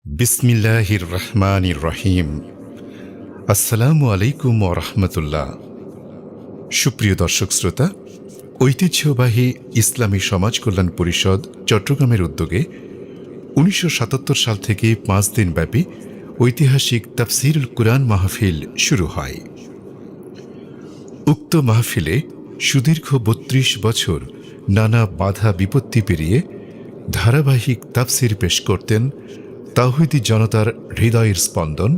বিসমিল্লাহির রহমানির রহিম। আসসালামু আলাইকুম ওয়া রাহমাতুল্লাহ। সুপ্রিয় দর্শক শ্রোতা, ঐতিহ্যবাহী ইসলামী সমাজ কল্যাণ পরিষদ চট্টগ্রামের উদ্যোগে ১৯৭৭ সাল থেকে ৫ দিনব্যাপী ঐতিহাসিক তাফসীরুল কুরআন মাহফিল শুরু হয়। উক্ত মাহফিলে সুদীর্ঘ ৩২ বছর নানা বাধা বিপত্তি পেরিয়ে ধারাবাহিক তাফসীর পেশ করতেন তাওহীদি জনতার হৃদয়ের স্পন্দন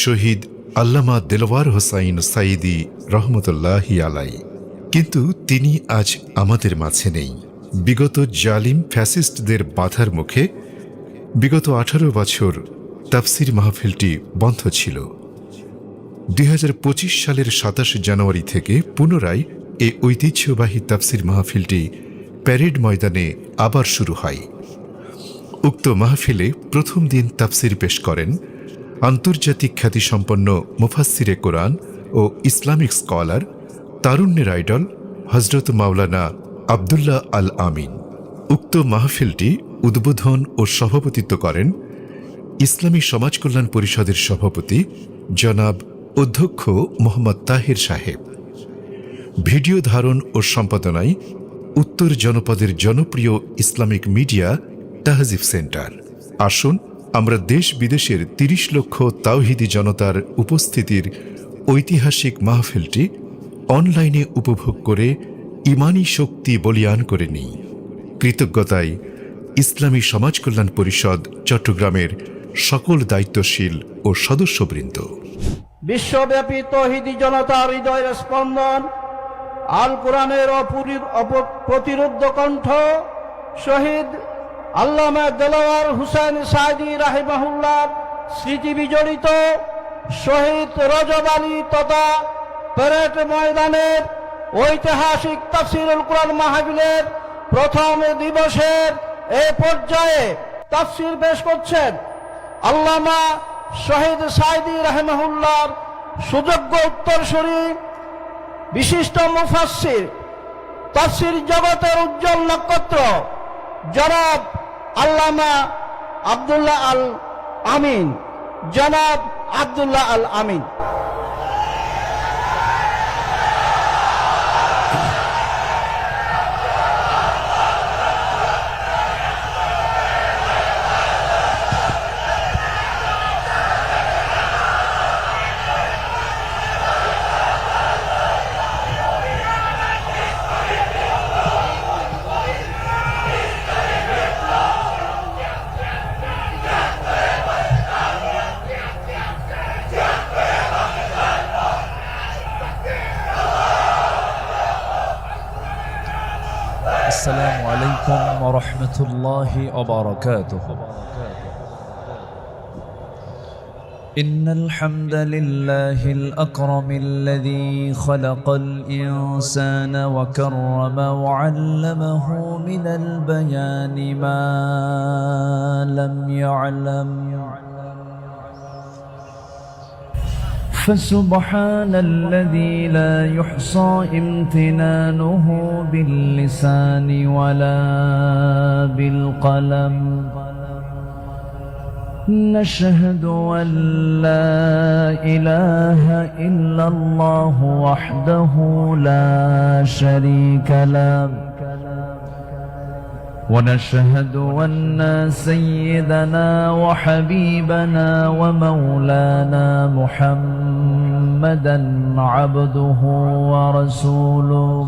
শহীদ আল্লামা দেলওয়ার হোসাইন সাঈদী রহমতুল্লাহি আলাই। কিন্তু তিনি আজ আমাদের মাঝে নেই। বিগত জালিম ফ্যাসিস্টদের বাধার মুখে বিগত ১৮ বছর তাফসীর মাহফিলটি বন্ধ ছিল। ২০২৫ সালের ২৭ জানুয়ারি থেকে পুনরায় এই ঐতিহ্যবাহী তাফসীর মাহফিলটি প্যারেড ময়দানে আবার শুরু হয়। উক্ত মাহফিলে প্রথম দিন তাফসীর পেশ করেন আন্তর্জাতিক খ্যাতিসম্পন্ন মুফাসসিরে কোরআন ও ইসলামিক স্কলার, তারুণ্যের আইডল হযরত মাওলানা আব্দুল্লাহ আল আমিন। উক্ত মাহফিলটি উদ্বোধন ও সভাপতিত্ব করেন ইসলামী সমাজ কল্যাণ পরিষদের সভাপতি জনাব অধ্যক্ষ মোহাম্মদ তাহের সাহেব। ভিডিও ধারণ ও সম্পাদনায় উত্তর জনপদের জনপ্রিয় ইসলামিক মিডিয়া তাহজিব সেন্টার। আসুন আমরা দেশ বিদেশের ৩০ লক্ষ তাওহীদি জনতার উপস্থিতির ঐতিহাসিক মাহফিলটি অনলাইনে উপভোগ করে ইমানি শক্তি বলীয়ান করে নিই। কৃতজ্ঞতায় ইসলামী সমাজ কল্যাণ পরিষদ চট্টগ্রামের সকল দায়িত্বশীল ও সদস্যবৃন্দ। বিশ্বব্যাপী তাওহীদি জনতার হৃদয়ের স্পন্দন, আল কোরআনের প্রতিরুদ্ধ কণ্ঠ, শহীদ আল্লামা দেলওয়ার হোসাইন সাঈদী রাহিমাহুল্লাহ স্মৃতি বিজড়িত শহীদ রজব আলী তথা প্যারেড ময়দানের ঐতিহাসিক তাফসীরুল কুরআন মাহফিলের প্রথম দিবসের এ পর্যায়ে তাফসীর পেশ করছেন আল্লামা শহীদ সাঈদী রাহিমাহুল্লাহর সুযোগ্য উত্তরসূরি বিশিষ্ট মুফাসসির, তাফসীর জগতের উজ্জ্বল নক্ষত্র জনাব আল্লামা আব্দুল্লাহ আল আমিন। জনাব আব্দুল্লাহ আল আমিন। السلام عليكم ورحمة الله وبركاته. إن الحمد لله الأكرم الذي خلق الإنسان وكرم وعلمه من البيان ما لم يعلم، فسبحان الذي لا يحصى امتنانه باللسان ولا بالقلم. نشهد أن لا إله إلا الله وحده لا شريك له، ونشهد أن سيدنا وحبيبنا ومولانا محمدا عبده ورسوله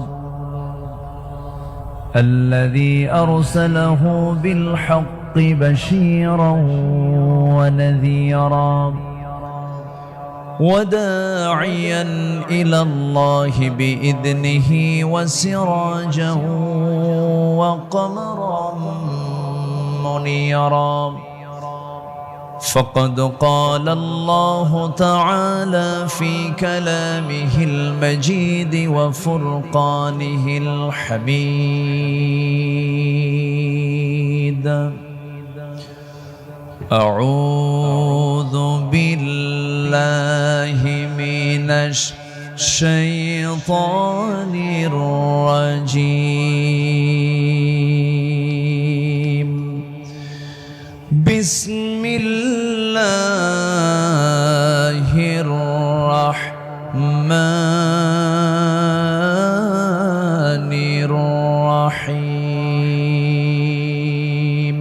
الذي أرسله بالحق بشيرا ونذيرا وداعيا إلى الله بإذنه وسراجا وقمرا منيرا. فقد قال الله تعالى في كلامه المجيد وفرقانه الحميد: أعوذ بالله من الشيطان الرجيم. بسم الله الرحمن الرحيم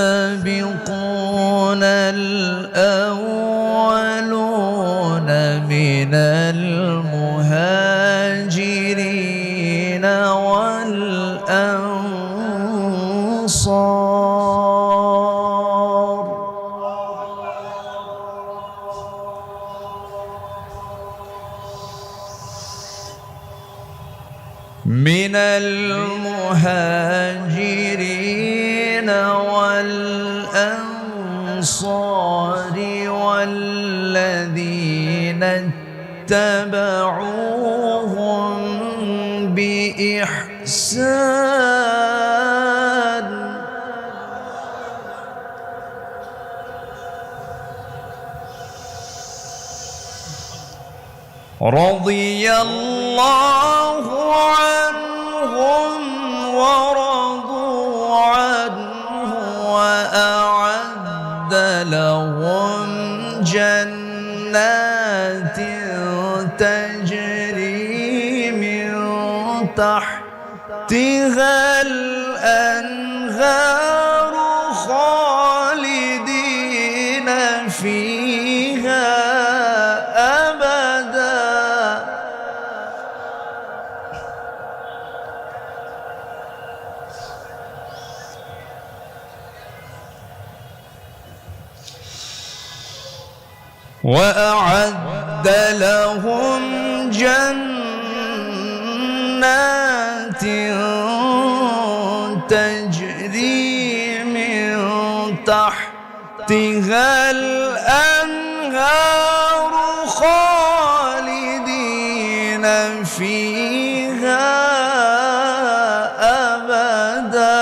والسابقون الأولون من المهاجرين والأنصار من المهاجرين والأنصار والذين اتبعوهم بإحسان رضي الله عنهم ورضوا عنه وأعد لهم جنات تجري من تحتها الأنهار خالدين فيها أبدا وأعد لهم جنات تجري من تحتها الأنهار خالدين فيها أبدا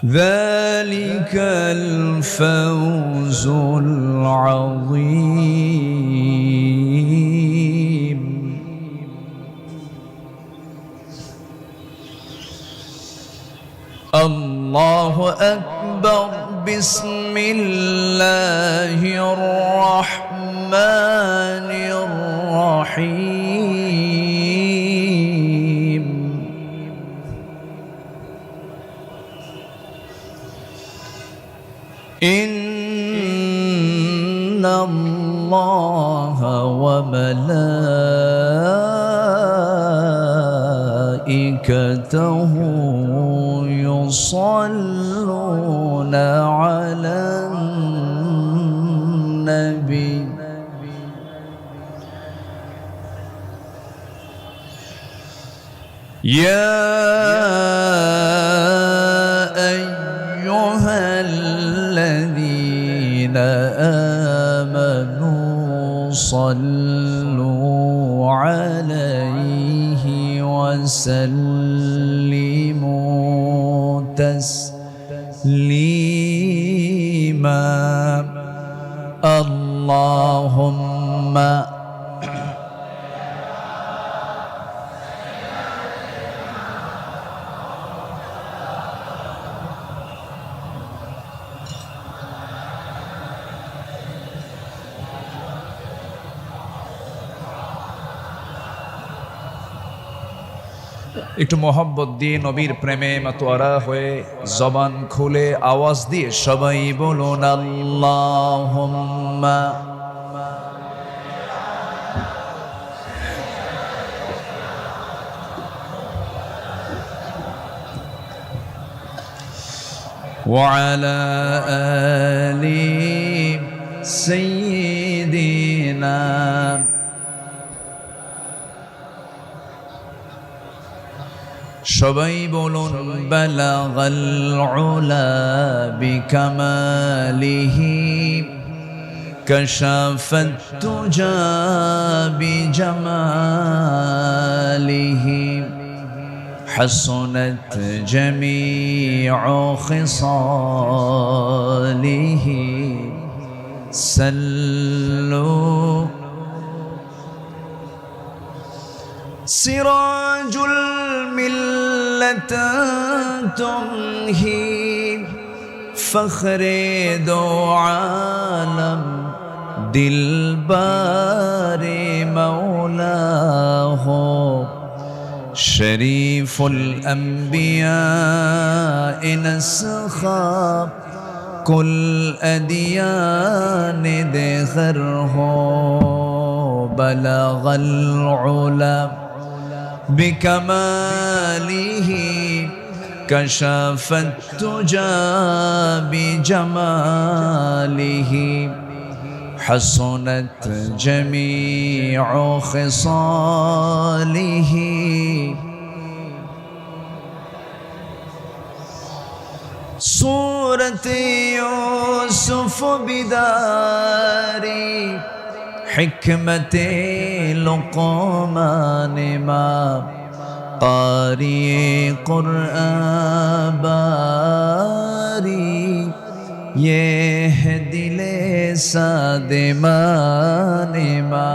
ذلك الفوز العظيم الله أكبر بسم الله الرحمن الرحيم إن الله وملائكته يصلون على النبي يا أيها الذين آمنوا صلوا عليه وسلموا تسليما اللهم একটু মোহাব্বত দিয়ে নবীর প্রেমে মাতোয়ারা হয়ে জবান খুলে আওয়াজ দিয়ে সবাই বলুন আল্লাহুম্মা وعلى آل سيدنا সবাই বলুন বালাগাল উলা বিকামালিহি কাশাফাত তুজা বিজামালিহি حسنت جميع خصاله صلوا سراج الملة تمهي فخر دو عالم دلبار مولاه شريف الأنبياء نسخا كل أديان دخره بلغ العلا بكماله كشف التجى بجماله حسنت جميع خصاله صورة يوسف بداري حكمة لقمان ما قارئ قرآن باري يهدي لسادمان ما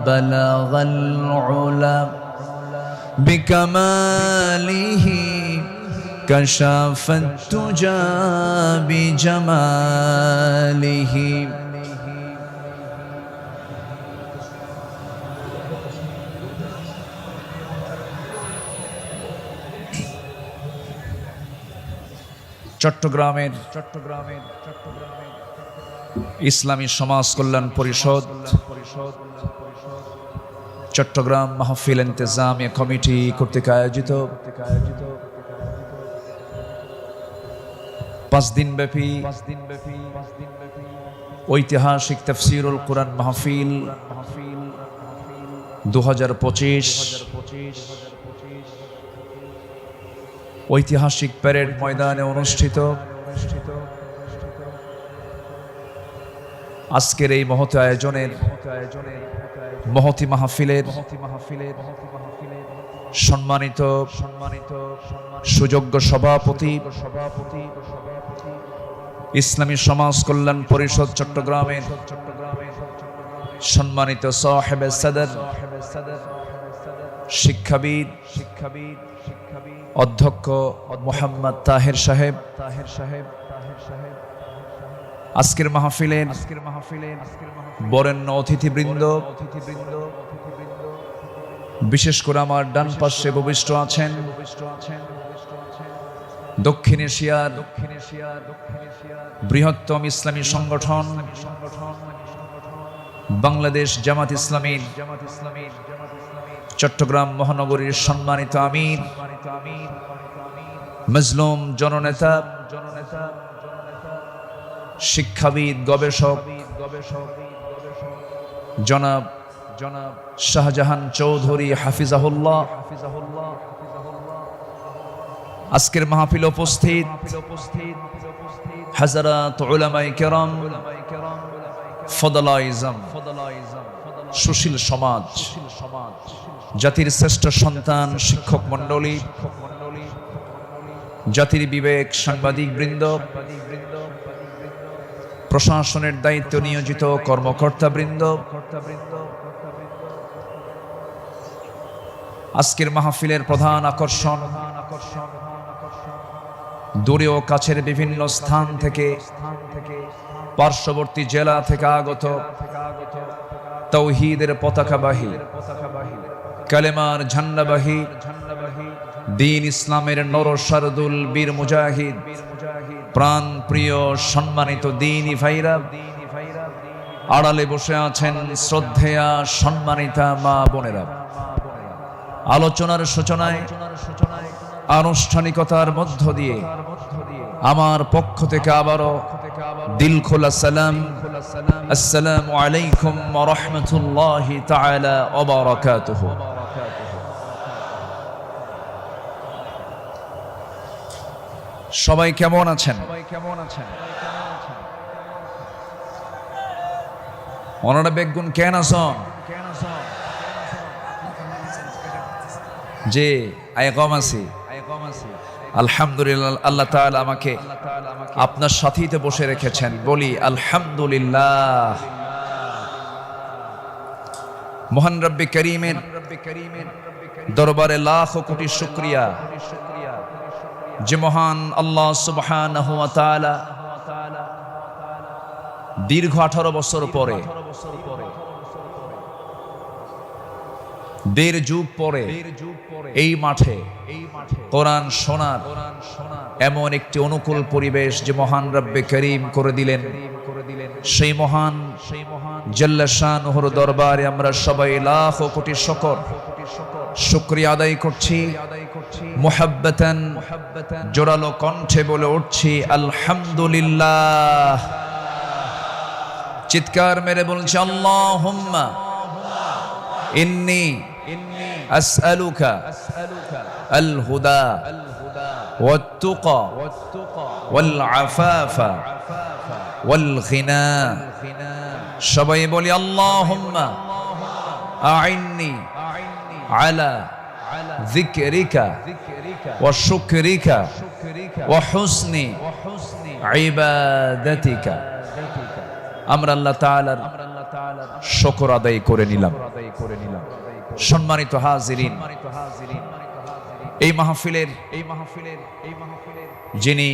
بلغ العلا بكماله كشف التجى بجماله চট্টগ্রামের ইসলামী সমাজ কল্যাণ পরিষদ চট্টগ্রাম মাহফিল ইন্তেজামিয়া কমিটি কর্তৃক আয়োজিত 5 দিনব্যাপী ঐতিহাসিক তাফসীরুল কুরআন মাহফিল 2025 ঐতিহাসিক প্যারেড ময়দানে অনুষ্ঠিত। আজকের এই মহৎ আয়োজনের মহতি মাহফিলের সম্মানিত সুযোগ্য সভাপতি ইসলামী সমাজ কল্যাণ পরিষদ চট্টগ্রামের সম্মানিত সাহেবে সদর শিক্ষাবিদ অধ্যক্ষ মোহাম্মদ তাহের সাহেব, আজকের মাহফিলের বরেণ্য অতিথিবৃন্দ, বিশেষ করে আমার ডান পাশে উপবিষ্ট আছেন দক্ষিণ এশিয়ার বৃহত্তম ইসলামী সংগঠন বাংলাদেশ জামাত ইসলামীর চট্টগ্রাম মহানগরীর সম্মানিত আমির, মজলুম জননেতা, শিক্ষাবিদ, গবেষক জনাব শাহজাহান চৌধুরী হাফিজাহুল্লাহ। আজকের মাহফিল উপস্থিত হাজারাত উলামায়ে কেরাম, ফদলা ইজম, সুশীল সমাজ, জাতির শ্রেষ্ঠ সন্তান, শিক্ষক মণ্ডলী, জাতির বিবেক, সাংবাদিক বৃন্দ, প্রশাসনের দায়িত্ব নিয়োজিত কর্মকর্তা বৃন্দ, আজকের মাহফিলের প্রধান আকর্ষণ দূরে ও কাছের বিভিন্ন স্থান থেকে, পার্শ্ববর্তী জেলা থেকে আগত তাওহীদের পতাকাবাহী, কালেমার ঝান্ডাবাহী, দ্বীন ইসলামের নরসারদুল বীর মুজাহিদ, প্রাণ প্রিয় সম্মানিত দ্বীনি ভাইরা, আড়ালে বসে আছেন শ্রদ্ধেয়া সম্মানিতা মা বোনেরা। আলোচনার সূচনায় আনুষ্ঠানিকতার মধ্য দিয়ে আমার পক্ষ থেকে আবারও দিল খোলা সালাম, আসসালামু আলাইকুম ওয়া রাহমাতুল্লাহি তাআলা ওয়া বারাকাতুহু। সবাই কেমন আছেন? ওনারা বেগুন কেন আছেন যে আইকম আছে আলহামদুলিল্লাহ, আল্লাহ তাআলা আমাকে আপনার সাথেই তো বসে রেখেছেন, বলি আলহামদুলিল্লাহ। মহান রব্বে করিমের দরবারে লাখ কোটি শুকরিয়া যে মহান আল্লাহ সুবহানাহু ওয়া তাআলা দীর্ঘ 18 বছর পরে, দেড় যুগ পরে এই মাঠে কোরআন শোনার এমন একটি অনুকূল পরিবেশ যে মহান রব্বে করিম করে দিলেন, সেই মহান জাল্লা শানুহুর দরবারে আমরা সবাই লাখ কোটি শুকরিয়া আদায় করছি। মুহাব্বাতান জোরালো কণ্ঠে বলে উঠছি আলহামদুলিল্লাহ। চিৎকার মেরে বলছি আল্লাহুম্মা ইন্নী আসআলুকা আল হুদা ওয়াত তুকা ওয়াল আফাফা ওয়াল গিনা। সবাই বলি আল্লাহুম্মা আইন্নি আলা যিকরিকা ওয়া শুকরিকা ওয়া হুসনি ইবাদাতিকা। আমরা আল্লাহ তাআলার শুকর আদায় করে নিলাম। সম্মানিত হাজিরিন, এই মাহফিলের যিনি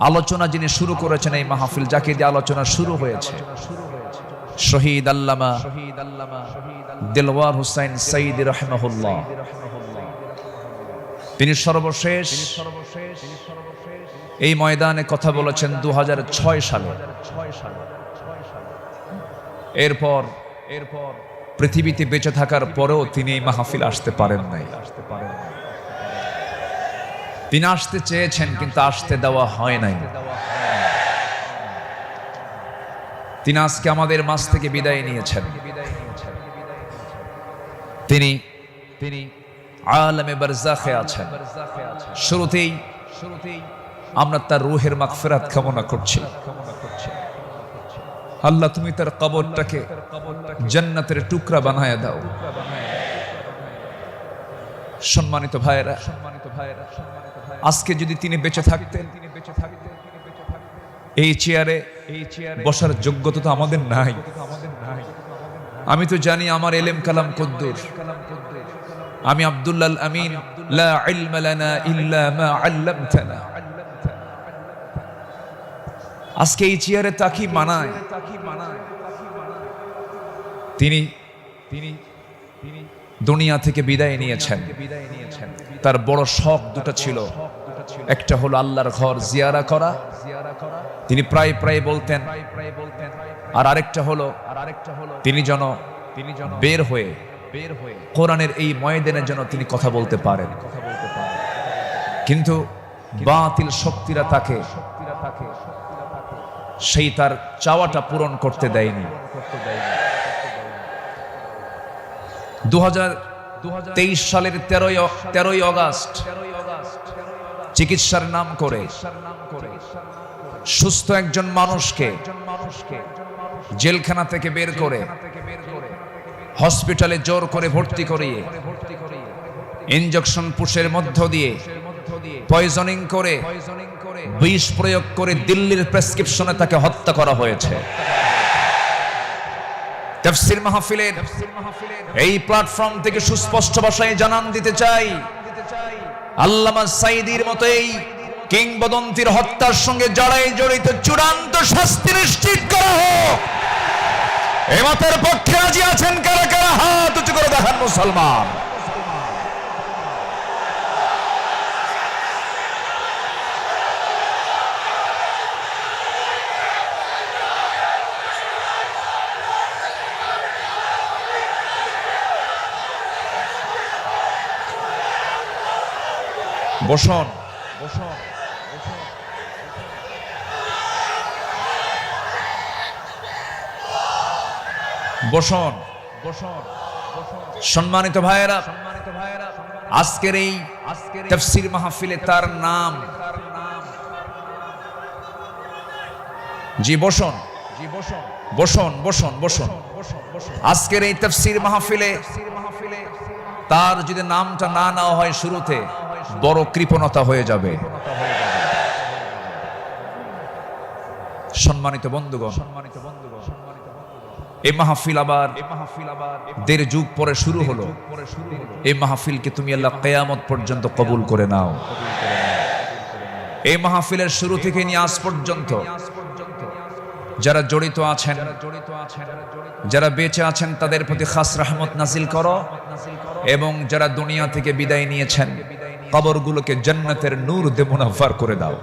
আলোচনা যিনি শুরু করেছেন, এই মাহফিল যাকে দিয়ে আলোচনা শুরু হয়েছে, শহীদ আল্লামা দিলওয়ার হুসাইন সাইদি রাহিমাহুল্লাহ। তিনি সর্বশেষ এই ময়দানে কথা বলেছেন 2006 সালে। এরপর পৃথিবীতে বেঁচে থাকার পরেও তিনি এই মাহফিল আসতে পারেন নাই। তিনি আসতে চেয়েছেন কিন্তু আসতে দেওয়া হয় নাই। তিনি আজকে আমাদের মাঝ থেকে বিদায় নিয়েছেন। তিনি আলামে বারজাখে আছেন। শুরুতেই আমরা তার রূহের মাগফিরাত কামনা করছি। আল্লাহ তুমি তার কবরটাকে জান্নাতের টুকরা বানায় দাও। সম্মানিত ভাইয়েরা, আজকে যদি তিনি বেঁচে থাকতেন, এই চেয়ারে বসার যোগ্যতা তো আমাদের নাই। আমি তো জানি আমার এলেম কালাম কদ্দুর। আমি আব্দুল্লাহ আমিন, লা ইলমা লানা ইল্লা মা আল্লামতানা। আজকে এই চেয়ারে তাকি মানায়। তিনি দুনিয়া থেকে বিদায় নিয়েছেন। তার বড় শখ দুটো ছিল, একটা হলো আল্লাহর ঘর জিয়ারা করা, তিনি প্রায় বলতেন, আর আরেকটা হলো তিনি যেন বের হয়ে কোরআনের এই ময়দানের জন্য তিনি কথা বলতে পারেন। কিন্তু বাতিল শক্তিরা তাকে সেই তার চাওয়াটা পূরণ করতে দেয়নি। 2023 সালের 13ই আগস্ট চিকিৎসার নাম করে সুস্থ একজন মানুষকে জেলখানা থেকে বের করে হসপিটালে জোর করে ভর্তি করিয়ে ইনজেকশন পুশের মধ্য দিয়ে পয়জনিং করে বিষ প্রয়োগ করে দিল্লির প্রেসক্রিপশনে তাকে হত্যা করা হয়েছে। তাফসীর মাহফিলের এই প্ল্যাটফর্ম থেকে সুস্পষ্ট ভাষায় জানান দিতে চাই, আল্লামা সাঈদীর মতো এই কিংবদন্তির হত্যার সঙ্গে যারাই জড়িত চূড়ান্ত শাস্তি নিশ্চিত করা হোক। এই মতের পক্ষে রাজি আছেন কারা কারা? হাত উঁচু করে দেখান মুসলমান। বসুন। বসুন। সম্মানিত ভাইয়েরা, আজকের এই তাফসীর মাহফিলে তার নাম, জি বসুন বসুন বসুন বসুন। আজকের এই তাফসীর মাহফিলে তার যদি নামটা না নেওয়া হয় শুরুতে, বড় কৃপণতা হয়ে যাবে। সম্মানিত বন্ধুগণ, এই মাহফিল আবার 1.5 যুগ পরে শুরু হলো। এই মাহফিলকে তুমি আল্লাহ কিয়ামত পর্যন্ত কবুল করে নাও। এই মাহফিলের শুরু থেকে নিয়ে আজ পর্যন্ত যারা জড়িত আছেন, যারা বেঁচে আছেন, তাদের প্রতি খাস রহমত নাজিল করো, এবং যারা দুনিয়া থেকে বিদায় নিয়েছেন কবরগুলোকে জান্নাতের নূর দিয়ে মুনাফফার করে দাও।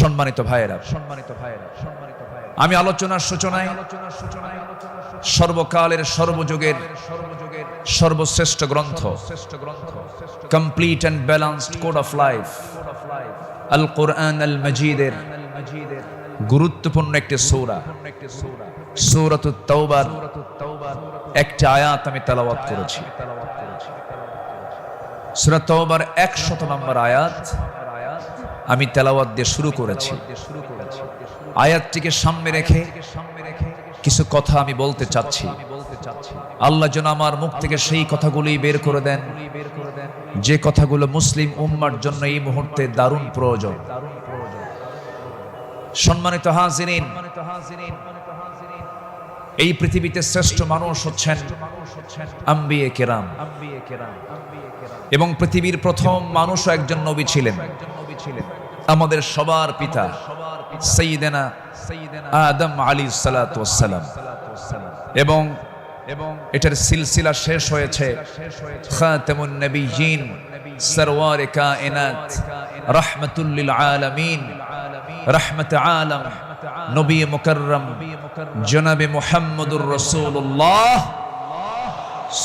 সম্মানিত ভাইয়েরা, আমি আলোচনার সূচনায় সর্বকালের সর্বযুগের সর্বশ্রেষ্ঠ গ্রন্থ, complete and balanced code of life, আল কোরআন আল মজিদের গুরুত্বপূর্ণ একটি সূরা, সূরাতুত তাওবার একটি আয়াত আমি তেলাওয়াত করেছি। সূরা তাওবার 100 নম্বর আয়াত আমি তেলাওয়াত দিয়ে শুরু করেছি। আয়াতটিকে সামনে রেখে কিছু কথা আমি বলতে চাচ্ছি। আল্লাহ যেন আমার মুখ থেকে সেই কথাগুলোই বের করে দেন যে কথাগুলো মুসলিম উম্মার জন্য এই মুহূর্তে দারুণ প্রয়োজন। সম্মানিত হাজিরিন, এই পৃথিবীতে শ্রেষ্ঠ মানুষ হচ্ছেন আম্বিয়ে কেরাম, এবং পৃথিবীর প্রথম মানুষও একজন নবী ছিলেন, আমাদের সবার পিতা সাইয়্যিদানা আদম আলাইহিস সালাতু ওয়াস সালাম। এবং এটার সিলসিলা শেষ হয়েছে খাতামুন নবিয়্যিন, সরওয়ারে কায়নাত, রাহমাতুল লিল আলামিন, রহমত আলম, নবী মুকাররম জনাবে মুহাম্মদুর রাসূলুল্লাহ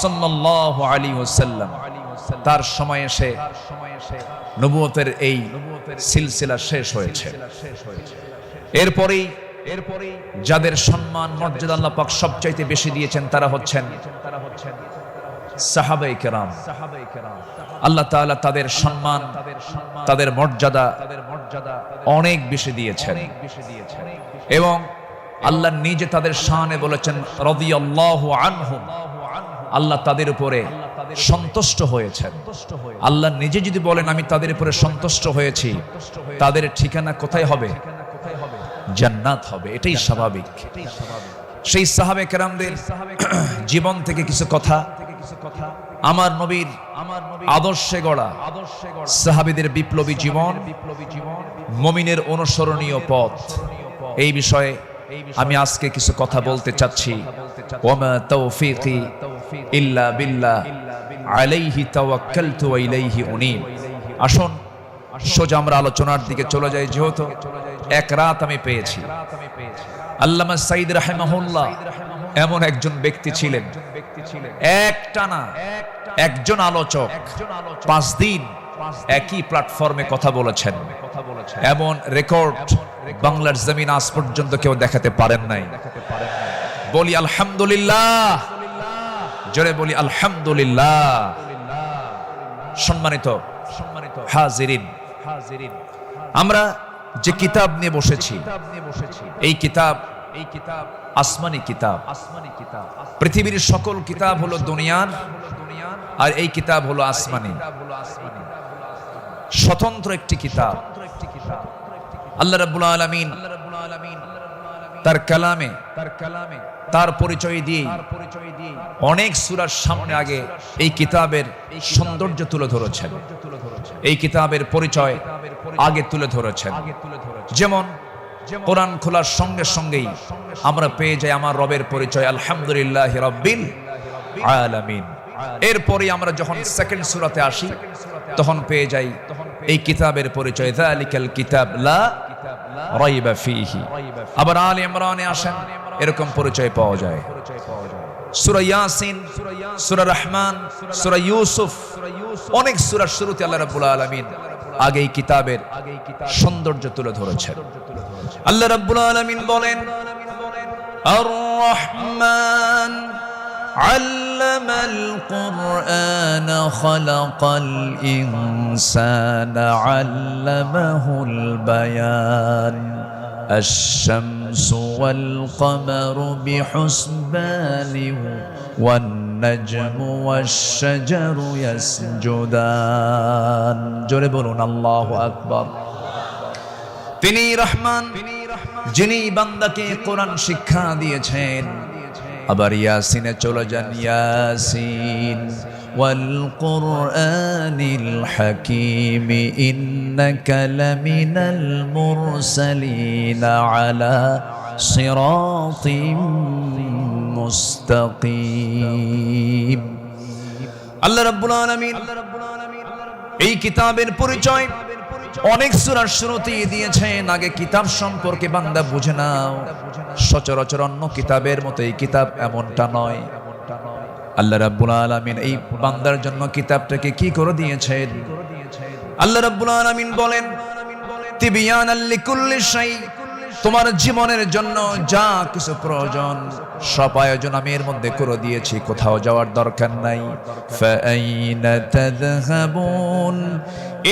সাল্লাল্লাহু আলাইহি ওয়াসাল্লাম। তার সময় এসে নবুয়তের এই সিলসিলা শেষ হয়েছে। এরপরেই যাদের সম্মান মর্যাদা আল্লাহ পাক সবচাইতে বেশি দিয়েছেন তারা হচ্ছেন সাহাবায়ে কেরাম। আল্লাহ তাআলা তাদের সম্মান, তাদের মর্যাদা অনেক বেশি দিয়েছেন, এবং আল্লাহ নিজে তাদের শানে বলেছেন রাদিয়াল্লাহু আনহুম, আল্লাহ তাদের উপরে সন্তুষ্ট হয়েছেন। আল্লাহ নিজে যদি বলেন আমি তাদের উপরে সন্তুষ্ট হয়েছি, তাদের ঠিকানা কোথায় হবে? জান্নাত হবে। এটাই স্বাভাবিক। সেই সাহাবায়ে কেরামদের জীবন থেকে কিছু কথা, আমার নবীর আদর্শে গড়া সাহাবীদের বিপ্লবী জীবন, মুমিনের অনুসরণীয় পথ, এই বিষয়ে আমি আজকে কিছু কথা বলতে চাচ্ছি। ওয়ামা তাওফীকি ইল্লা বিল্লাহ আলাইহি তাওয়াক্কালতু ওয়া ইলাইহি উনীব। আসুন সোজা আমরা আলোচনার দিকে চলে যাই। যেহেতু এক রাত আমি পেয়েছি, আল্লামা সাঈদ রাহিমাহুল্লাহ এমন একজন ব্যক্তি ছিলেন, একটানা একজন আলোচক 5 দিন একই প্ল্যাটফর্মে কথা বলেছেন। এমন রেকর্ড বাংলার জমিন আজ পর্যন্ত কেউ দেখাতে পারেন নাই। বলি আলহামদুলিল্লাহ, জোরে বলি আলহামদুলিল্লাহ। সম্মানিত হাজিরিন, আমরা যে কিতাব নিয়ে বসেছি, এই কিতাব আসমানি কিতাব। পৃথিবীর সকল কিতাব হলো দুনিয়ার, আর এই কিতাব হলো আসমানি, স্বতন্ত্র একটি কিতাব। আল্লাহ রাব্বুল আলামিন তার কালামে তার পরিচয় দিয়ে অনেক সূরার সামনে আগে এই কিতাবের সৌন্দর্য তুলে ধরেছেন, এই কিতাবের পরিচয় আগে তুলে ধরেছেন। যেমন কোরআন খোলার সঙ্গে সঙ্গেই আমরা পেয়ে যাই আমার রবের পরিচয় আলহামদুলিল্লাহি রাব্বিল আলামিন। এরপরে আমরা যখন সেকেন্ড সূরাতে আসি তখন পেয়ে যাই এই কিতাবের পরিচয় যালিকাল কিতাব লা রাইবা ফীহি। আবার আলে ইমরানে আসেন, এরকম পরিচয় পাওয়া যায়। সূরা ইয়াসিন, সূরা রহমান, সূরা ইউসুফ, অনেক সূরার শুরুতে আল্লাহ রাব্বুল আলামিন আগে এই কিতাবের সৌন্দর্য তুলে ধরেছেন। আল্লাহ রাব্বুল আলামিন বলেন আর রহমান আল্লামাল কুরআন খালাকাল ইনসানা আল্লামাহুল বায়ান الشمس والقمر بحسبان والنجم والنجم والشجر يسجدان জোরে বলুন আল্লাহু আকবার। তিনি রহমান, যিনি বান্দাকে কোরআন শিক্ষা দিয়েছেন। আবার ইয়াসিনে চলে যান, ইয়াসিন ওয়াল কুরআনিল হাকীম ইন্নাকা লামিনাল মুরসালিন আলা সিরাতিম মুস্তাকিম। আল্লাহ রাব্বুল আলামিন এই কিতাবের পরিচয় অনেক সূরার শুরুতেই দিয়েছেন। আগে কিতাব সম্পর্কে বান্দা বুঝে নাও। সচরাচর অন্য কিতাবের মতো এই কিতাব এমনটা নয়। আল্লাহ রাব্বুল আলামিন এই বান্দার জন্য কিতাবটাকে কি করে দিয়েছেন? আল্লাহ রাব্বুল আলামিন বলেন, তিবিয়ানাল লিকুল্লি শাই, তোমার জীবনের জন্য যা কিছু প্রয়োজন সব আয়োজন আমি এর মধ্যে করে দিয়েছি, কোথাও যাওয়ার দরকার নাই। ফাআইনা তাযহাবুন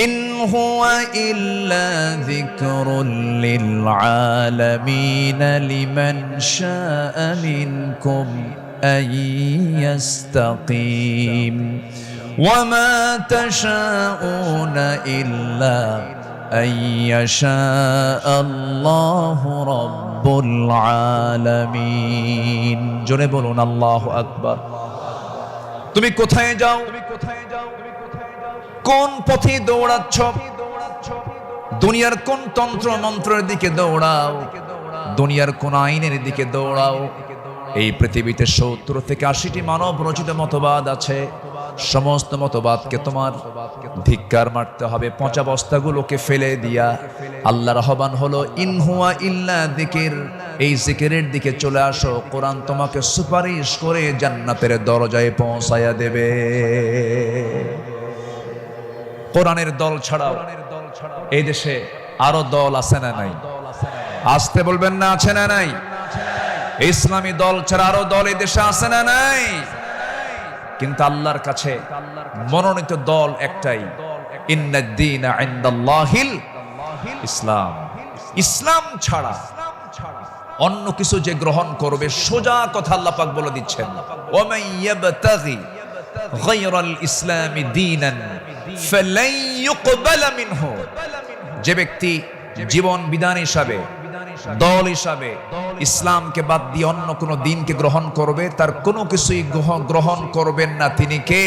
ইন হুয়া ইল্লা যিকরুল লিল আলামিন লিমান শাআ মিনকুম আন ইয়াস্তাকিম ওয়া মা তাশাউনা ইল্লা আইয়াশা আল্লাহু রাব্বুল আলামিন। জোরে বলুন আল্লাহু আকবার। তুমি কোথায় যাও? কোন পথে দৌড়াচ্ছ? দুনিয়ার কোন তন্ত্র মন্ত্রের দিকে দৌড়াও? দুনিয়ার কোন আইনের দিকে দৌড়াও? এই পৃথিবীতে 70 থেকে 80টি মানব রচিত মতবাদ আছে। সমস্ত মতবাদকে তোমার ধিক্কার মারতে হবে, পচা বস্তাগুলোকে ফেলে দিয়া আল্লাহর আহ্বান হলো ইন হুয়া ইল্লা যিকির, এই জিকিরের দিকে চলে আসো। কোরআন তোমাকে সুপারিশ করে জান্নাতের দরজায় পৌঁছায়া দেবে। কোরআনের দল ছাড়াও এই দেশে আরো দল আছে না নাই? আসতে বলবেন না, আছে না নাই? ইসলামী দল ছাড়া আরো দল এই দেশে আছে না নাই? কিন্তু আল্লাহর কাছে মনোনীত দল একটাই, ইন্নাদ দীনা ইনদাল্লাহিল ইসলাম। ইসলাম ছাড়া অন্য কিছু যে গ্রহণ করবে, সোজা কথা আল্লাহ পাক বলে দিচ্ছেন, ওয়া মান ইয়াবতাগি গায়রাল ইসলামি দীনান ফালাই ইউকবালা মিনহু। যে ব্যক্তি জীবন বিধান হিসাবে, দল হিসাবে ইসলামকে বাদ দিয়ে অন্য কোনো দিনকে গ্রহণ করবে, তার কোনো কিছুই গ্রহণ করবেন না। তিনি কে?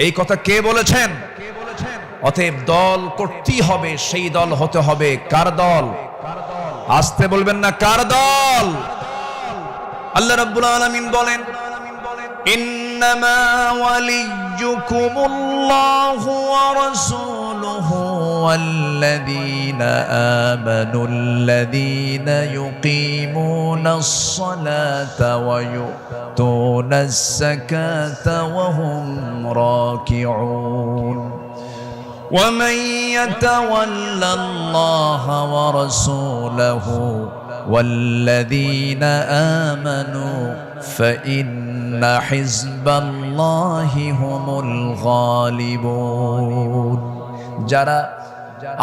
এই কথা কে বলেছেন? অতএব দল করতেই হবে, সেই দল হতে হবে। কার দল? আসতে বলবেন না, কার দল? আল্লাহ রাব্বুল আলামিন বলেন, ইন্নামা ওয়ালিয়্যুকুমুল্লাহু ওয়া রাসূলুহু ওয়াল্লাযীনা আমানুল্লাযীনা ইউকিমুনাস সালাতা ওয়া ইউতুনাস যাকাতা ওয়া হুম রাকিউন ওয়া মান ইয়াতাওয়াল্লাল্লাহা ওয়া রাসূলুহু ওয়াল্লাযীনা আমানু ফাইন্না হিজবাল্লাহি হুমুল গালিবুন। যারা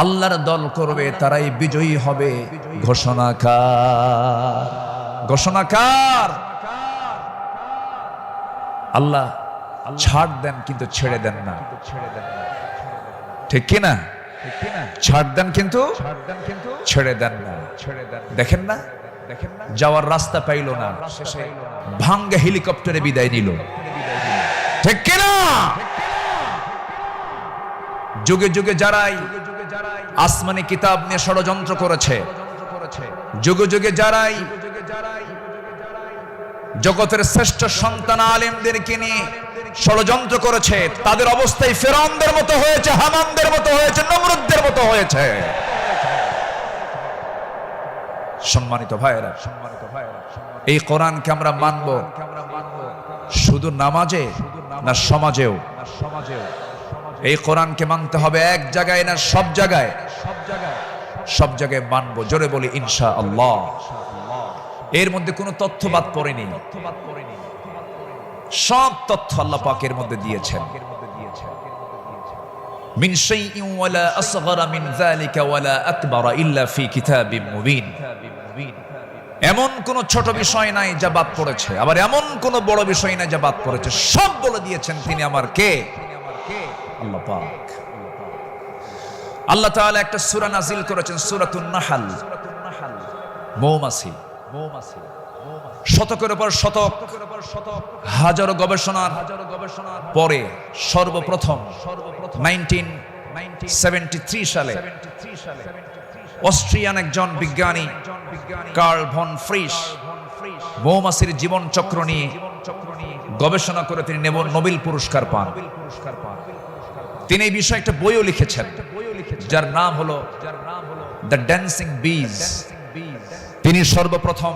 আল্লাহর দল করবে তারাই বিজয়ী হবে। ঘোষণাকার, ঘোষণাকার আল্লাহ। ছাড় দেন কিন্তু ছেড়ে দেন না, ঠিক কি না? ছাড় দেন কিন্তু ছেড়ে দেন না। দেখেন না, যাওয়ার রাস্তা পাইল না, শেষে ভাঙ্গা হেলিকপ্টারে বিদায় নিল, ঠিক কি না? যুগে যুগে যারাই আসমানি কিতাব নিয়ে ষড়যন্ত্র করেছে, যুগে যুগে যারাই জগতের শ্রেষ্ঠ সন্তান আলেমদেরকে নিয়ে ষড়যন্ত্র করেছে, তাদের অবস্থায় ফেরাউনদের মতো হয়েছে, হামানদের মতো হয়েছে, নমরুদদের মতো হয়েছে। সম্মানিত ভাইয়েরা, এই কোরআনকে আমরা মানব শুধু নামাজে না সমাজেও? এই কোরআনকে মানতে হবে এক জায়গায় না সব জায়গায়? সব জায়গায় মানবো। জোরে বলি ইনশাআল্লাহ। এর মধ্যে কোনো তথ্যবাদ পড়েনি, সব তথ্য আল্লাহ পাকের মধ্যে দিয়েছেন। মিন শাইইন ওয়ালা আসগরা মিন যালিকা ওয়ালা আকবারা ইল্লা ফি কিতাবিম মুবিন। এমন কোন ছোট বিষয় নাই যা বাদ পড়েছে, আবার এমন কোন বড় বিষয় নাই যা বাদ পড়েছে। সব বলে দিয়েছেন তিনি আমার কে, আল্লাহ পাক। আল্লাহ তাআলা একটা সূরা নাজিল করেছেন, সূরাতুন নাহল, মৌমাছি। শতকের উপর শতক, হাজারো গবেষণার পরে সর্বপ্রথম 1973 সালে অস্ট্রিয়ান একজন বিজ্ঞানী কার্ল ভন ফ্রিশ মৌমাছির জীবন চক্র নিয়ে গবেষণা করে তিনি নোবেল পুরস্কার পান। তিনি এই বিষয়ে একটা বইও লিখেছেন যার নাম হলো দ্য ড্যান্সিং বিজ। তিনি সর্বপ্রথম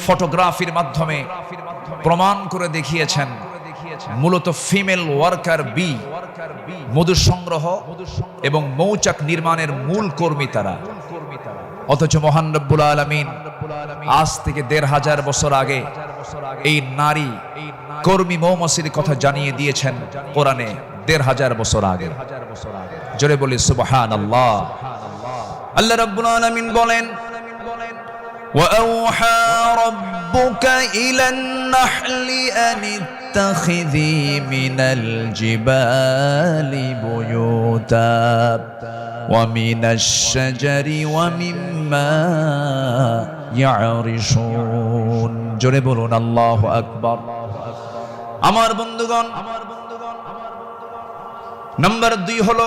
ফটোগ্রাফির মাধ্যমে প্রমাণ করে দেখিয়েছেন মূলত ফিমেল ওয়ার্কার বি, মধু সংগ্রহ এবং মৌচাক নির্মাণের মূল কর্মী তারা। অথচ মহান রব্বুল আলামিন আজ থেকে ১৫০০ বছর আগে এই নারী কর্মী মৌমাছির কথা জানিয়ে দিয়েছেন কোরআনে ১৫০০ বছর আগে। জোরে বলি সুবহানাল্লাহ। আল্লাহ রাব্বুল আলামিন বলেন, وَأَوْحَى رَبُّكَ إِلَى النَّحْلِ أَنِ اتَّخِذِي مِنَ الْجِبَالِ بُيُوتًا وَمِنَ الشَّجَرِ وَمِمَّا يَعْرِشُونَ। জোরে বলুন আল্লাহু আকবার। আমার বন্ধুগণ, নাম্বার 2 হলো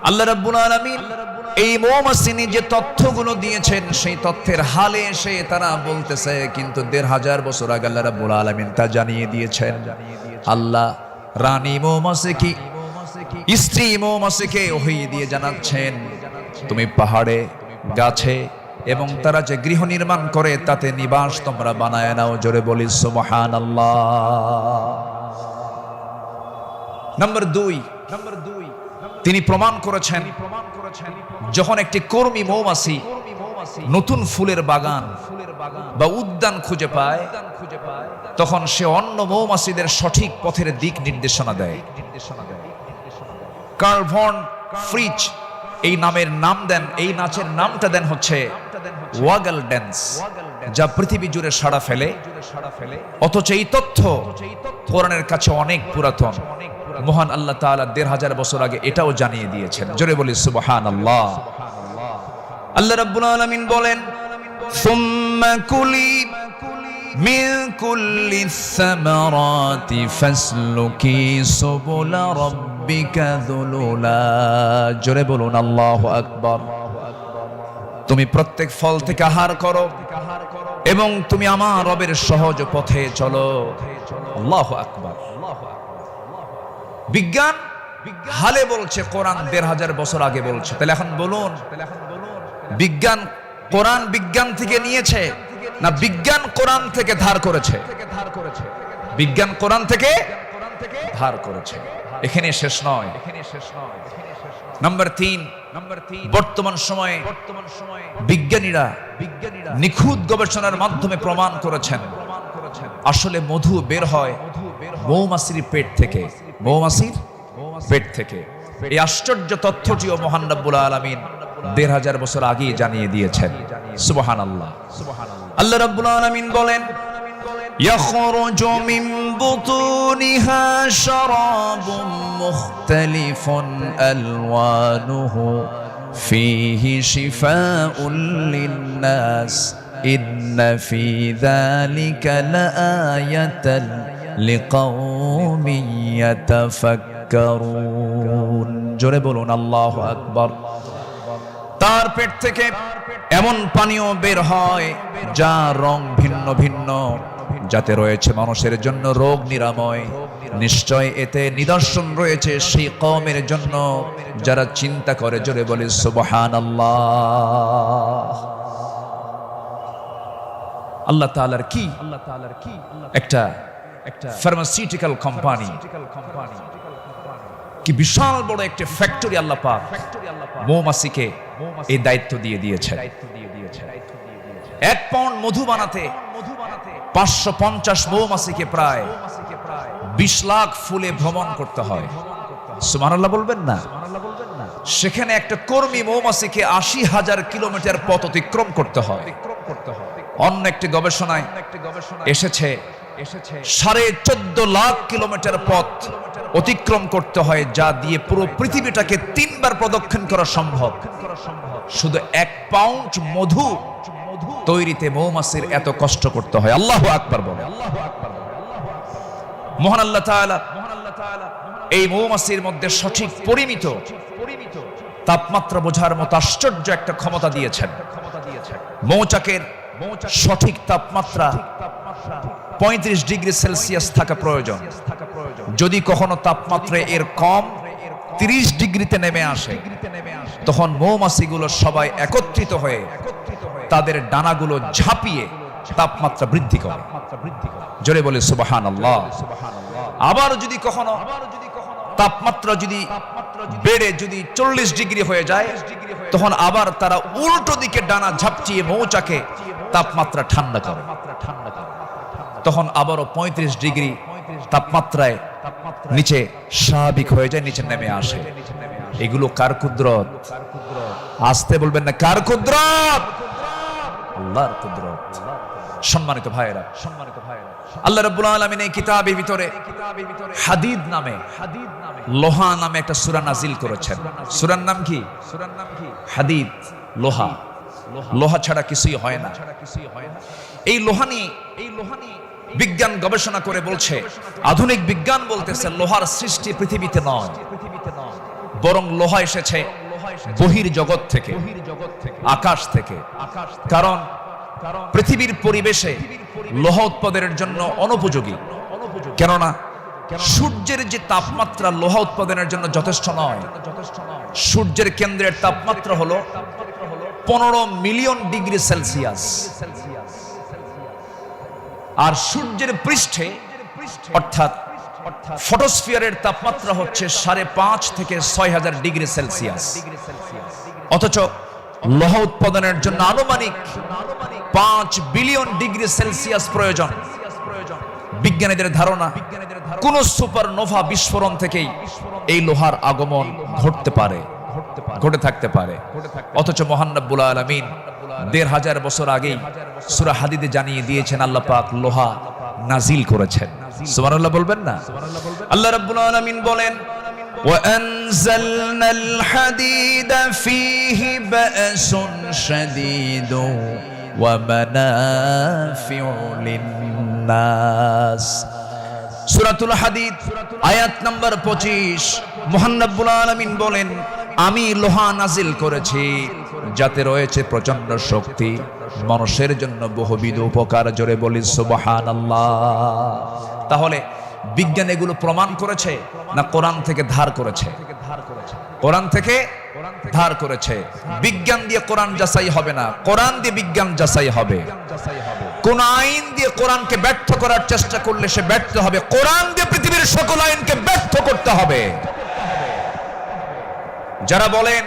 আল্লাহ রাব্বুল আলামিন এই মৌমাছি যে তথ্যগুলো দিয়েছেন সেই তথ্যের হালে এসে তারা বলতেছে, কিন্তু ১৫০০ বছর আগে আল্লাহ রাব্বুল আলামিন তা জানিয়ে দিয়েছেন। আল্লাহ রানী মৌমাছিকে, স্ত্রী মৌমাছিকে ওহী দিয়ে জানাচ্ছেন, তুমি পাহাড়ে, গাছে এবং তারা যে গৃহ নির্মাণ করে তাতে নিবাস তোমরা বানায় নাও। জোরে বলি সুবহানাল্লাহ। নাম্বার 2, তিনি প্রমাণ করেছেন যখন একটি কর্মী মৌমাছি নতুন ফুলের বাগান বা উদ্যান খুঁজে পায় তখন সে অন্য মৌমাছিদের সঠিক পথের দিক নির্দেশনা দেয়। কার্ল ভন ফ্রিচ এই নামের নাম দেন, এই নাচের নামটা দেন হচ্ছে ওয়াগল ড্যান্স, যা পৃথিবী জুড়ে সাড়া ফেলে। অথচ এই তথ্য কোরআনের কাছে অনেক পুরাতন। মহান আল্লাহ তাআলা ১৫০০ বছর আগে এটাও জানিয়ে দিয়েছেন। জোরে বলি সুবহানাল্লাহ। আল্লাহ রাব্বুল আলামিন বলেন, সুম্মা কুলি মিন কুল্লি সামারাতি ফাসলুকি সুবুলা রাব্বিকা যুলুলা। জোরে বলুন আল্লাহু আকবার। তুমি প্রত্যেক ফল থেকে আহার করো এবং তুমি আমার রবের সহজ পথে চলো। আল্লাহু আকবার। বিজ্ঞান হালে বলছে, কোরআন ১৫০০ বছর আগে বলছে। তাহলে এখন বলুন, বিজ্ঞান কোরআন বিজ্ঞান থেকে নিয়েছে না বিজ্ঞান কোরআন থেকে ধার করেছে? বিজ্ঞান কোরআন থেকে ধার করেছে। এখানে শেষ নয়। নাম্বার 3, বর্তমান সময়ে বিজ্ঞানীরা নিখুঁত গবেষণার মাধ্যমে প্রমাণ করেছেন আসলে মধু বের হয় মৌমাছির পেট থেকে। মৌমাছির পেট থেকে। এই আশ্চর্য তথ্যটিও মহান রব্বুল আলামিন ১৫০০ বছর আগেই জানিয়ে দিয়েছেন। সুবহানাল্লাহ। আল্লাহ রাব্বুল আলামিন বলেন, ইয়াখরুজু মিন বুতুনিহা শারাবুম মুখতালিফুন আলওয়ানুহু ফীহি শিফাউন লিন-নাস ইন্না ফী যালিকা লাআয়াতান লিকাওমিন ইয়াতাফাক্কারুন। জোরে বলুন আল্লাহু আকবার। তার পেট থেকে এমন পানীয় বের হয় যা রং ভিন্ন ভিন্ন, যাতে রয়েছে মানুষের জন্য রোগ নিরাময়। নিশ্চয় এতে নিদর্শন রয়েছে সেই কওমের জন্য যারা চিন্তা করে। জোরে বলে সুবহানাল্লাহ। আল্লাহ তাআলার কি একটা ফার্মাসিউটিক্যাল কোম্পানি, কি বিশাল বড় একটা ফ্যাক্টরি আল্লাহ পাক মৌমাছিকে এই দায়িত্ব দিয়ে দিয়েছেন। 1 পাউন্ড মধু বানাতে 550 মৌমাছিকে প্রায় 20 লাখ ফুলে ভ্রমণ করতে হয়। সুবহানাল্লাহ বলবেন না? সেখানে একটা কর্মী মৌমাছিকে ৮০,০০০ কিলোমিটার পথ অতিক্রম করতে হয়। অন্য একটি গবেষণায় এসেছে 14.5 কিলোমিটার পথ অতিক্রম করতে হয়, যা দিয়ে পুরো পৃথিবীটাকে 3 বার প্রদক্ষিণ করা সম্ভব। শুধু 1 পাউন্ড মধু তৈরিতে মৌমাছির এত কষ্ট করতে হয়। আল্লাহু আকবার বলে। মহান আল্লাহ তাআলা এই মৌমাছির মধ্যে সঠিক পরিমিত তাপমাত্রা বোঝার মতো আশ্চর্য একটা ক্ষমতা দিয়েছেন। মৌচাকের সঠিক তাপমাত্রা 35 ডিগ্রি সেলসিয়াস থাকা প্রয়োজন। যদি কখনো তাপমাত্রা এর কম 30 ডিগ্রিতে নেমে আসে, তখন মৌমাছিগুলো সবাই একত্রিত হয়ে তাদের ডানাগুলো ঝাঁপিয়ে তাপমাত্রা বৃদ্ধি করে। জোরে বলে সুবহানাল্লাহ। আবার যদি কখনো তাপমাত্রা যদি বেড়ে যদি 40 ডিগ্রি হয়ে যায়, তখন আবার তারা উল্টো দিকে ডানা ঝাপটিয়ে মৌচাকে তাপমাত্রা ঠান্ডা করে। তখন আবারও 35 ডিগ্রি তাপমাত্রায় নিচে স্বাভাবিক হয়ে যায়, নিচে নেমে আসে। এগুলো কার কুদরত? আসতে বলবেন না, কার কুদরত? আল্লাহর কুদরত। সম্মানিত ভাইয়েরা, আল্লাহ রাব্বুল আলামিন এই কিতাবের ভিতরে হাদিদ নামে, লোহা নামে একটা সূরা নাজিল করেছেন। সূরার নাম কি? হাদিদ, লোহা। লোহা ছাড়া কিছুই হয় না। এই লোহা নিয়ে বিজ্ঞান গবেষণা করে বলছে, আধুনিক বিজ্ঞান বলতেছে লোহার সৃষ্টি পৃথিবীতে নয়, বরং লোহা এসেছে বহির জগৎ থেকে, আকাশ থেকে। কারণ পৃথিবীর পরিবেশে লোহা উৎপাদনের জন্য অনুপযোগী। কেননা সূর্যের যে তাপমাত্রা লোহা উৎপাদনের জন্য যথেষ্ট নয়। সূর্যের কেন্দ্রের তাপমাত্রা হলো 15 মিলিয়ন ডিগ্রি সেলসিয়াস, আর সূর্যের পৃষ্ঠে অর্থাৎ ফটোস্ফিয়ারের তাপমাত্রা হচ্ছে 5.5 থেকে 6,000 ডিগ্রি সেলসিয়াস। অথচ লোহা উৎপাদনের জন্য আনুমানিক 5 বিলিয়ন ডিগ্রি সেলসিয়াস প্রয়োজন। বিজ্ঞানীদের ধারণা কোন সুপারনোভা বিস্ফোরণ থেকেই এই লোহার আগমন ঘটে থাকতে পারে। অথচ মহান রব্বুল আলামিন 1500 বছর আগেই সূরা হাদিদে জানিয়ে দিয়েছেন আল্লাহ পাক লোহা নাজিল করেছেন। সুবহানাল্লাহ বলবেন না? আল্লাহ রাব্বুল আলামিন বলেন, وَأَنزَلْنَا الْحَدِيدَ فِيهِ بَأْسٌ شَدِيدٌ وَمَنَافِعُ لِلنَّاسِ। সূরাতুল হাদিদ আয়াত নাম্বার 25। মহান রব্বুল আলামিন বলেন, আমি লোহা নাজিল করেছি যাতে রয়েছে প্রচন্ড শক্তি, মানুষের জন্য বহুবিধ উপকার। জোরে বলি সুবহানাল্লাহ। তাহলে বিজ্ঞান এগুলো প্রমাণ করেছে না কোরআন থেকে ধার করেছে? কোরআন থেকে ধার করেছে। বিজ্ঞান দিয়ে কোরআন যাচাই হবে না, কোরআন দিয়ে বিজ্ঞান যাচাই হবে। কোন আইন দিয়ে কোরআনকে ব্যর্থ করার চেষ্টা করলে সে ব্যর্থ হবে। কোরআন দিয়ে পৃথিবীর সকল আইনকে ব্যর্থ করতে হবে। যারা বলেন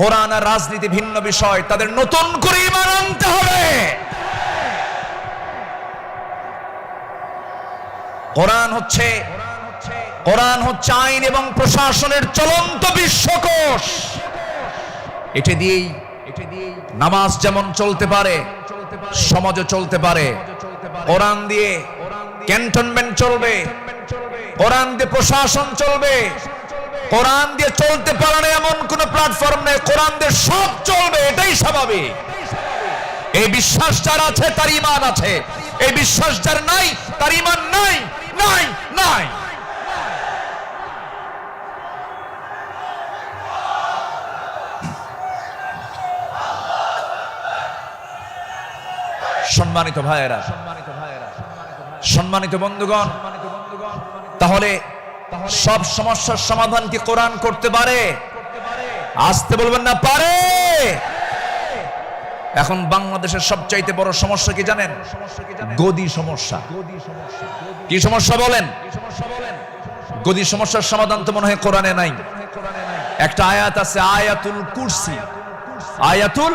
কোরআন আর রাজনীতি ভিন্ন বিষয়, তাদের নতুন করে ঈমান আনতে হবে। কোরআন হচ্ছে আইন এবং প্রশাসনের চলন্ত বিশ্বকোষ। এটা দিয়েই নামাজ যেমন চলতে পারে, সমাজও চলতে পারে। কোরআন দিয়ে ক্যান্টনমেন্ট চলবে, কোরআন দিয়ে প্রশাসন চলবে। কোরআন দিয়ে চলতে পারে না এমন কোন প্ল্যাটফর্ম নেই, কোরআন দিয়ে সব চলবে, এটাই স্বাভাবিক। এই বিশ্বাস যার আছে তার ঈমান আছে, এই বিশ্বাস যার নাই তার ঈমান নাই, নাই, নাই। সম্মানিত ভাইয়েরা, সম্মানিত বন্ধুগণ, তাহলে সব সমস্যার সমাধান কি কোরআন করতে পারে? আসতে বলবেন না, পারে। এখন বাংলাদেশের সবচাইতে বড় সমস্যা কি জানেন? গদি সমস্যা। কি সমস্যা বলেন? গদি সমস্যার সমাধান তো মনে হয় কোরআনে নাই। একটা আয়াত আছে, আয়াতুল কুরসি। আয়াতুল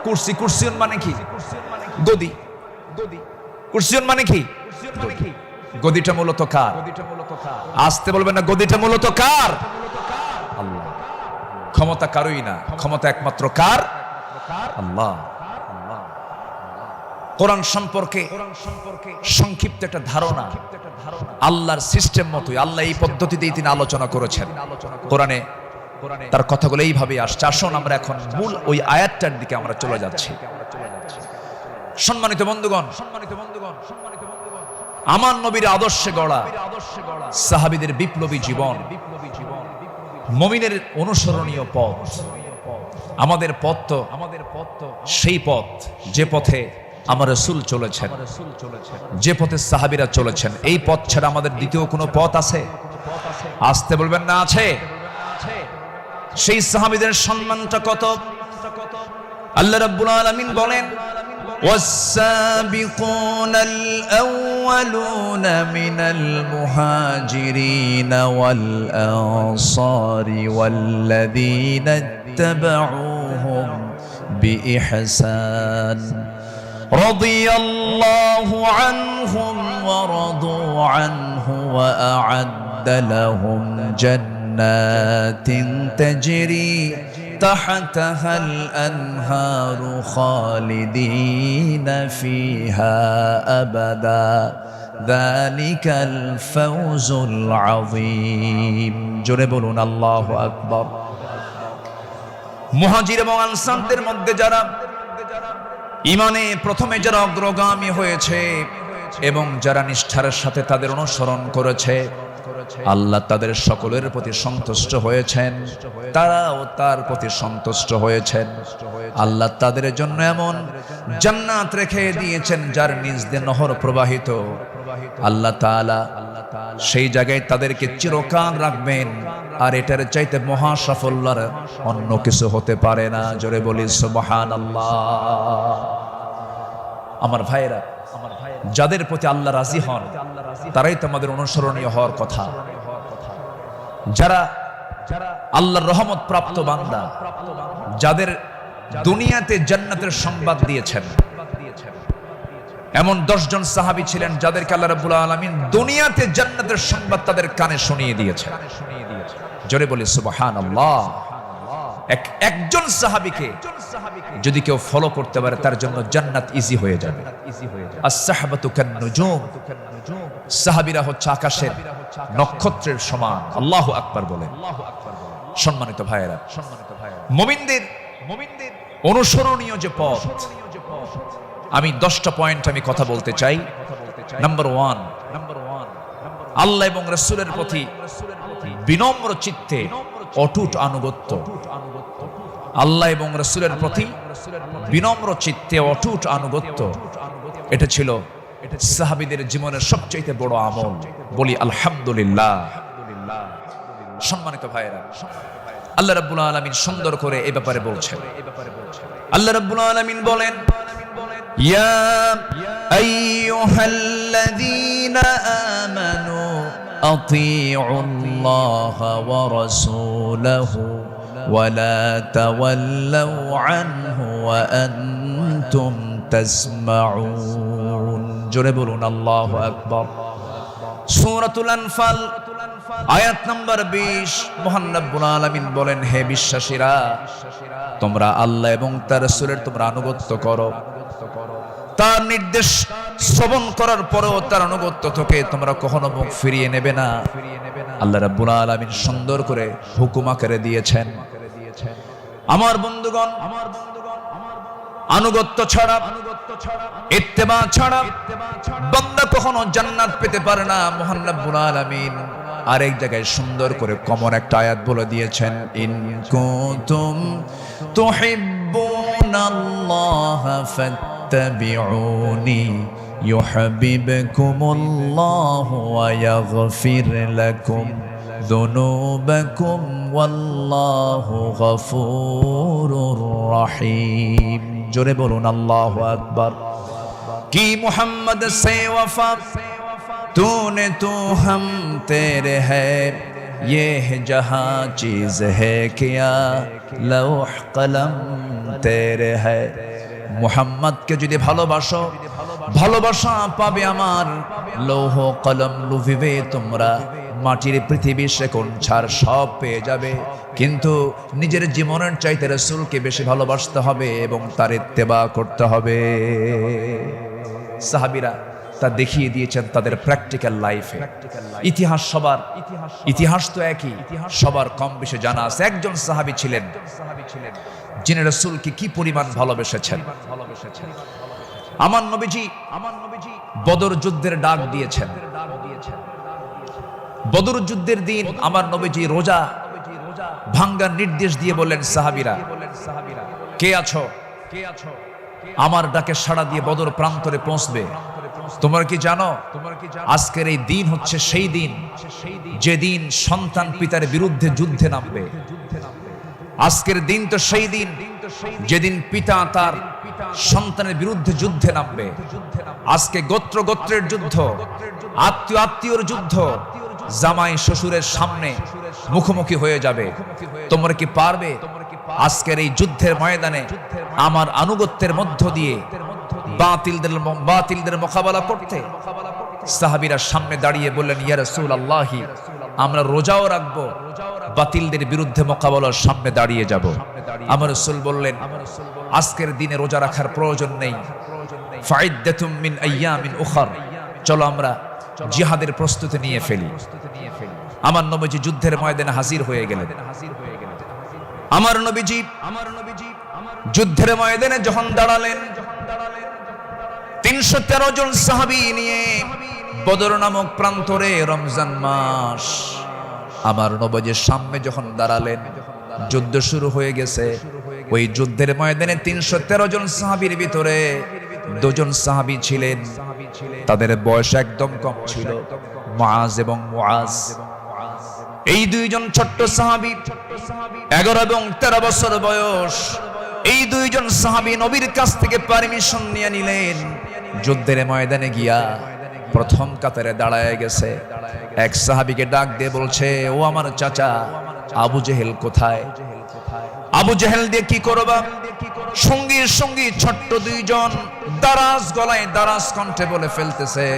কুরসি। কুরসিয়ন মানে কি? গদি। কুরসিয়ন মানে কি? গদিটা মূলত কার? আসতে বলবেন না, গদিটা মূলত কার? ক্ষমতা কারোই না, ক্ষমতা একমাত্র কার? আল্লাহ। কোরআন সম্পর্কে সংক্ষিপ্ত একটা ধারণা, আল্লাহর সিস্টেম মতোই আল্লাহ এই পদ্ধতিতেই তিনি আলোচনা করেছেন কোরআনে, তার কথাগুলো এইভাবে আসছে। আসুন আমরা এখন মূল ওই আয়াতটার দিকে আমরা চলে যাচ্ছি। সম্মানিত বন্ধুগণ, আমার নবীর আদর্শে গড়া সাহাবীদের বিপ্লবী জীবন, মুমিনের অনুসরণীয় পথ, আমাদের পথ তো সেই পথ যে পথে আমার রাসূল চলেছেন, যে পথে সাহাবীরা চলেছেন। এই পথ ছাড়া আমাদের দ্বিতীয় কোনো পথ আছে? আসতে বলবেন না আছে? সেই সাহাবীদের সম্মানটা কত! আল্লাহ রাব্বুল আলামিন বলেন, والسابقون الأولون من المهاجرين والأنصار والذين اتبعوهم بإحسان رضي الله عنهم ورضوا عنه وأعد لهم جنات تجري تحتها الأنهار خالدين فيها أبدا ذلك الفوز العظيم জোরে বলুন আল্লাহু আকবার। মুহাজির এবং আনসারদের মধ্যে যারা ঈমানে প্রথমে যারা অগ্রগামী হয়েছে এবং যারা নিষ্ঠার সাথে তাদের অনুসরণ করেছে, আল্লাহ তাদের সকলের প্রতি সন্তুষ্ট হয়েছেন, তারাও তার প্রতি সন্তুষ্ট হয়েছেন। আল্লাহ তাদের জন্য এমন জান্নাত রেখে দিয়েছেন যার নিচ দিয়ে নহর প্রবাহিত। আল্লাহ তাআলা সেই জায়গায় তাদেরকে চিরকাল রাখবেন, আর এটার চাইতে মহা সাফল্যের অন্য কিছু হতে পারে না। জোরে বলি সুবহানাল্লাহ। আমার ভাইরা, যাদের প্রতি আল্লাহ রাজি হন তারাই তো আমাদের অনুসরণীয় হওয়ার কথা। যারা আল্লাহর রহমত প্রাপ্ত বান্দা, যাদের দুনিয়াতে জান্নাতের সংবাদ দিয়েছেন, এমন 10 জন সাহাবী ছিলেন যাদেরকে আল্লাহ রাব্বুল আলামিন দুনিয়াতে জান্নাতের সংবাদ তাদের কানে শুনিয়ে দিয়েছেন। জোরে বলি সুবহানাল্লাহ। একজন সাহাবীকে যদি কেউ ফলো করতে পারে তার জন্য জান্নাত ইজি হয়ে যাবে। আস-সাহবাতু কান-নুজুম, সাহাবীরা হচ্ছে আকাশের নক্ষত্রের সমান। আল্লাহু আকবার বলেন। সম্মানিত ভাইয়েরা, মুমিনদের অনুসরণীয় যে পথ, আমি 10টা পয়েন্ট আমি কথা বলতে চাই। নাম্বার 1, আল্লাহ এবং রাসূলের প্রতি বিনম্র চিত্তে অটুট আনুগত্য। আল্লাহ এবং রাসূলের প্রতি বিনম্র চিত্তে অটুট আনুগত্য, এটা ছিল সাহাবীদের জীবনের সবচেয়ে বড় আমল। বলি আলহামদুলিল্লাহ। সম্মানিত ভাইয়েরা, আল্লাহ রাব্বুল আলামিন সুন্দর করে এই ব্যাপারে বলছেন। আল্লাহ রাব্বুল আলামিন বলেন, ইয়া আইয়ুহাল্লাযীনা আমানু আতিউল্লাহা ওয়া রাসূলাহু ওয়া লা তাওয়াল্লাউ আনহু ওয়া আনতুম তাসমাউন। জোরে বলুন আল্লাহু আকবার। সূরাতুল আনফাল আয়াত নাম্বার 20, মহান রব্বুল আলামিন বলেন, হে বিশ্বাসীরা, তোমরা আল্লাহ এবং তার রাসূলের তোমরা আনুগত্য করো। তার নির্দেশ শ্রবণ করার পরেও তার আনুগত্য থেকে তোমরা কখনো মুখ ফিরিয়ে নেবে না। আল্লাহ রাব্বুল আলামিন সুন্দর করে হুকুম আকারে দিয়েছেন। আমার বন্ধুগণ, আনুগত্য ছাড়া, ইত্তেবা ছাড়া বান্দা কখনো জান্নাত পেতে পারে না। মহান রব্বুল আলামিন আরেক জায়গায় সুন্দর করে কমন একটা আয়াত বলে দিয়েছেন, ইন কুনতুম তুহিব্বুনাল্লাহা ফাত্তাবিউনি ইউহিব্বুকুমুল্লাহু ওয়া ইয়াগফির লাকুম যুনুবাকুম ওয়াল্লাহু গফুরুর রহিম। জোরে বলুন আল্লাহু আকবার। কি মুহাম্মদ সে ওয়াফা तूने तू हम तेरे है, ये जहां चीज है क्या लौह कलम तेरे है। মুহাম্মদকে যদি ভালোবাসো, ভালোবাসা পাবে আমার। লৌহ কলম লুভিবে তোমরা, মাটির পৃথিবী সে কোন ছাড় সব পেয়ে যাবে, কিন্তু নিজের জীবনের চাইতে রাসূলকে বেশি ভালোবাসতে হবে এবং তার ইত্তেবা করতে হবে। সাহাবীরা তা দেখিয়ে দিয়েছেন তাদের প্র্যাকটিক্যাল লাইফে। ইতিহাস তো একই, সবার কম বেশি জানা আছে। একজন সাহাবী ছিলেন যিনি রাসূলকে কি পরিমাণ ভালোবেসেছেন। আমার নবীজি বদর যুদ্ধের ডাক দিয়েছেন। বদর যুদ্ধের দিন আমার নবীজি রোজা ভাঙ্গার নির্দেশ দিয়ে বললেন, সাহাবীরা কে আছো, আমার ডাকে সাড়া দিয়ে বদর প্রান্তরে পৌঁছবে। তোমরা কি জানো আজকের এই দিন হচ্ছে সেই দিন যেদিন সন্তান পিতার বিরুদ্ধে যুদ্ধে নামবে। আজকের দিন তো সেই দিন যেদিন পিতা তার সন্তানের বিরুদ্ধে যুদ্ধে নামবে। আজকে গোত্র গোত্রের যুদ্ধ, আত্মীয় আত্মীয়র যুদ্ধ, জামাই শ্বশুরের সামনে মুখোমুখি হয়ে যাবে। তোমরা কি পারবে আজকের এই যুদ্ধের ময়দানে আমার আনুগত্যের মধ্য দিয়ে বাতিলদের মোকাবেলা করতে? সাহাবীরা সামনে দাঁড়িয়ে বললেন, ইয়া রাসূলুল্লাহ, আমরা রোজাও রাখবো, বাতিলদের বিরুদ্ধে মোকাবেলার সামনে দাঁড়িয়ে যাব। আমার রাসূল বললেন, আজকের দিনে রোজা রাখার প্রয়োজন নেই, ফাইদ্দাতুম মিন আইয়ামিন উখর, চলো আমরা জিহাদের প্রস্তুতি নিয়ে ফেলি। আমার নবীজি যুদ্ধের ময়দানে হাজির হয়ে গেলেন। আমার নবীজি যুদ্ধের ময়দানে যখন দাঁড়ালেন, 313 জন সাহাবী নিয়ে বদর নামক প্রান্তরে রমজান মাস আমার নবীজির সামনে যখন দাঁড়ালেন, যুদ্ধ শুরু হয়ে গেছে। ওই যুদ্ধের ময়দানে 313 জন সাহাবীর ভিতরে 2 জন সাহাবী ছিলেন, তাদের বয়স একদম কম ছিল, মুআজ এবং মুআজ। এই 2 জন ছোট্ট সাহাবী, 11 এবং 13 বছর বয়স। এই 2 জন সাহাবী নবীর কাছ থেকে পারমিশন নিয়ে নিলেন, যুদ্ধের ময়দানে গিয়া প্রথম কাতারে দাঁড়ায় গেছে। এক সাহাবীকে ডাক দিয়ে বলছে, ও আমার চাচা, আবু জেহেল কোথায়? আবু জেহেল দিয়ে কি করবা? সঙ্গী সঙ্গী ছোট্ট 2 জন দারাজ গলায় দারাজ কণ্ঠে বলে ফেলতেছে,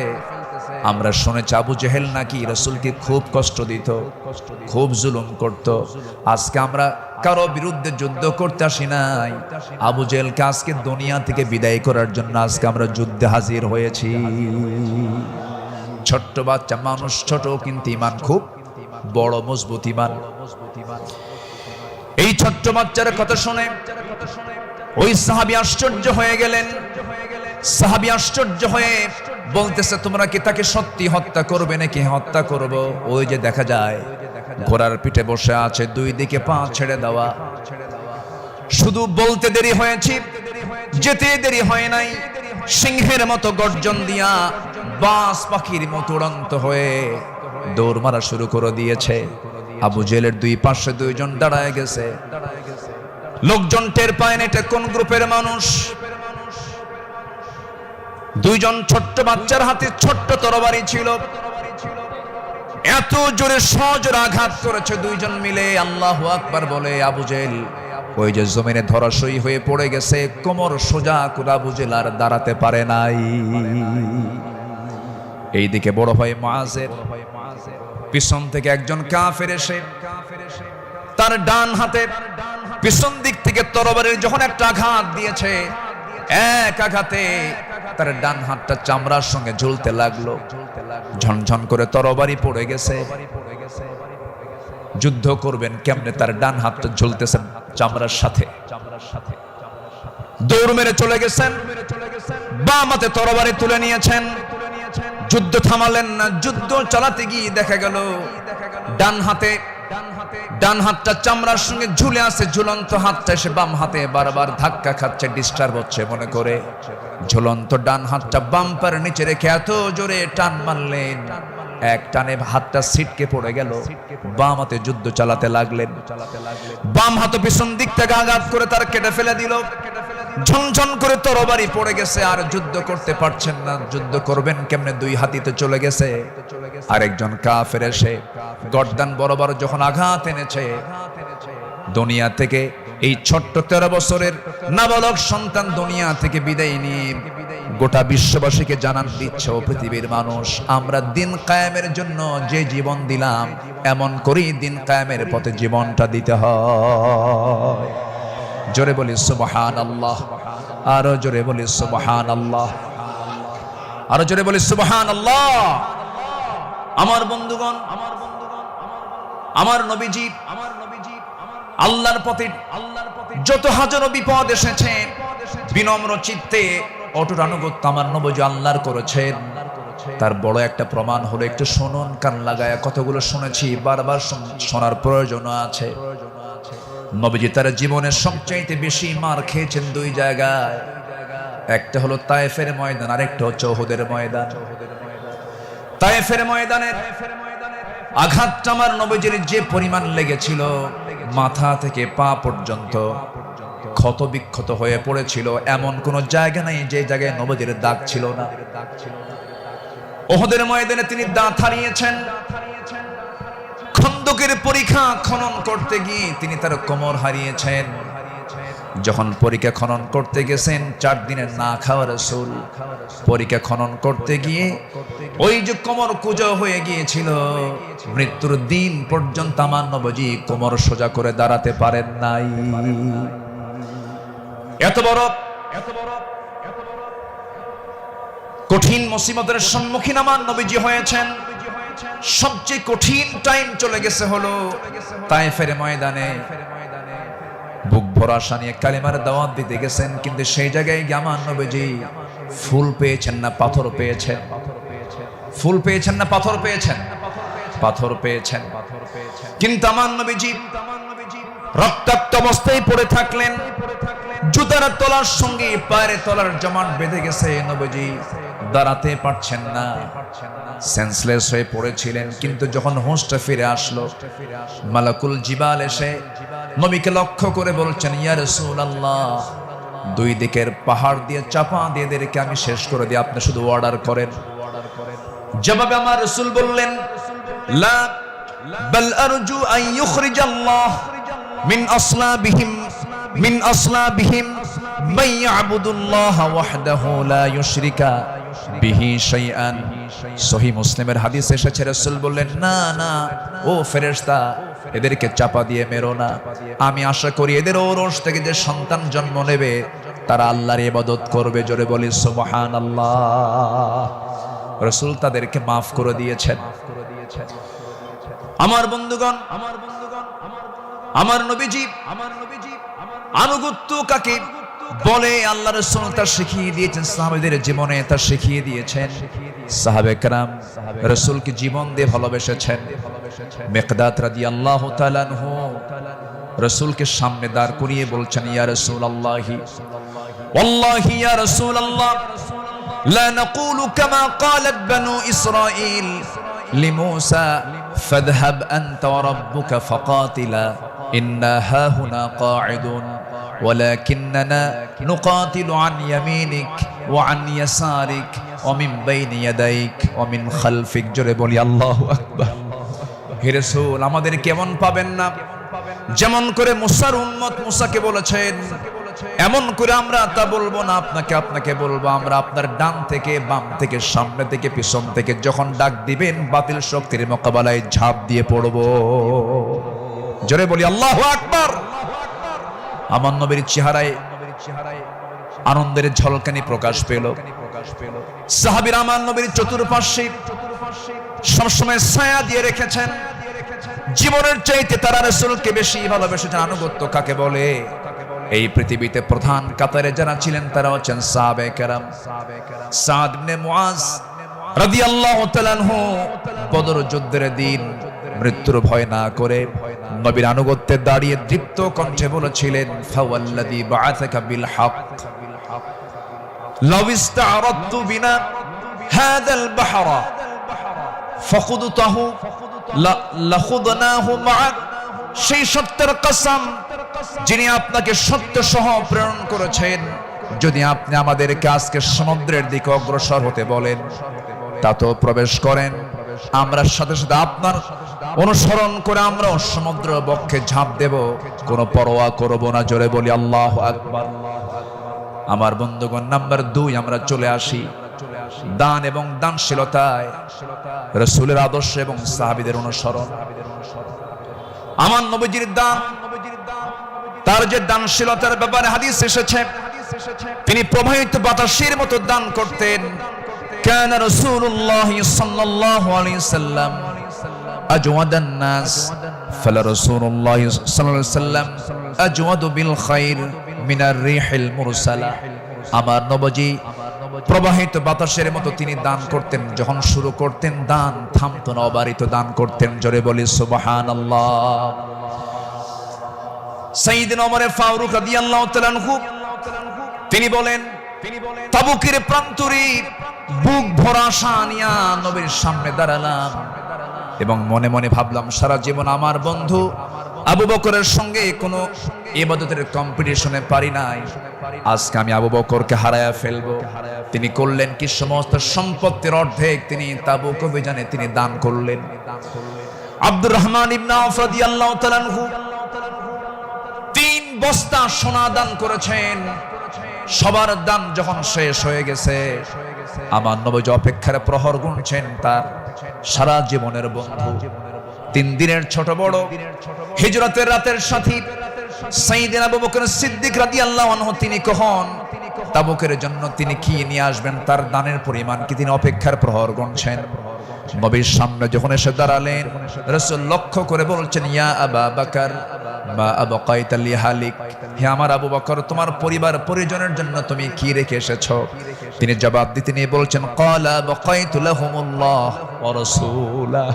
আমরা শুনেছি আবু জেহেল নাকি রাসূলকে খুব কষ্ট দিত, খুব জুলুম করত। আজকে আমরা কারো বিরুদ্ধে যুদ্ধ করতে আসি নাই, আবু জেহেলকে আজকে দুনিয়া থেকে বিদায় করার জন্য আজকে আমরা যুদ্ধে হাজির হয়েছি। ছোট্ট বাচ্চা মানুষ, ছোট কিন্তু ইমান খুব বড়, মজবুত ইমান। এই ছোট্ট বাচ্চার কথা শুনে ওই সাহাবী আশ্চর্য হয়ে গেলেন। সাহাবী আশ্চর্য হয়ে বলতেছে, তোমরা কি তাকে সত্যি হত্যা করবে নাকি হত্যা করব? ওই যে দেখা যায় ঘোড়ার পিঠে বসে আছে, 2 দিকে পা ছেড়ে দেওয়া। শুধু বলতে দেরি হয়েছে, যেতে দেরি হয় নাই। সিংহের মতো গর্জন দিয়া বাস পাখির মতো উড়ন্ত হয়ে দৌড় মারা শুরু করে দিয়েছে। আবু জেহেলের 2 পাশে 2 জন দাঁড়ায় গেছে। লোকজন টের পায় না এটা কোন গ্রুপের মানুষ। 2 জন ছোট্ট বাচ্চার হাতে ছোট্ট তরবারি ছিল, এত জোরে সজোরে আঘাত করেছে 2 জন মিলে। আল্লাহু আকবার বলে আবু জেহেল ওই যে জমিনে ধরাশয়ী হয়ে পড়ে গেছে, কোমর সোজা করে আবু জেহেল আর দাঁড়াতে পারে নাই। এইদিকে বড় ভাই মুআজের পিছন থেকে একজন কাফের এসে তার ডান হাতে পিছন দিক থেকে তরবারির যখন একটা আঘাত দিয়েছে, এক আঘাতে তার ডান হাতটা চামড়ার সঙ্গে ঝুলতে লাগলো, ঝনঝন করে তরবারি পড়ে গেছে। যুদ্ধ করবেন কেমনে? তার ডান হাতটা ঝুলতেছে চামড়ার সাথে। দৌড় মেরে চলে গেছেন, বাম হাতে তরবারি তুলে নিয়েছেন। যুদ্ধ থামালেন না। যুদ্ধ চালাতে গিয়ে দেখা গেল ডান হাতটা চামড়ার সঙ্গে ঝুলে আছে, ঝুলন্ত হাতটা এসে বাম হাতে বারবার ধাক্কা খাচ্ছে, ডিস্টার্ব হচ্ছে মনে করে ঝুলন্ত ডান হাতটা বাম পায়ের নিচে রেখে এত জোরে টান মারলেন, এক টানে হাতটা ছিটকে পড়ে গেল। বাম হাতে যুদ্ধ চালাতে লাগলেন। বাম হাত পিছন দিক থেকে আঘাত করে তার কেটে ফেলে দিল। ঝনঝন করে তরবারি পড়ে গেছে, আর যুদ্ধ করতে পারছেন না। যুদ্ধ করবেন কেমনে? 2 হাতিতে চলে গেছে। আরেকজন কাফের এসে গর্দান বরাবর যখন আঘাত এনেছে, দুনিয়া থেকে এই ছোট্ট 13 বছরের নাবালক সন্তান দুনিয়া থেকে বিদায় নিয়ে গোটা বিশ্ববাসীকে জানান দিচ্ছে, ও পৃথিবীর মানুষ, আমরা দিন কায়েমের জন্য যে জীবন দিলাম, এমন করেই দিন কায়েমের পথে জীবনটা দিতে হয়। জোরে বলি সুবহানাল্লাহ, আরো জোরে বলি সুবহানাল্লাহ, আরো জোরে বলি সুবহানাল্লাহ। আমার বন্ধুগণ, আমার নবীজি আল্লাহর পথে যত হাজারো বিপদ এসেছে, বিনম্র চিত্তে অটুট আনুগত্য আমার নবীজি আল্লাহর করেছেন। তার বড় একটা প্রমাণ হলো, একটু শুনুন, কান লাগায়া কতগুলো শুনেছি, বারবার শোনার প্রয়োজন আছে। নবীজি তার জীবনের সবচাইতে বেশি মার খেয়েছেন দুই জায়গায়, একটা হলো তায়েফের ময়দান, আরেকটা হচ্ছে উহুদের ময়দান। তায়েফের ময়দানের আঘাতটা আমার নবীজির যে পরিমাণ লেগেছিল, মাথা থেকে পা পর্যন্ত ক্ষত বিক্ষত হয়ে পড়েছিল, এমন কোন জায়গা নাই যে জায়গায় নবীজির দাগ ছিল না। উহুদের ময়দানে তিনি দাঁত হারিয়েছেন। খন্দকের পরীক্ষা খনন করতে গিয়ে তিনি তার কোমর হারিয়েছেন। যখন পরীক্ষা খনন করতে গেছেন, 4 দিনের না খাওয়া রাসূল পরীক্ষা খনন করতে গিয়ে ওই যে কোমর কুঁজো হয়ে গিয়েছিল, মৃত্যুর দিন পর্যন্ত আমার নবীজি কোমর সোজা করে দাঁড়াতে পারেন নাই। এত বড় কঠিন মুসিবতের সম্মুখীন আমার নবীজি হয়েছেন। সবচেয়ে কঠিন টাইম চলে গেছে হলো তায়েফের ময়দানে। বুক ভরা আশা নিয়ে কালিমার দাওয়াত দিতে গেছেন, কিন্তু সেই জায়গায় গিয়ে আমার নবীজি ফুল পেয়েছেন না পাথর পেয়েছেন? ফুল পেয়েছেন না পাথর পেয়েছেন? পাথর পেয়েছেন। কিন্তু আমার নবীজি রক্তাক্ত অবস্থায় পড়ে থাকলেন। জুতার তলার সঙ্গে পায়ের তলার জমাট বেঁধে গেছে, নবীজি দাঁড়াতে পারছেন না, সেন্সলেস হয়ে পড়েছিলেন। কিন্তু যখন হুঁশটা ফিরে আসলো, মালাকুল জিবাল এসে নবীকে লক্ষ্য করে বলছেন, ইয়া রাসূলুল্লাহ, 2 দিকের পাহাড় দিয়ে চাপা দিয়ে এদেরকে আমি শেষ করে দিই, আপনি শুধু অর্ডার করেন। জবাবে আমার রাসূল বললেন, লা বাল আরজু আন ইউখরিজাল্লাহ মিন আসলাবিহিম মান ইয়াবুদুল্লাহ ওয়াহদাহু লা ইউশরিকা বিহি শাইআন। সহিহ মুসলিমের হাদিস এসেছে, রাসূল বললেন, না না ও ফেরেশতা, এদেরকে চাপা দিয়ে মেরো না। আমি আশা করি এদের ওরস থেকে যে সন্তান জন্ম নেবে, তারা আল্লাহর ইবাদত করবে। জোরে বলি সুবহানাল্লাহ। রাসূল তাদেরকে মাফ করে দিয়েছেন। আমার বন্ধুগণ, আমার নবীজি আনুগত্য কাকে বলে আল্লাহ রাসূল তা শিখিয়ে দিয়েছেন, সাহাবাদের জীবনে তা শিখিয়ে দিয়েছেন। সাহাবে কেরাম রাসূলকে জীবন দিয়ে ভালোবেসেছেন। মিকদাদ রাদিয়াল্লাহু তাআলা আনহু রাসূলকে সামনে দাঁড় করিয়ে বলছেন, ইয়া রাসূলুল্লাহি ওয়াল্লাহি ইয়া রাসূলুল্লাহ লা নাকুলু কামা ক্বালাত বানু ইসরাঈল লিমূসা ফাযহাব আনতা ওয়া রাব্বুকা ফাকাতিলা ইন্না হাহুনা কাঈদুন ولكننا نقاتل عن يمينك وعن يسارك ومن بين يديك ومن خلفك। জোরে বলি আল্লাহু আকবার। হে রাসূল, আমাদের কেমন পাবেন না, যেমন করে মুসার উম্মত মুসাকে বলেছেন, এমন করে আমরা তা বলবো না, আপনাকে বলবো। আমরা আপনার ডান থেকে বাম থেকে সামনে থেকে পিছন থেকে যখন ডাক দিবেন, বাতিল শক্তির মোকাবেলায় ঝাঁপ দিয়ে পড়বো। জোরে বলি আল্লাহু আকবার। আমার নবীর চেহারায় আনন্দের ঝলকানি প্রকাশ পেল। সাহাবীরা আমার নবীর চতুর্পার্শ্বে সবসময় ছায়া দিয়ে রেখেছেন। জীবনের চাইতে তারা রাসূলকে বেশি ভালোবেসেছেন। আনুগত্য কাকে বলে? এই পৃথিবীতে প্রধান কাতারে যারা ছিলেন তারা হচ্ছেন সাহাবে কেরাম। সাদ ইবনে মুআজ রাদিয়াল্লাহু তাআলা আনহু বদর যুদ্ধের দিন মৃত্যুর ভয় না করে নবীর আনুগত্যে দাঁড়িয়ে দীপ্ত কণ্ঠে বলেছিলেন, ফাওয়াল্লাযী বাআসাকা বিল হক লাউ ইসতা'রাদতু বিনা হাযাল বাহরা ফাখুদতাহু লাখুদনাহু মা'আক। সেই সত্যের কসম যিনি আপনাকে সত্য সহ প্রেরণ করেছেন, যদি আপনি আমাদেরকে আজকে সমুদ্রের দিকে অগ্রসর হতে বলেন, তা তো প্রবেশ করেন, আমরা সাথে সাথে আপনার অনুসরণ করে আমরা সমুদ্র বক্ষে ঝাঁপ দেব, কোনো পরোয়া করব না। জোরে বলি আল্লাহু আকবার। আমার বন্ধুগণ, নাম্বার 2 আমরা চলে আসি দান এবং দানশীলতায় রাসূলের আদর্শ এবং সাহাবীদের অনুসরণ। আমার নবীজির দান, তার যে দানশীলতার ব্যাপারে হাদিস এসেছে, তিনি প্রবাহিত বাতাসের মতো দান করতেন। كان رسول الله صلى الله عليه وسلم أجود الناس فلرسول الله صلى الله عليه وسلم أجود بالخير من الريح المرسلة। আমার নবী প্রবাহিত বাতাসের মতো তিনি দান করতেন। যখন শুরু করতেন দান থামতো না, অবারিত দান করতেন। জোরে বলি সুবহানাল্লাহ। সাইয়েদনা ওমর ফারুক রাদিয়াল্লাহু তাআলা আনহু তিনি বলেন, তাবুকের প্রান্তরে বুক ভরা আশা নিয়া নবীর সামনে দাঁড়ালাম এবং মনে মনে ভাবলাম, সারা জীবন আমার বন্ধু আবু বকরের সঙ্গে কোনো ইবাদতের কম্পিটিশনে পারি নাই, আজকে আমি আবু বকরকে হারায়া ফেলবো। তিনি করলেন কি, সমস্ত সম্পত্তির অর্ধেক তিনি তাবুক অভিযানে তিনি দান করলেন। আব্দুর রহমান ইবনে আওফ রাদিয়াল্লাহু তাআলা আনহু 3 বস্তা সোনা দান করেছেন। সবার দান যখন শেষ হয়ে গেছে, আমার নবী অপেক্ষার প্রহর গুনছেন তার সারা জীবনের বন্ধু, 3 দিনের ছোট বড় হিজরতের রাতের সাথী সাইয়েদনা আবু বকর সিদ্দিক রাদিয়াল্লাহু আনহু তিনি কখন তাবুকের জন্য তিনি কি নিয়ে আসবেন, তার দানের পরিমাণ কি, তিনি অপেক্ষার প্রহর গুনছেন। নবীর সামনে যখন এসে দাঁড়ালেন, রাসূল লক্ষ্য করে বলছেন, ইয়া আবা বকর মা আবকাইতা লিহালিক, হে আমার আবু বকর, তোমার পরিবার পরিজনের জন্য তুমি কি রেখে এসেছো? তিনি জবাব দিতে নিয়ে বলছেন, ক্বালা বাকাইতু লাহুমুল্লাহ ওয়া রাসূলাহ,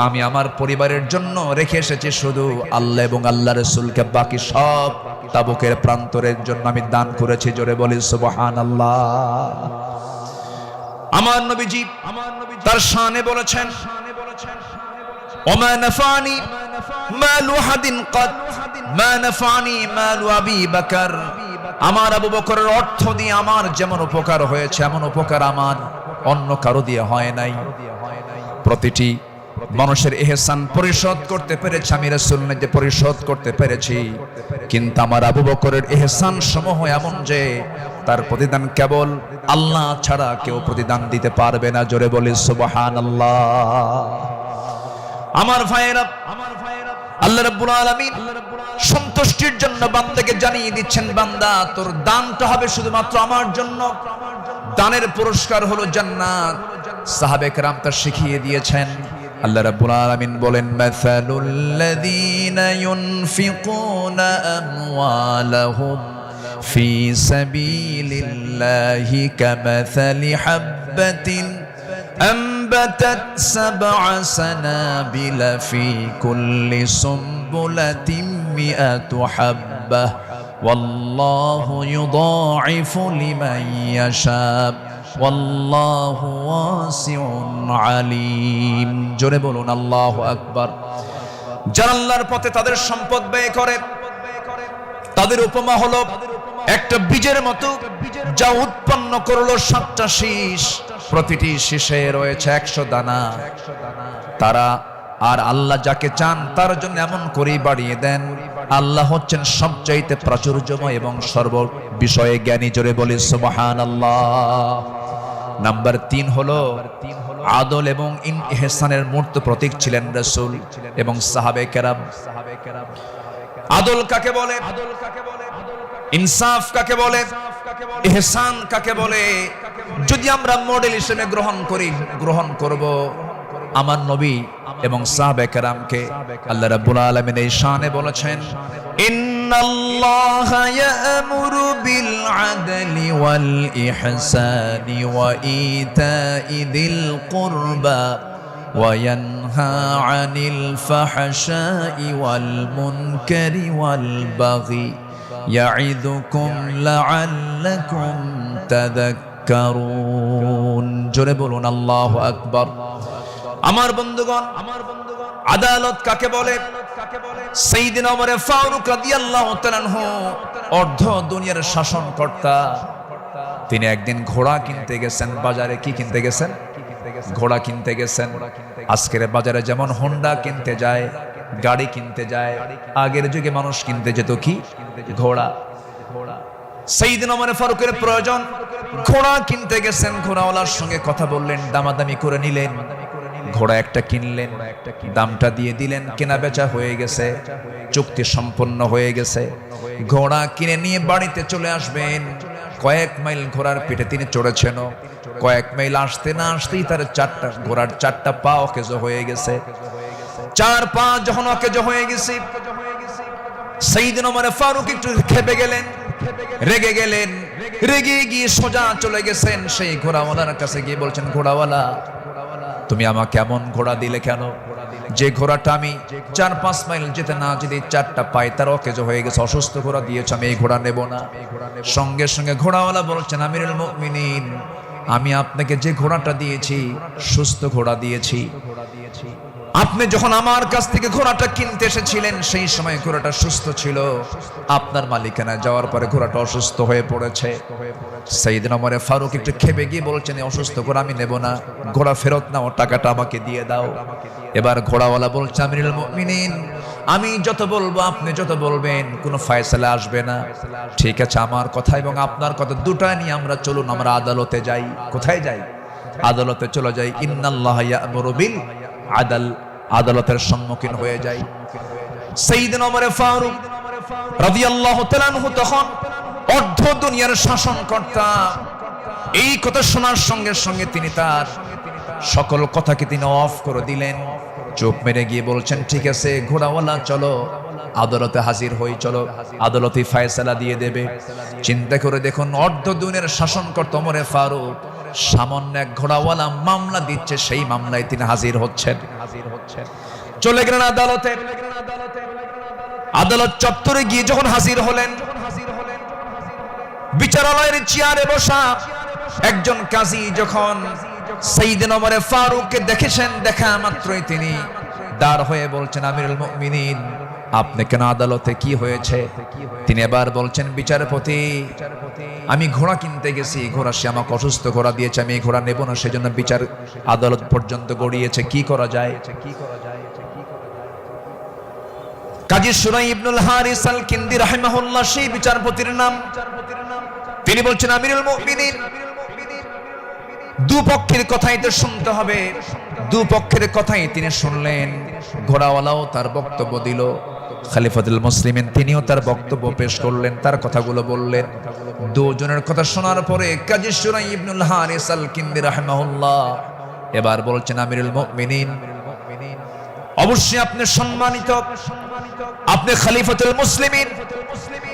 আমি আমার পরিবারের জন্য রেখে এসেছি শুধু আল্লাহ এবং আল্লাহর রাসূলকে, বাকি সব তাবুকের প্রান্তরের জন্য আমি দান করেছি। জোরে বলি সুবহানাল্লাহ। আমার নবীজি তার শানে বলেছেন, ওমা নাফানি মালু হাদিন কাদ মা নাফানি মালু আবি বকর, আমার আবু বকরের অর্থ দিয়ে আমার যেমন উপকার হয়েছে এমন উপকার আমার অন্য কারো দিয়ে হয় নাই। প্রতিটি মানুষের ইহসান পরিশোধ করতে পেরেছি আমি, রাসূল নিজে পরিশোধ করতে পেরেছি, কিন্তু আমার আবু বকরের ইহসান সমূহ এমন যে তার প্রতিদান কেবল আল্লাহ ছাড়া কেউ প্রতিদান দিতে পারবে না। জোরে বলি সুবহানাল্লাহ। আমার ভাইয়েরা, আল্লাহ রাব্বুল আলামিন সন্তুষ্টির জন্য বান্দাকে জানিয়ে দিচ্ছেন, বান্দা তোর দানটা হবে শুধুমাত্র আমার জন্য, দানের পুরস্কার হলো জান্নাত। সাহাবে কেরাম তা শিখিয়ে দিয়েছেন। আল্লাহ রাব্বুল আলামিন বলেন, মাসালুল লাযীনা ইউনফিকুনা আমওয়ালাহুম ফি সাবিলিল্লাহি কামাসালি হাববাতিন أنبتت 7 سنابل في كل سنبلة 100 حبة والله يضاعف لمن يشاء والله واسع عليم। জোরে বলুন আল্লাহু আকবার। যারা আল্লাহর পথে তাদের সম্পদ ব্যয় করে, তাদের উপমা হলো একটা বীজের মতো যা উৎপন্ন করলো 7টা শীষ, প্রতিটি শীষে রয়েছে 100 দানা। তারা আর আল্লাহ যাকে চান তার জন্য এমন করেই বাড়িয়ে দেন। আল্লাহ হচ্ছেন সবচাইতে প্রাচুর্যময় এবং সর্ব বিষয়ে জ্ঞানী। জোরে বলি সুবহানাল্লাহ। নাম্বার 3 হলো আদল এবং ইহসানের মূর্ত প্রতীক ছিলেন রাসূল এবং সাহাবে কেরাম। আদল কাকে বলে, ইনসাফ কাকে বলে, ইহসান কাকে বলে, যদি আমরা মডেল হিসেবে গ্রহণ করব আমার নবী এবং সাহাবে কেরামকে। আল্লাহ রাব্বুল আলামিন এই শানে বলেছেন, ইন্নাল্লাহা ইয়া'মুরু বিল আদলি ওয়াল ইহসানি ওয়া ইতা'i যিল কুরবা ওয়া ইয়ানহা আনিল ফাহশাই ওয়াল মুনকারি ওয়াল বাগি ইয়া'iদুকুম লা'আল্লাকুম তাযাক্কারুন। জোরে বলুন আল্লাহু আকবার। আমার বন্ধুগণ, আদালত কাকে বলে? সাইয়েদনা ওমর ফারুক রাদিয়াল্লাহু তাআলা আনহু অর্ধ দুনিয়ার শাসনকর্তা, তিনি একদিন ঘোড়া কিনতে গেছেন বাজারে। কি কিনতে গেছেন? ঘোড়া কিনতে গেছেন। আজকের বাজারে যেমন হোন্ডা কিনতে যায়, গাড়ি কিনতে যায়, আগের যুগে মানুষ কিনতে যেত কি? ঘোড়া। সাইয়েদনা ওমর ফারুকের প্রয়োজন, ঘোড়া কিনতে গেছেন, ঘোড়াওয়ালার সঙ্গে কথা বললেন, দামাদামি করে নিলেন, ঘোড়া একটা কিনলেন, দামটা দিয়ে দিলেন, কেনা বেচা হয়ে গেছে, চুক্তি সম্পন্ন হয়ে গেছে। ঘোড়া কিনে নিয়ে বাড়িতে চলে আসবেন। কয়েক মাইল ঘোড়ার পিঠে তিনি চড়েছেন, কয়েক মাইল আসতে না আসতেই তার ঘোড়ার চারটা পা অকেজো হয়ে গেছে। 4 পা যখন অকেজো হয়ে গেছে, সাইয়েদনা ওমর ফারুক একটু ক্ষেপে গেলেন, রেগে গেলেন। রেগে গিয়ে সোজা চলে গেছেন সেই ঘোড়াওয়ালার কাছে, গিয়ে বলছেন, ঘোড়াওয়ালা, তুমি আমাকে এমন ঘোড়া দিলে কেন? যে ঘোড়াটা আমি 4-5 মাইল যেতে না যদি 4টা পাই তার অকেজো হয়ে গেছে, অসুস্থ ঘোড়া দিয়েছ, আমি এই ঘোড়া নেব না। সঙ্গে সঙ্গে ঘোড়াওয়ালা বলছেন, আমিরুল মুমিনিন, আমি আপনাকে যে ঘোড়াটা দিয়েছি সুস্থ ঘোড়া দিয়েছি। আপনি যখন আমার কাছ থেকে ঘোড়াটা কিনতে এসেছিলেন সেই সময় ঘোড়াটা সুস্থ ছিল, আপনার মালিকানা যাওয়ার পরে ঘোড়াটা অসুস্থ হয়ে পড়েছে। সাইয়েদনা ওমর ফারুক একটু খেপে গিয়ে বলছেন, অসুস্থ ঘোড়া আমি নেব না, ঘোড়া ফেরত নাও, টাকাটা আমাকে দিয়ে দাও। এবার ঘোড়াওয়ালা বলছে, আমিরুল মুমিনিন, আমি যত বলবো, আপনি যত বলবেন, কোনো ফয়সালা আসবে না। ঠিক আছে, আমার কথা এবং আপনার কথা দুটা নিয়ে আমরা চলুন, আমরা আদালতে যাই। কোথায় যাই? আদালতে চলে যাই। ইন্নাল্লাহা ইয়া'মুরু বিল আদল, আদালতের সম্মুখীন হয়ে যাই। সাইয়েদনা ওমর ফারুক রাদিয়াল্লাহু তাআলা আনহু তখন অর্ধ দুনিয়ার শাসনকর্তা। এই কথা শোনার সঙ্গে সঙ্গে তিনি তার সকল কথাকে তিনি অফ করে দিলেন, চুপ মেরে গিয়ে বলছেন, ঠিক আছে ঘোড়াওয়ালা, চলো আদালতে হাজির হই, চলো আদালতে ফয়সালা দিয়ে দেবে। চিন্তা করে দেখুন, অর্ধ দুনিয়ার শাসনকর্তা ওমর ফারুক সামান্য এক ঘোড়াওয়ালা মামলা দিচ্ছে, সেই মামলায় তিনি হাজির হচ্ছেন। চলে গেলেন আদালতে। আদালত চত্বরে গিয়ে যখন হাজির হলেন, বিচারালয়ের চেয়ারে বসা একজন কাজী যখন সাইয়েদনা ওমর ফারুককে দেখেছেন, দেখা মাত্রই তিনি দাঁড় হয়ে বলছেন, আমিরুল মুমিনিন, আপনি কেন আদালতে, কি হয়েছে? তিনি এবার বলছেন, বিচারপতি, আমি ঘোড়া কিনতে গেছি, ঘোড়া সে আমাকে অসুস্থ ঘোড়া দিয়েছে, আমি এই ঘোড়া নেব না, সেজন্য বিচার আদালত পর্যন্ত গড়িয়েছে, কি করা যায়? কাজী সুরাই ইবনুল হারিস আল কিন্দি রাহিমাহুল্লাহ সেই বিচারপতির নাম। তিনি বলছেন, আমিরুল মুমিনিন, দুপক্ষের কথাই তো শুনতে হবে। দুপক্ষের কথাই তিনি শুনলেন। ঘোড়াওয়ালাও তার বক্তব্য দিল, খলিফাতুল মুসলিমিন তিনিও তার বক্তব্য পেশ করলেন, তার কথাগুলো বললেন। দুজনের কথা শোনার পরে কাজী সুরাই ইবনুল হারিস আল কিন্দি রাহিমাহুল্লাহ এবার বলছেন, আমিরুল মুমিনিন, অবশ্যই আপনি সম্মানিত, আপনি খলিফাতুল মুসলিমিন,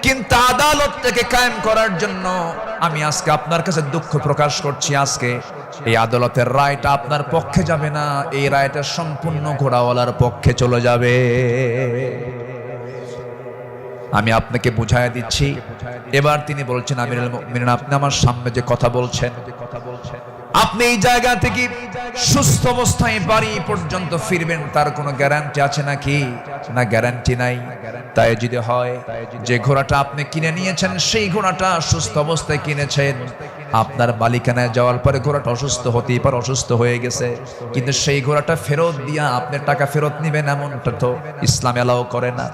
কিন্তু আদালতটাকে কায়েম করার জন্য আমি আজকে আপনার কাছে দুঃখ প্রকাশ করছি। আজকে এই আদালতের রায়টা আপনার পক্ষে যাবে না, এই রায়টা সম্পূর্ণ ঘোড়াওয়ালার পক্ষে চলে যাবে। আমি আপনাকে বুঝাইয়া দিচ্ছি। এবার তিনি বলছেন, আমিরুল মুমিনিন, আপনি আমার সামনে যে কথা বলছেন, আপনি এই জায়গা থেকে সুস্থ অবস্থায় বাড়ি পর্যন্ত ফিরবেন, তার কোনো গ্যারান্টি আছে নাকি? না, গ্যারান্টি নাই। তাই যদি হয় যে ঘোড়াটা আপনি কিনে নিয়েছেন, সেই ঘোড়াটা সুস্থ অবস্থায় কিনেছেন, আপনার মালিকানায় যাওয়ার পরে ঘোড়াটা অসুস্থ হতেই পারে, অসুস্থ হয়ে গেছে, কিন্তু সেই ঘোড়াটা ফেরত দিয়া আপনি টাকা ফেরত নেবেন, এমনটা তো ইসলাম এলাও করে না।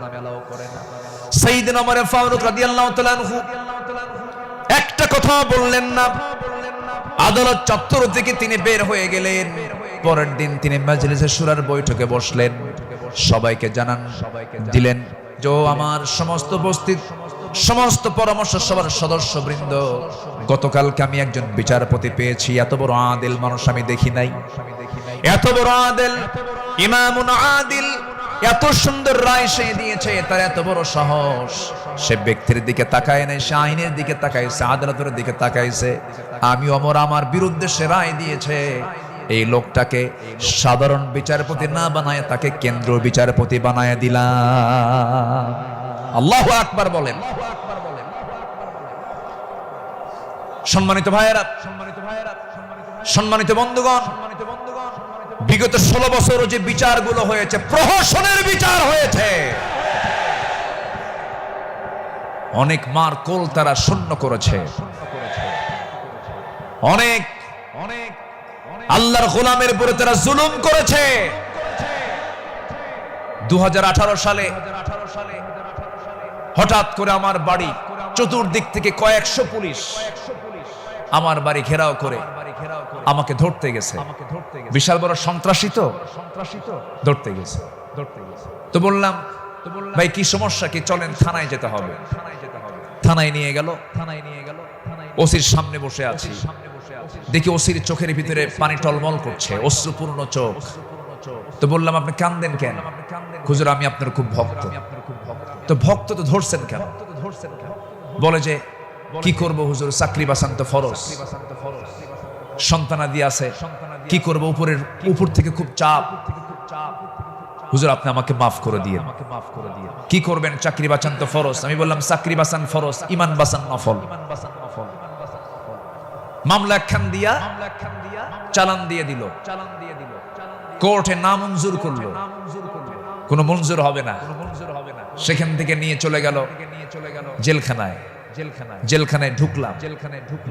সাইয়েদনা ওমর ফারুক রাদিয়াল্লাহু তাআলা আনহু একটা কথা বললেন না। আদালত চত্বর থেকে তিনি বের হয়ে গেলেন। পরের দিন তিনি মাজলিসে শুরার বৈঠকে বসলেন, সবাইকে জানান দিলেন যে আমার সমস্ত উপস্থিত সমস্ত পরামর্শ সভার সদস্যবৃন্দ, গতকালকে আমি একজন বিচারপতি পেয়েছি, এত বড় আদিল মানুষ আমি দেখি নাই, এত বড় আদিল, ইমামুন আদিল, এত সুন্দর রায় সে দিয়েছে, তার এত বড় সাহস, সে ব্যক্তির দিকে তাকায় নাই, সে আইনের দিকে তাকাইছে, আদালতের দিকে তাকাইছে। আমি ওমর আমার বিরুদ্ধে সে রায় দিয়েছে, এই লোকটাকে সাধারণ বিচারপতি না বানায় তাকে কেন্দ্রীয় বিচারপতি বানায় দিলাম। আল্লাহু আকবার বলেন। সম্মানিত ভাইয়েরা, সম্মানিত বন্ধুগণ, বিগত 16 বছর যে বিচারগুলো হয়েছে, প্রহসনের বিচার হয়েছে, অনেক মার কোল তারা শূন্য করেছে, অনেক আল্লাহর গোলামের উপরে তারা জুলুম করেছে। 2018 সালে হঠাৎ করে আমার বাড়ি চতুর্দিক থেকে কয়েকশো পুলিশ আমার বাড়ি ঘেরাও করে আমাকে ধরতে গেছে। বিশাল বড় সন্ত্রাসী তো ধরতে গেছে। তো বললাম, ভাই কি সমস্যা কি, চলেন থানায় যেতে হবে। থানায় নিয়ে গেল। ওসির সামনে বসে আছি, দেখি ওসির চোখের ভিতরে পানি টলমল করছে, অশ্রুপূর্ণ চোখ। তো বললাম, আপনি কান্দেন কেন? হুজুর, আমি আপনার খুব ভক্ত। তো ভক্ত তো ধরছেন কেন? বলে যে কি করব হুজুর, চাকরি বাঁচান তো ফরজ, সন্তানাদি আছে, কি করব, উপর থেকে খুব চাপ। হুজুর, আপনি আমাকে মাফ করে দিয়ে। কি করবেন? চাকরি বাঁচান তো ফরজ। আমি বললাম, চাকরি বাঁচান ফরজ, ইমান বাঁচান নফল। মামলা একখান দিয়া চালান দিয়ে দিল, কোর্টে নামঞ্জুর করলো, কোনো মঞ্জুর হবে না। সেখান থেকে নিয়ে চলে গেল জেলখানায়। জেলখানায় ঢুকলাম,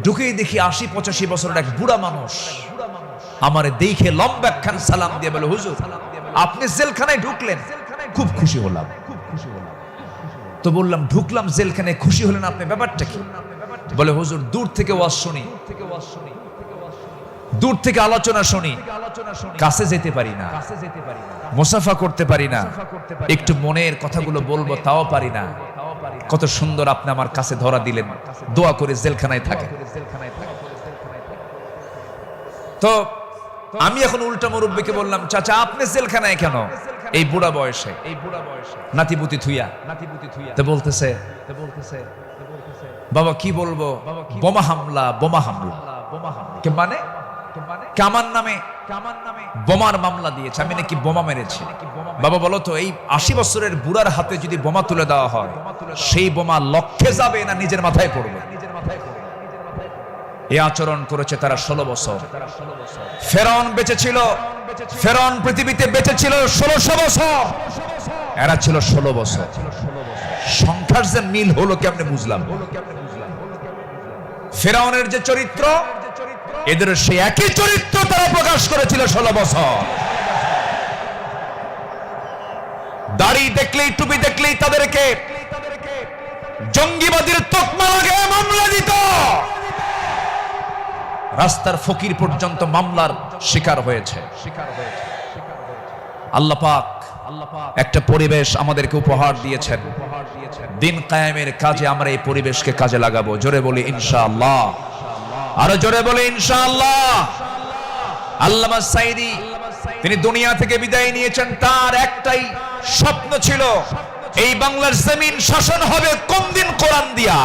ঢুকেই দেখি 80-85 বছরের এক বুড়া মানুষ আমারে দেখে লম্বা একখান সালাম দিয়ে বলে, হুজুর আপনি জেলখানায় ঢুকলেন, খুব খুশি হলাম। তো বললাম, ঢুকলাম জেলখানায়, খুশি হলেন আপনি, ব্যাপারটা কি? বলে, হুজুর দূর থেকে ওয়াজ শুনি, দূর থেকে আলোচনা শুনি, কাছে যেতে পারি না, মুসাফা করতে পারি না, একটু মনের কথাগুলো বলবো তাও পারি না। কত সুন্দর আপনি আমার কাছে ধরা দিলেন, দোয়া করে জেলখানায় থাকে। তো আমি এখন উল্টা মুরব্বীকে বললাম, চাচা আপনি জেলখানায় কেন এই বুড়া বয়সে, নাতিপুতি থুইয়া? তো বলতেছে, বাবা কি বলবো, বোমা হামলা, বোমা হামলা। কে মানে? কামান নামে বোমার মামলা দিয়েছে, আমি নাকি বোমা মেরেছি। বাবা বলো তো, এই 80 বছরের বুড়ার হাতে যদি বোমা তুলে দেওয়া হয়, সেই বোমা লক্ষ্যে যাবে না নিজের মাথায় পড়বে? এই আচরণ করেছে তারা 16 বছর। ফেরাউন বেঁচে ছিল, ফেরাউন পৃথিবীতে বেঁচে ছিল 1600 বছর, এরা ছিল 16 বছর। সংখ্যার যে মিল হলো কেমনে বুঝলাম? ফেরাউনের যে চরিত্র, এদের সেই একই চরিত্র তারা প্রকাশ করেছিল 16 বছর। দাড়ি দেখলেই, টুপি দেখলেই তাদেরকে জঙ্গিবাদীর তকমা লাগিয়ে মামলা দিত। রাস্তার ফকির পর্যন্ত মামলার শিকার হয়েছে। আল্লাহ পাক একটা পরিবেশ আমাদেরকে উপহার দিয়েছেন, দিন কায়েমের কাজে আমরা এই পরিবেশকে কাজে লাগাবো। জোরে বলি ইনশাআল্লাহ, আরো জোরে বলি ইনশাআল্লাহ। আল্লামা সাঈদী তিনি দুনিয়া থেকে বিদায় নিয়েছেন, তার একটাই স্বপ্ন ছিল, এই বাংলার জমিন শাসন হবে কোন দিন? কোরআন দিয়া।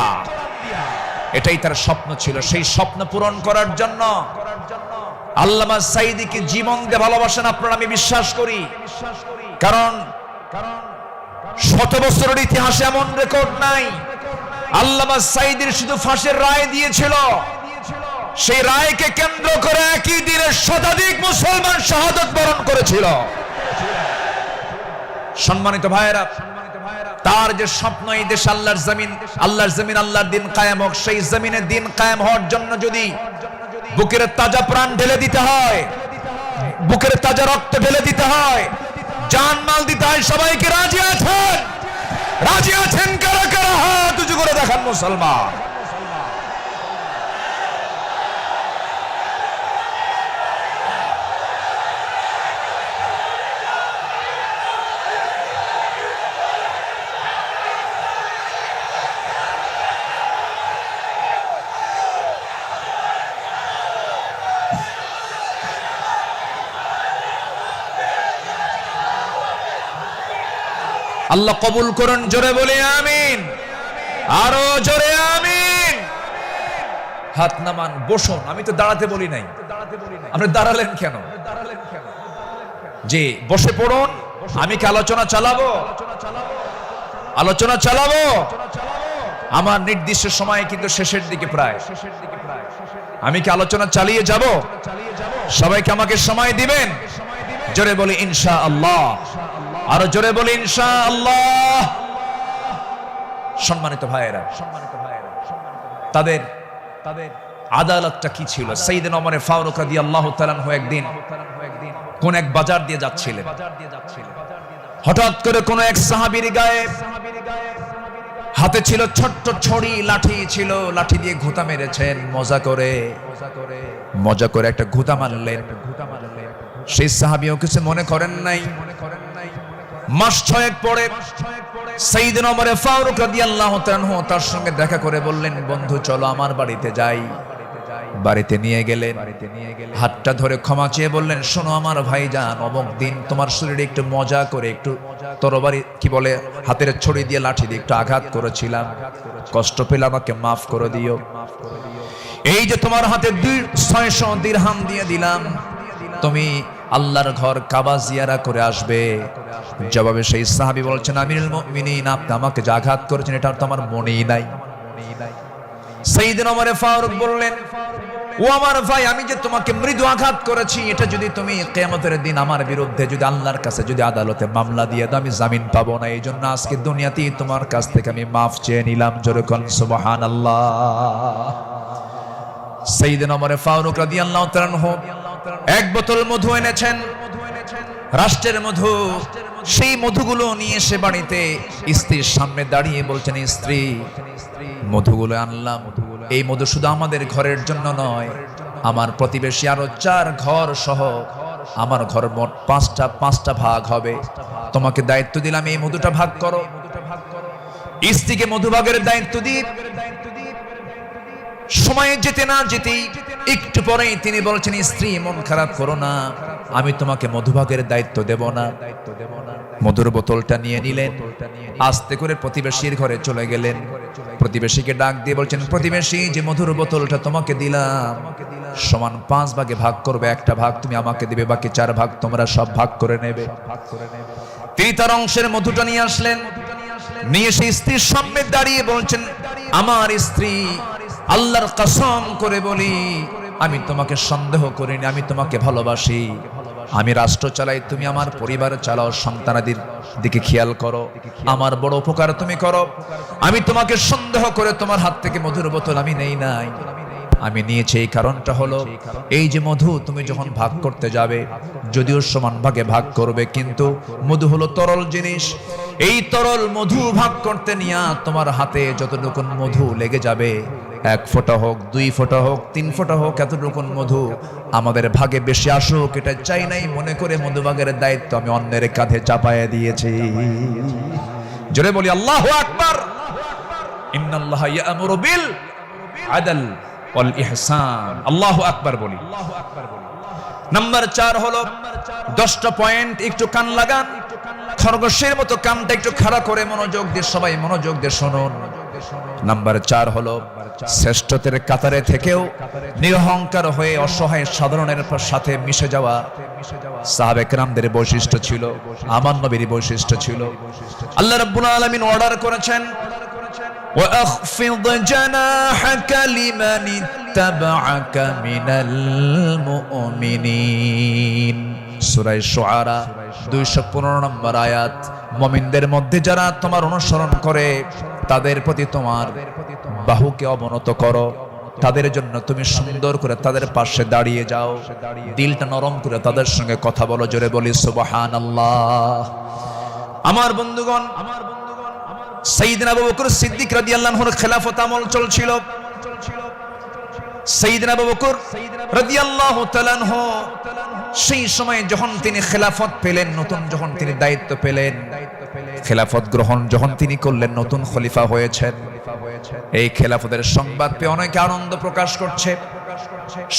এটাই তার স্বপ্ন ছিল। সেই স্বপ্ন পূরণ করার জন্য আল্লামা সাঈদীকে জীবন দিয়ে ভালোবাসেন আপনারা, আমি বিশ্বাস করি। কারণ 100 বছরের ইতিহাসে এমন রেকর্ড নাই। আল্লামা সাঈদীর শুধু ফাঁসির রায় দিয়েছিল, সেই রায়কে কেন্দ্র করে একই দিনে শতাধিক মুসলমান শাহাদত বরণ করেছিল। সম্মানিত ভাইয়েরা, তার যে স্বপ্ন, এই দেশ আল্লাহর জমিন, আল্লাহর জমিন, আল্লাহর দিন কায়েম হোক, সেই জমিনে দিন কায়েম হওয়ার জন্য যদি বুকের তাজা প্রাণ ঢেলে দিতে হয়, বুকের তাজা রক্ত ঢেলে দিতে হয়, জান মাল দিতে হয়, সবাইকে রাজি আছেন? রাজি আছেন কারা কারা? হাত উঁচু করে দেখান মুসলমান। আল্লাহ কবুল করুন, জোরে বলি আমিন, আরো জোরে আমিন। হাত নামান, বসুন। আমি তো দাঁড়াতে বলি নাই, আপনি দাঁড়ালেন কেন? জি, বসে পড়ুন। আমি কি আলোচনা চালাবো? আলোচনা চালাবো। আমার নির্দিষ্ট সময় কিন্তু শেষের দিকে প্রায়। আমি কি আলোচনা চালিয়ে যাব? সবাইকে আমাকে সময় দিবেন? জোরে বলি ইনশাআল্লাহ, আরো জোরে বলি ইনশাআল্লাহ। সম্মানিত ভাইয়েরা, তাদের আদালতটা কি ছিল? সাইয়েদনা ওমর ফারুক রাদিয়াল্লাহু তাআলা আনহু একদিন কোন এক বাজার দিয়ে যাচ্ছিলেন। হঠাৎ করে কোন এক সাহাবীর গায়ে হাতে ছিল ছোট্ট ছড়ি, লাঠি ছিল, লাঠি দিয়ে ঘুতা মেরেছেন। মজা করে একটা ঘুতা মারলেন। সেই সাহাবীও কিছু মনে করেন নাই। মাস 6 পরে সাইয়েদনা ওমর ফারুক রাদিয়াল্লাহু তাআলা আনহু তার সঙ্গে দেখা করে বললেন, বন্ধু চলো আমার বাড়িতে যাই। বাড়িতে নিয়ে গেলেন, হাতটা ধরে ক্ষমা চেয়ে বললেন, শোনো আমার ভাইজান, অমুক দিন তোমার শরীরে একটু মজা করে একটু তরবারি কি বলে হাতের ছড়ি দিয়ে লাঠি দিয়ে একটু আঘাত করেছিলাম, কষ্ট পেলে আমাকে মাফ করে দিও। এই যে তোমার হাতে 600 দিরহাম দিয়ে দিলাম, তুমি আল্লাহর ঘর কাবা জিয়ারা করে আসবে। জবাবে সেই সাহাবী বলছেন, আমিরুল মুমিনিন, আপনি আমাকে যে আঘাত করেছেন এটা তো আমার মনেই নাই। সাইয়েদনা ওমর ফারুক বললেন, ও আমার ভাই, আমি যে তোমাকে মৃদু আঘাত করেছি, এটা যদি তুমি কিয়ামতের দিন আমার বিরুদ্ধে যদি আল্লাহর কাছে যদি আদালতে মামলা দিয়ে দাও, আমি জামিন পাবো না। এই জন্য আজকে দুনিয়াতেই তোমার কাছ থেকে আমি মাফ চেয়ে নিলাম। জোরে কোন সুবহানাল্লাহ। সাইয়েদনা ওমর ফারুক রাদিয়াল্লাহু তাআলা আনহু এক বোতল মধু এনেছেন, রাষ্ট্রের মধু। সেই মধুগুলো নিয়ে এসে বাড়িতে স্ত্রীর সামনে দাঁড়িয়ে বলছেন, স্ত্রী, মধুগুলো আনলাম। এই মধু শুধু আমাদের ঘরের জন্য নয়, আমার প্রতিবেশী আরো 4 ঘর সহ আমার ঘর মোট 5টা ভাগ হবে। তোমাকে দায়িত্ব দিলাম, এই মধুটা ভাগ করো। স্ত্রীকে মধু ভাগের দায়িত্ব দিয়ে সময় যেতে না যেতেই একটু পরেই তিনি বলছেন, স্ত্রী মন খারাপ করো না, আমি তোমাকে মধুভাগের দায়িত্ব দেব না। মধুর বোতলটা নিয়ে নিলেন, আস্তে করে প্রতিবেশীর ঘরে চলে গেলেন। প্রতিবেশীকে ডাক দিয়ে বলছেন, প্রতিবেশী, যে মধুর বোতলটা তোমাকে দিলাম সমান 5 ভাগে ভাগ করবে, একটা ভাগ তুমি আমাকে দিবে, বাকি 4 ভাগ তোমরা সব ভাগ করে নেবে। তিনি তার অংশের মধুটা নিয়ে আসলেন, নিয়ে সেই স্ত্রীর সামনে দাঁড়িয়ে বলছেন, আমার স্ত্রী, আল্লাহর কসম করে বলি, আমি তোমাকে সন্দেহ করিনি, আমি তোমাকে ভালোবাসি। আমি রাষ্ট্র চালাই, তুমি আমার পরিবার চালাও, সন্তানাদির দিকে খেয়াল করো, আমার বড় উপকার তুমি করো। আমি তোমাকে সন্দেহ করে তোমার হাত থেকে মধুর বোতল আমি নেই নাই, আমি নিয়েছি। এই কারণটা হলো, এই যে মধু তুমি যখন ভাগ করতে যাবে, যদিও সমান ভাগে ভাগ করবে, কিন্তু মধু হলো তরল জিনিস। এই তরল মধু ভাগ করতে নিয়ে তোমার হাতে যতটুকু মধু লেগে যাবে, 1 ফোঁটা হোক, 2 ফোঁটা হোক, 3 ফোঁটা হোক, এতটুকু মধু আমাদের ভাগে বেশি আসুক এটা চাই নাই, মনে করে মধু ভাগের দায়িত্ব আমি অন্যের কাঁধে চাপায়া দিয়েছি। জোরে বলি আল্লাহু আকবার। ইন্নাল্লাহা ইয়া'মুরু বিল আদল ওয়াল ইহসান। আল্লাহু আকবার বলি। নাম্বার 4 হলো 10টা পয়েন্ট, একটু কান লাগান, খরগোশের মতো কানটা একটু খাড়া করে মনোযোগ দিয়ে সবাই মনোযোগ দিয়ে শুনুন। নাম্বার 4 হলো, শ্রেষ্ঠত্বের কাতারে থেকেও নিরহংকার হয়ে অসহায় সাধারণের সাথে মিশে যাওয়া সাহাবে কেরামদের বৈশিষ্ট্য ছিল, আমার নবীর বৈশিষ্ট্য ছিল। আল্লাহ রাব্বুল আলামিন অর্ডার করেছেন, وَأَخْفِضْ جَنَاحَكَ لِمَنِ اتَّبَعَكَ مِنَ الْمُؤْمِنِينَ। সূরা শুআরা 215 নম্বর আয়াত। মুমিনদের মধ্যে যারা তোমার অনুসরণ করে তাদের প্রতি তোমার বাহুকে অবনত করো, তাদের জন্য তুমি সুন্দর করে তাদের পাশে দাঁড়িয়ে যাও, দিলটা নরম করে তাদের সঙ্গে কথা বলো। জোরে বলি সুবহানাল্লাহ। আমার বন্ধুগণ, সাইয়েদনা আবু বকর সিদ্দিক রাদিয়াল্লাহু আনহুর খেলাফত আমল চলছিল। সাইয়েদনা আবু বকর রাদিয়াল্লাহু তাআলা আনহু সেই সময় যখন তিনি খেলাফত পেলেন, নতুন যখন তিনি দায়িত্ব পেলেন, খেলাফত গ্রহণ যখন তিনি করলেন, নতুন খলিফা হয়েছেন, এই খেলাফতের সংবাদ পেয়ে অনেকে আনন্দ প্রকাশ করছে,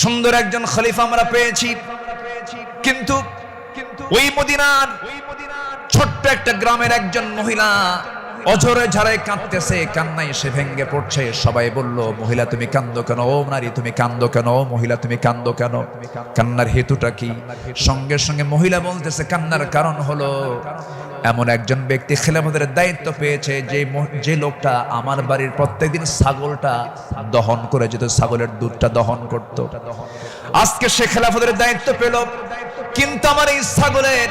সুন্দর একজন খলিফা আমরা পেয়েছি। কিন্তু ওই মদিনার ছোট্ট একটা গ্রামের একজন মহিলা অঝরে ঝাড়ায় কাঁদতেছে, কান্নায় সে ভেঙ্গে পড়ছে। সবাই বলল, মহিলা তুমি কান্দো কেন? ও নারী তুমি কান্দো কেন? ও মহিলা তুমি কান্দো কেন? কান্নার হেতুটা কি? সঙ্গে সঙ্গে মহিলা বলতেছে, কান্নার কারণ হলো এমন একজন ব্যক্তি খেলাফতের দায়িত্ব পেয়েছে, যে লোকটা আমার বাড়ির প্রত্যেকদিন ছাগলটা দহন করে যেত, ছাগলের দুধটা দহন করত। আজকে সে খেলাফতের দায়িত্ব পেল, কিন্তু আমার এই ছাগলের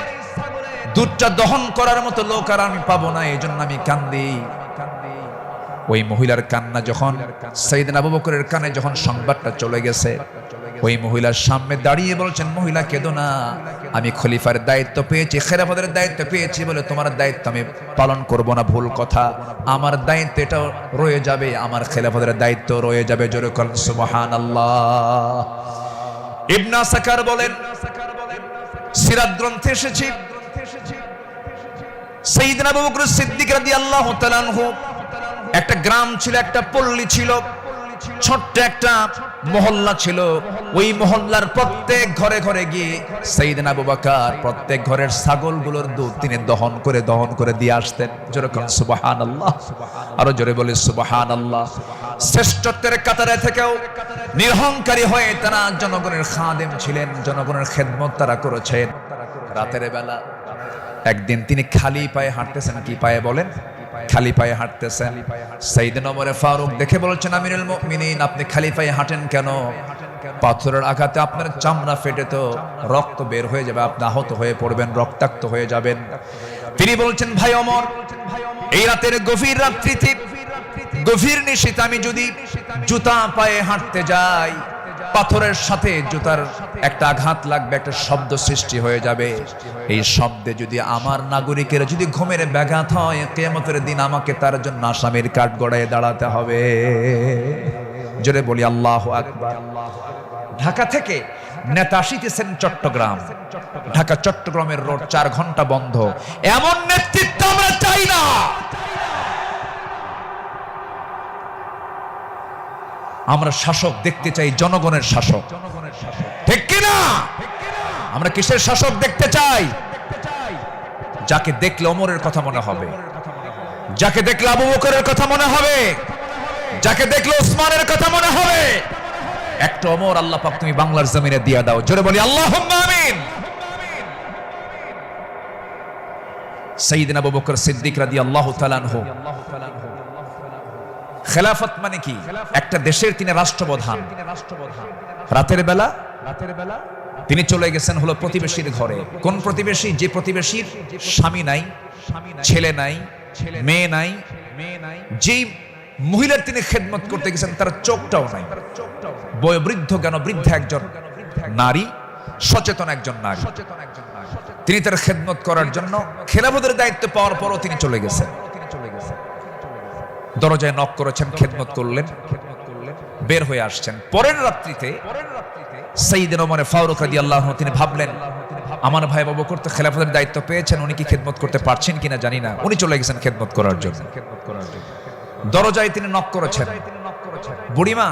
দুধটা দহন করার মতো লোক আর আমি পাবো না, এই জন্য আমি কান্দি। ওই মহিলার কান্না যখন সাইয়েদনা আবু বকরের কানে যখন সংবাদটা চলে গেছে, ওই মহিলার সামনে দাঁড়িয়ে বলছেন, মহিলা কেঁদো না, আমি খলিফার দায়িত্ব পেয়েছি, খেলাফতের দায়িত্ব পেয়েছি বলে তোমার দায়িত্ব আমি পালন করব না, ভুল কথা। আমার দায়িত্ব এটাও রয়ে যাবে, আমার খেলাফতের দায়িত্ব রয়ে যাবে। জোরে বলেন সুবহানাল্লাহ। ইবনে সাকার বলেন, সিরাত গ্রন্থে এসেছে সাইয়েদনা আবু বকর সিদ্দিক রাদিয়াল্লাহু তাআলা আনহু একটা গ্রাম ছিল, একটা পল্লী ছিল, ছোট্ট একটা মহল্লা ছিল। ওই মহল্লার প্রত্যেক ঘরে ঘরে গিয়ে সাইয়েদনা আবু বকর প্রত্যেক ঘরের ছাগলগুলোর দুধ তিনি দহন করে দিয়ে আসতেন। জোরে বলেন সুবহানাল্লাহ, আরো জোরে বলে সুবহানাল্লাহ। শ্রেষ্ঠত্বের কাতারে থেকেও নিরহংকারী হয়ে তারা জনগণের খাদেম ছিলেন, জনগণের খেদমত তারা করেছেন। রাতের বেলা একদিন তিনি খালি পায়ে হাঁটতেছেন। কি পায়ে বলেন? খালি পায়ে হাঁটতেছেন। সাইয়েদনা ওমর ফারুক দেখে বলছেন, আমিরুল মুমিনিন, আপনি খালি পায়ে হাঁটেন কেন? পাথরের আঘাতে আপনার চামড়া ফেটে তো রক্ত বের হয়ে যাবে, আপনি আহত হয়ে পড়বেন, রক্তাক্ত হয়ে যাবেন। তিনি বলছেন, ভাই ওমর, এই রাতের গভীর রাত্রিতে, গভীর নিশীথে আমি যদি জুতা পায়ে হাঁটতে যাই, পাথরের সাথে জুতার একটা আঘাত লাগবে, একটা শব্দ সৃষ্টি হয়ে যাবে। এই শব্দে যদি আমার নাগরিকের যদি ঘুমের ব্যাঘাত হয়, কিয়ামতের দিন আমাকে তার জন্য আসামির কাঠ গড়ায় দাঁড়াতে হবে। জোরে বলি আল্লাহু আকবার। ঢাকা থেকে নেতা আসিতেছেন চট্টগ্রাম, ঢাকা চট্টগ্রামের রোড 4 ঘন্টা বন্ধ। এমন নেতৃত্ব আমরা চাই না। আমরা শাসক দেখতে চাই, জনগণের শাসক, ঠিক কিনা? আমরা কিসের শাসক দেখতে চাই? যাকে দেখলে ওমরের কথা মনে হবে, যাকে দেখলে আবু বকরের কথা মনে হবে, যাকে দেখলে ওসমানের কথা মনে হবে। একটা ওমর আল্লাহ পাক তুমি বাংলার জমিনে দিয়া দাও। জোরে বলি আল্লাহুম্মা আমিন। সাইয়েদনা আবু বকর সিদ্দিক রাদিয়াল্লাহু তাআলা আনহু, খেলাফত মানে কি? একটা দেশের তিনি রাষ্ট্রপ্রধান। রাতের বেলা তিনি চলে গেছেন হলো প্রতিবেশীর ঘরে। কোন প্রতিবেশী? যে প্রতিবেশীর স্বামী নাই, ছেলে নাই, মেয়ে নাই। যেই মহিলার তিনি খেদমত করতে গেছেন তার চোখটাও নাই, বয়োবৃদ্ধ জ্ঞান বৃদ্ধ একজন নারী, সচেতন একজন নারী। তিনি তার খেদমত করার জন্য খেলাফতের দায়িত্ব পাওয়ার পরও তিনি চলে গেছেন। দরজায় নক করেছেন, খেদমত করলেন, বের হয়ে আসছেন। পরের রাত্রিতে সাইয়েদনা ওমর ফারুক রাদিয়াল্লাহু আনহু তিনি ভাবলেন, আমার ভাই আবু বকর তো খেলাফতের দায়িত্ব পেয়েছেন, উনি কি খেদমত করতে পারছেন কিনা জানি না। উনি চলে গেছেন খেদমত করার জন্য। দরজায় তিনি নক করেছেন, বুড়িমা,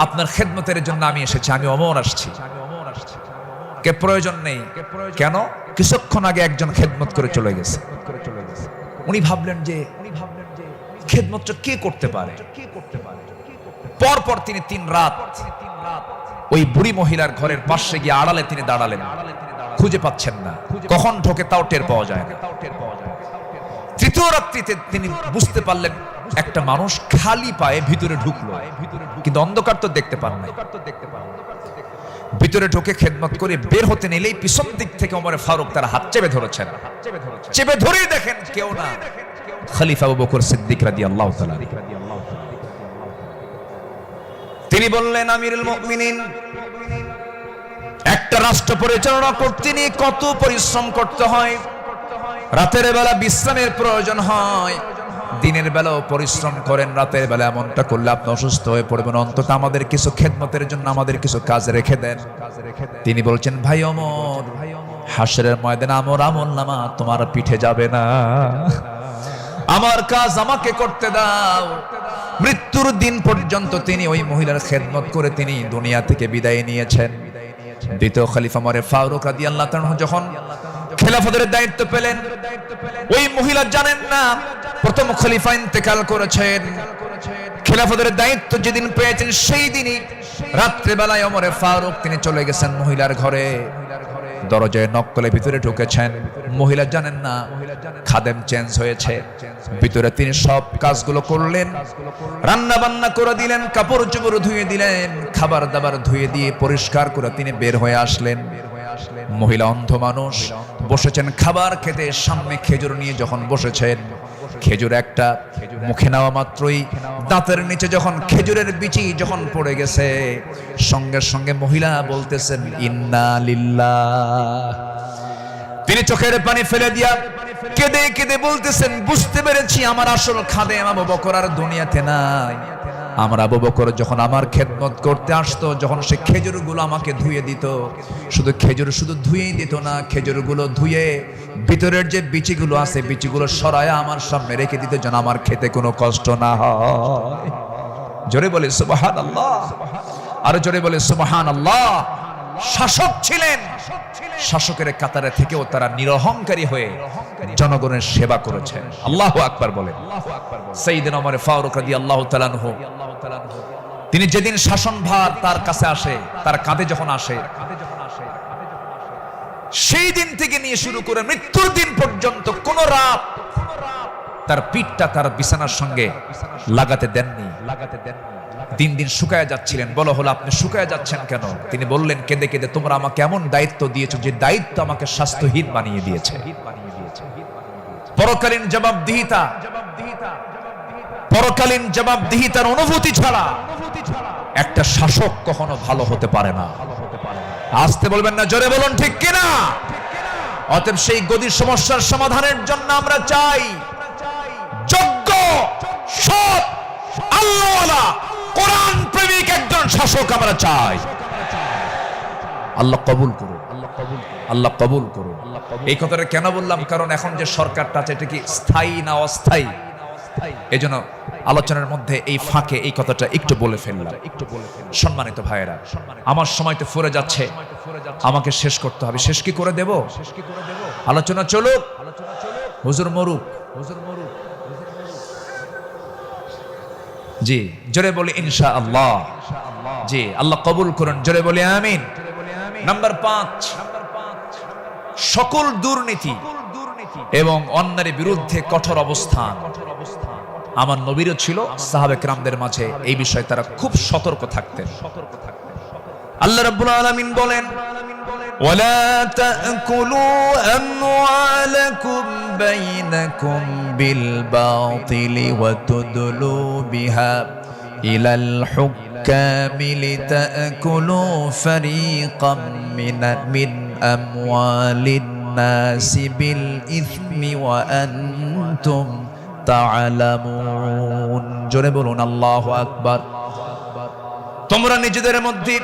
আপনার খেদমতের জন্য আমি এসেছি, আমি ওমর আসছি। কে প্রয়োজন নেই। কেন? কিছুক্ষণ আগে একজন খেদমত করে চলে গেছে। উনি ভাবলেন যে খেদমতটা কে করতে পারে। পরপর তিনি 3 রাত ওই বুড়ি মহিলার ঘরের পাশে গিয়ে আড়ালে তিনি দাঁড়ালেন, খুঁজে পাচ্ছেন না, কখন ঢোকে তাও টের পাওয়া যায় না। তৃতীয় রাত্রিতে তিনি বুঝতে পারলেন একটা মানুষ খালি পায়ে ভিতরে ঢুকলো, কিন্তু অন্ধকার তো দেখতে পান নাই। ভিতরে ঢুকে খেদমত করে বের হতে নিলেই পিছন দিক থেকে ওমর ফারুক তার হাত চেপে ধরেছেন। চেপে ধরেই দেখেন কেউ না, খলিফা আবু বকর সিদ্দিক রাদিয়াল্লাহু তাআলা। তিনি বললেন, আমিরুল মুমিনিন, একটা রাষ্ট্র পরিচালনা করতে নিয়ে কত পরিশ্রম করতে হয়। রাতের বেলা বিশ্রামের প্রয়োজন হয়, দিনের বেলাও পরিশ্রম করেন, রাতের বেলা এমনটা করলে আপনি অসুস্থ হয়ে পড়বেন। অন্তত আমাদের কিছু খেদমতের জন্য আমাদের কিছু কাজ রেখে দেন। তিনি বলছেন, ভাই ওমর, হাসরের ময়দানে আমার আমলনামা তোমার পিঠে যাবে না, আমার কাজ আমাকে করতে দাও। মৃত্যুর দিন পর্যন্ত তিনি ওই মহিলার খেদমত করে তিনি দুনিয়া থেকে বিদায় নিয়েছেন। দ্বিতীয় খলিফা ওমর ফারুক রাদিয়াল্লাহু তাআলা যখন খেলাফতের দায়িত্ব পেলেন, ওই মহিলা জানেন না প্রথম খলিফা ইন্তেকাল করেছেন। খেলাফতের দায়িত্ব যেদিন পেয়েছেন সেই দিনই রাত্রে বেলায় ওমর ফারুক তিনি চলে গেছেন মহিলার ঘরে। দরজায় নক করে ভিতরে ঢুকেছেন। মহিলা জানেন না খাদেম চেঞ্জ হয়েছে। ভিতরে তিনি সব কাজগুলো করলেন, রান্না বান্না করে দিলেন, কাপড় চোপড় ধুয়ে দিলেন, খাবার দাবার ধুয়ে দিয়ে পরিষ্কার করে তিনি বের হয়ে আসলেন। মহিলা অন্ধ মানুষ বসেছেন খাবার খেতে, সামনে খেজুর নিয়ে যখন বসেছেন, খেজুর একটা মুখে নেওয়া মাত্রই দাঁতের নিচে যখন খেজুরের বিচি যখন পড়ে গেছে, সঙ্গে সঙ্গে মহিলা বলতেছেন ইন্না লিল্লাহ। তিনি চোখের পানি ফেলে দিয়া কেঁদে কেঁদে বলতেছেন, বুঝতে পেরেছি আমার আসল খাদেম আবু বকর আর দুনিয়াতে নাই। আমার আবু বকর যখন আমার খেদমত করতে আসতো, যখন সে খেজুরগুলো আমাকে ধুয়ে দিত, শুধু খেজুর শুধু ধুয়েই দিত না, খেজুরগুলো ধুয়ে ভিতরের যে বিচিগুলো আছে বিচিগুলো সরায়া আমার সামনে রেখে দিত, যেন আমার খেতে কোনো কষ্ট না হয়। জোরে বলে সুবহানাল্লাহ, আর জোরে বলে সুবহানাল্লাহ। শাসক ছিলেন, শাসকের কাতারে থেকেও তারা নিরহংকারী হয়ে জনগণের সেবা করেছেন। আল্লাহু আকবার বলেন। সাইয়েদনা ওমর ফারুক রাদিয়াল্লাহু তাআলা আনহু, তিনি যেদিন শাসনভার তার কাছে আসে, তার কাঁধে যখন আসে, সেই দিন থেকে নিয়ে শুরু করে মৃত্যুর দিন পর্যন্ত কোন রাত তার পিঠটা তার বিছানার সঙ্গে লাগাতে দেননি। দিন দিন শুকায়া যাচ্ছিলেন। বলা হলো, আপনি শুকায়া যাচ্ছেন কেন? তিনি বললেন কেঁদে কেঁদে, তোমরা আমাকে এমন দায়িত্ব দিয়েছো যে দায়িত্ব আমাকে স্বাস্থ্যহীন বানিয়ে দিয়েছে। পরকালীন জবাবদিহিতা, পরকালীন জবাবদিহিতার অনুভূতি ছাড়া একটা শাসক কখনো ভালো হতে পারে না। আসতে বলবেন না, জোরে বলুন ঠিক কিনা? অতএব সেই গদির সমস্যার সমাধানের জন্য আমরা চাই যোগ্য, সৎ, আল্লাহওয়ালা, কোরআন প্রেমিক একজন শাসক আমরা চাই। আল্লাহ কবুল করুন, আল্লাহ কবুল করুন। এই কথাটা কেন বললাম? কারণ এখন যে সরকারটা আছে এটা কি স্থায়ী না অস্থায়ী? এই জন্য আলোচনার মধ্যে এই ফাঁকে এই কথাটা একটু বলে ফেললাম। সম্মানিত ভাইয়েরা, আমার সময় তো ফুরে যাচ্ছে, আমাকে শেষ করতে হবে। শেষ কি করে দেব? আলোচনা চলুক, হুজুর মরুক। জি, জোরে বলি ইনশাআল্লাহ। জি, আল্লাহ কবুল করুন, জোরে বলি আমিন। নাম্বার 5, সকল দুর্নীতি এবং অন্যায়ের বিরুদ্ধে কঠোর অবস্থান। আমার নবীরও ছিল, সাহাবে কেরামদের মাঝে এই বিষয়ে তারা খুব সতর্ক থাকতেন। আল্লাহ রাব্বুল আলামিন বলেন, ওয়ালা তাকুলু আমওয়ালাকুম বাইনাকুম বিল বাতিলি ওয়া তুদলু বিহা ইলাল হুক্কামি লিতাকুলু ফারিকাম মিন আমওয়ালিন নাসি বিল ইসমি ওয়া আনতুম তা'লামুন। জোরে বলুন আল্লাহু আকবার। তোমরা নিজেদের মধ্যে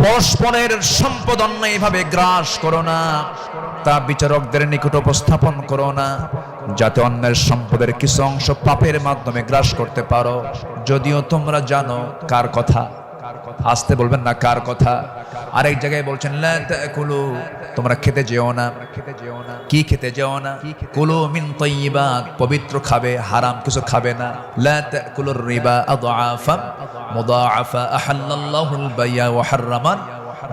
পরস্পরের সম্পদ অন্যায়ভাবে গ্রাস করো না, তা বিচারকদের নিকট উপস্থাপন করো না, যাতে অন্যের সম্পদের কিছু অংশ পাপের মাধ্যমে গ্রাস করতে পারো, যদিও তোমরা জানো কার কথা। আসতে বলবেন না, কার কথা? আরেক জায়গায় বলছেন, লা তাকুলু, তোমরা খেতে যেও না। কি খেতে যেও না? কুলু মিন তাইয়্যিবাত, পবিত্র খাবে, হারাম কিছু খাবে না। লা তাকুলুর রিবা আদআফা মুদাআফা আহাল্লাল্লাহুল বাইয়া ওয়া হাররামান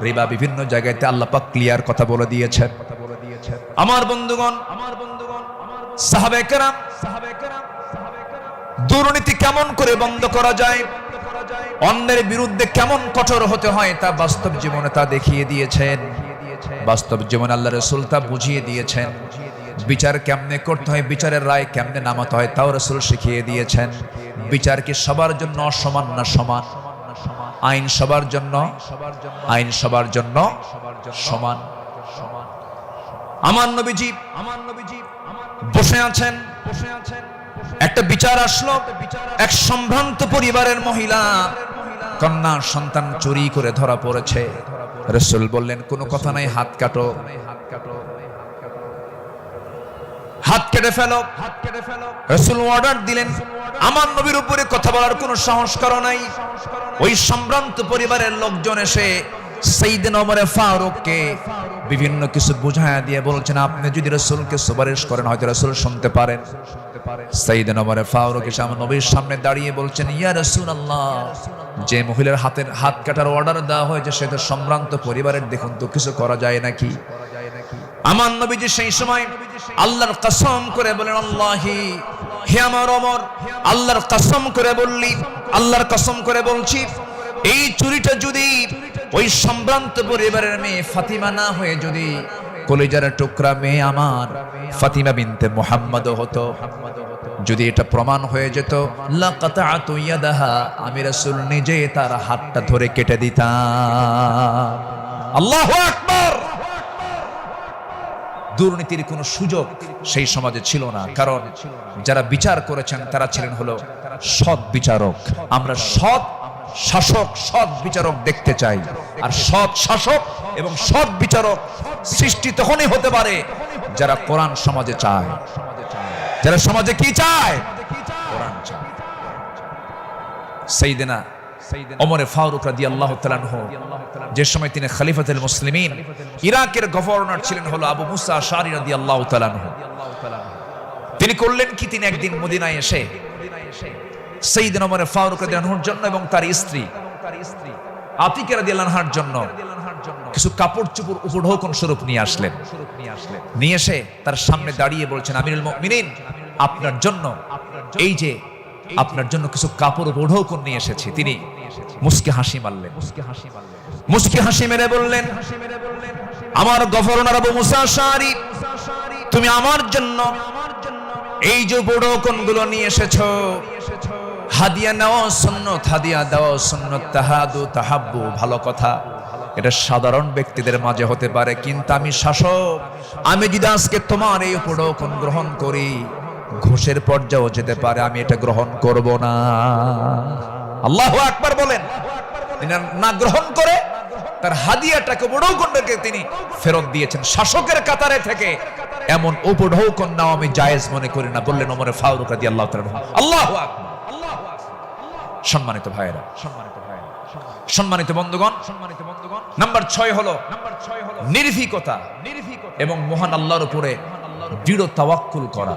রিবা। বিভিন্ন জায়গাতে আল্লাহ পাক ক্লিয়ার কথা বলে দিয়েছেন। আমার বন্ধুগণ, সাহাবে কেরাম দুর্নীতি কেমন করে বন্ধ করা যায়, অন্যের বিরুদ্ধে কেমন কঠোর হতে হয়, তা বাস্তব জীবনে তা দেখিয়ে দিয়েছেন। বাস্তব জীবনে আল্লাহ রাসূল তা বুঝিয়ে দিয়েছেন। বিচার কেমনে করতে হয়, বিচারের রায় কেমনে নামাতে হয়, তাও রাসূল শিখিয়ে দিয়েছেন। বিচার কি সবার জন্য সমান না সমান? আইন সবার জন্য, আইন সবার জন্য সমান। আমার নবীজি বসে আছেন, একটা বিচার আসলো। এক সম্ভ্রান্ত পরিবারের মহিলা কন্যা সন্তান চুরি করে ধরা পড়েছে। রাসূল বললেন, কোনো কথা নাই, হাত কাটো, হাত কেটে ফেলো। রাসূল অর্ডার দিলেন। আমার নবীর উপরে কথা বলার কোনো সাহস কারো নাই। ওই সম্ভ্রান্ত পরিবারের লোকজন এসে সাইয়েদনা ওমর ফারুককে বিভিন্ন কিছু বুঝায়া দিয়ে বলছেন, আপনি যদি রাসূলকে সুপারিশ করেন হয়তো রাসূল শুনতে পারেন। সাইয়েদনা ওমর ফারুক এসে আমার নবীর সামনে দাঁড়িয়ে বলছেন, ইয়া রাসূলুল্লাহ, যে মহিলার হাত কাটার অর্ডার দেওয়া হয়েছে সে তো সম্ভ্রান্ত পরিবারের, দেখুন তো কিছু করা যায় নাকি? আমার নবীজি সেই সময় আল্লাহর কসম করে বলেন, আল্লাহি, হে আমার ওমর, আল্লাহর কসম করে বললি, আল্লাহর কসম করে বলছি, এই চুরিটা যদি ওই সম্ভ্রান্ত পরিবারের মেয়ে ফাতিমা না হয়ে যদি কলিজার টুকরা মেয়ে আমার ফাতিমা বিনতে মুহাম্মদ হতো। যদি এটা প্রমাণ হয়ে যেত লাকাতাতু ইয়াদাহা, আমি রাসূল নিজে তার হাতটা ধরে কেটে দিতাম। আল্লাহু আকবার। দুর্নীতির কোনো সুযোগ সেই সমাজে ছিল না, কারণ যারা বিচার করেছেন তারা ছিলেন হলো সৎ বিচারক। আমরা সৎ শাসক, সৎ বিচারক দেখতে চাই। আর সৎ শাসক এবং সৎ বিচারক সৃষ্টি তখনই হতে পারে যারা কোরআন সমাজে চায়। যারা সমাজে কি চায়? কোরআন চায়। সাইয়েদনা ওমর ফারুক রাদিয়াল্লাহু তাআলা আনহু, যে সময় তিনি খলিফাতুল মুসলিমিন, ইরাকের গভর্নর ছিলেন হলো আবু মুসা আশআরী রাদিয়াল্লাহু তাআলা আনহু। তিনি করলেন কি, তিনি একদিন মদিনায় এসে সাইয়েদনা ওমর ফারুক রাদিয়াল্লাহু আনহুর জন্য এবং তার স্ত্রী আতিকা রাদিয়াল্লাহু আনহার জন্য কিছু কাপড় চোপড় উপঢৌকন স্বরূপ নিয়ে আসলেন। নিয়ে এসে তার সামনে দাঁড়িয়ে বলছেন, আমিরুল মুমিনিন, আপনার জন্য এই যে আপনার জন্য কিছু কাপড় উপঢৌকন নিয়ে এসেছি। তিনি মুস্কি হাসি মারলেন। মুস্কি হাসি মেরে বললেন, আমার গভর্নর আবু মুসা আশআরী, তুমি আমার জন্য এই যে উপঢৌকন গুলো নিয়ে এসেছো, হাদিয়া নেওয়া সুন্নাত, হাদিয়া দেওয়া সুন্নাত, তাহাদু তাহাব্বু, ভালো কথা, এটা সাধারণ ব্যক্তিদের মাঝে হতে পারে, কিন্তু আমি শাসক, আমি যদি আজকে তোমার এই উপঢৌকন গ্রহণ করি ঘুষের পর্যায়েও যেতে পারে, আমি এটা গ্রহণ করব না। আল্লাহু আকবার বলেন। না গ্রহণ করে তার হাদিয়াটাকে, উপঢৌকনটাকে তিনি ফেরত দিয়েছেন। শাসকের কাতারে থেকে এমন উপঢৌকন নাও আমি জায়েজ মনে করি না, বললেন ওমর ফারুক রাদিয়াল্লাহু তাআলা। আল্লাহু আকবার। সম্মানিত ভাইয়েরা, সম্মানিত বন্ধুগণ, নাম্বার 6 হলো নির্ভীকতা এবং মহান আল্লাহর উপরে দৃঢ় তাওয়াক্কুল করা।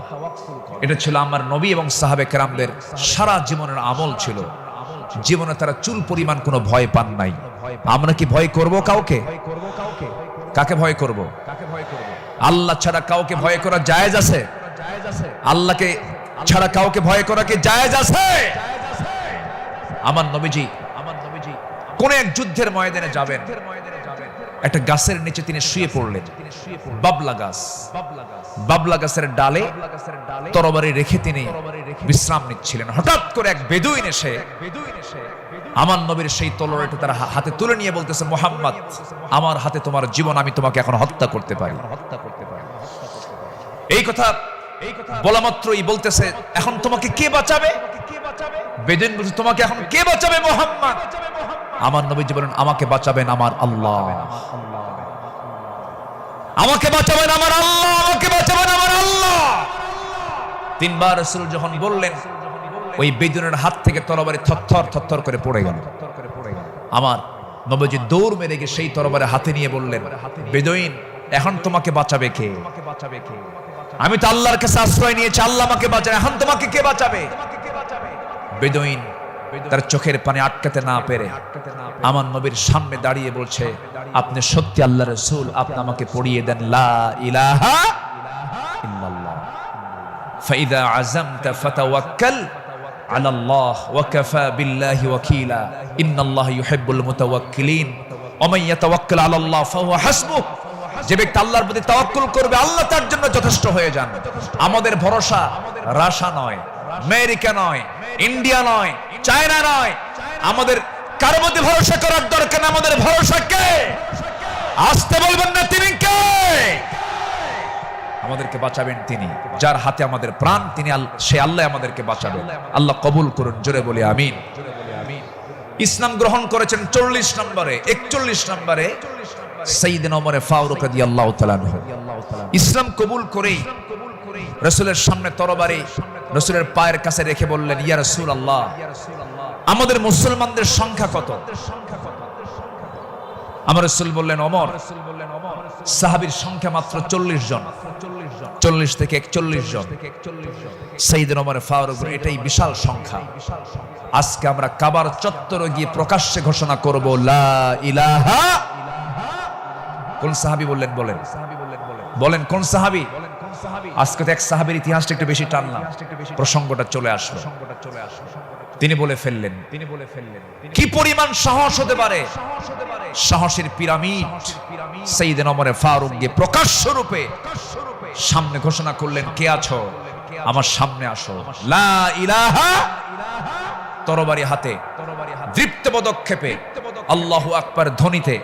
এটা ছিল আমার নবী এবং সাহাবে কেরামদের সারা জীবনের আমল ছিল। জীবনে তারা চুল পরিমাণ কোনো ভয় পান নাই। আমরা কি ভয় করব কাউকে? কাকে ভয় করব? আল্লাহ ছাড়া কাউকে ভয় করা জায়েজ আছে? আল্লাহকে ছাড়া কাউকে ভয় করা কি জায়েজ আছে? আমার নবীজি কোন এক যুদ্ধের ময়দানে যাবেন, একটা গাছের নিচে তিনি শুয়ে পড়লেন। বাবলা গাছ, বাবলা গাছের ডালে তরবারি রেখে তিনি বিশ্রাম নিচ্ছিলেন। হঠাৎ করে এক বেদুইন এসে আমার নবীর সেই তলোয়ারটা তার হাতে তুলে নিয়ে বলতেছে, মুহাম্মদ, আমার হাতে তোমার জীবন, আমি তোমাকে এখন হত্যা করতে পারি। এই কথা বলা মাত্রই বলতেছে, এখন তোমাকে কে বাঁচাবে? বেদুইন বলছে, তোমাকে এখন কে বাঁচাবে মুহাম্মদ? আমার নবীজি বলেন, আমাকে বাঁচাবেন আমার আল্লাহ, আমাকে বাঁচাবেন আমার আল্লাহ, আমাকে বাঁচাবেন আমার আল্লাহ। 3 বার রাসূল যখন বললেন, ওই বেদুইনের হাত থেকে তরবারি থরথর থরথর করে পড়ে গেল। আমার নবীজি দৌড় মেরে গিয়ে সেই তরবারি হাতে নিয়ে বললেন, বেদুইন, এখন তোমাকে বাঁচাবে কে? আমি তো আল্লাহর কাছে আশ্রয় নিয়েছি, আল্লাহ আমাকে বাঁচাবে, এখন তোমাকে কে বাঁচাবে? বেদুইন তার চোখের পানি আটকাতে না পেরে আমার নবীর সামনে দাঁড়িয়ে বলছে, আপনি সত্যি আল্লাহর রাসূল, আপনি আমাকে পড়িয়ে দেন লা ইলাহা ইল্লাল্লাহ, ফাইদা আযামতা ফাতাওয়াক্কাল আলাল্লাহ ওয়া কাফা বিল্লাহি ওয়াকিলা, ইন্নাল্লাহা ইউহিব্বুল মুতাওয়াক্কিলিন ওয়া মান ইয়াতাওয়াক্কাল আলাল্লাহ ফাহুয়া হাসবুহ। যে ব্যক্তি আল্লাহর প্রতি তাওয়াক্কুল করবে, আল্লাহ তার জন্য যথেষ্ট হয়ে যান। আমাদের ভরসা রাশিয়া নয়, আমেরিকা নয়, ইন্ডিয়া নয়, চায়না নয়, আমাদের কারো মধ্যে ভরসা করার দরকার না। আমাদের ভরসা কে? আসতে বলবেন না, তিনি কে? আমাদেরকে বাঁচাবেন তিনি, যার হাতে আমাদের প্রাণ, তিনি সে আল্লাহ আমাদেরকে বাঁচাবেন। আল্লাহ কবুল করুন, জোরে বলি আমিন। ইসলাম গ্রহণ করেছেন 40 নম্বরে, 41 নম্বরে সাইয়েদনা ওমর ফারুক রাদিয়াল্লাহু তাআলা আনহু ইসলাম কবুল করেই রাসূলের সামনে তরবারি রাসূলের পায়ের কাছে রেখে বললেন, ইয়া রাসূলুল্লাহ, আমাদের মুসলমানদের সংখ্যা কত? আমার রাসূল বললেন, ওমর, সাহাবীর সংখ্যা মাত্র 40 জন, 40 থেকে 41 জন। সাইয়েদনা ওমর ফারুক, এটাই বিশাল সংখ্যা। আজকে আমরা কাবার চত্বরে গিয়ে প্রকাশ্যে ঘোষণা করব লা ইলাহা। কোন সাহাবী বললেন? বলেন কোন সাহাবী? আজকে তো এক সাহাবীর ইতিহাসটা একটু বেশি টানলাম, প্রসঙ্গটা চলে আসলো। তিনি বলে ফেললেন কি পরিমাণ সাহস হতে পারে। সাহসের পিরামিড সাইয়েদনা ওমর ফারুক গে প্রকাশ্য রূপে সামনে ঘোষণা করলেন, কে আছো আমার সামনে আসো। লা ইলাহা, তরবারি হাতে দৃপ্ত পদক্ষেপে আল্লাহু আকবার ধ্বনিতে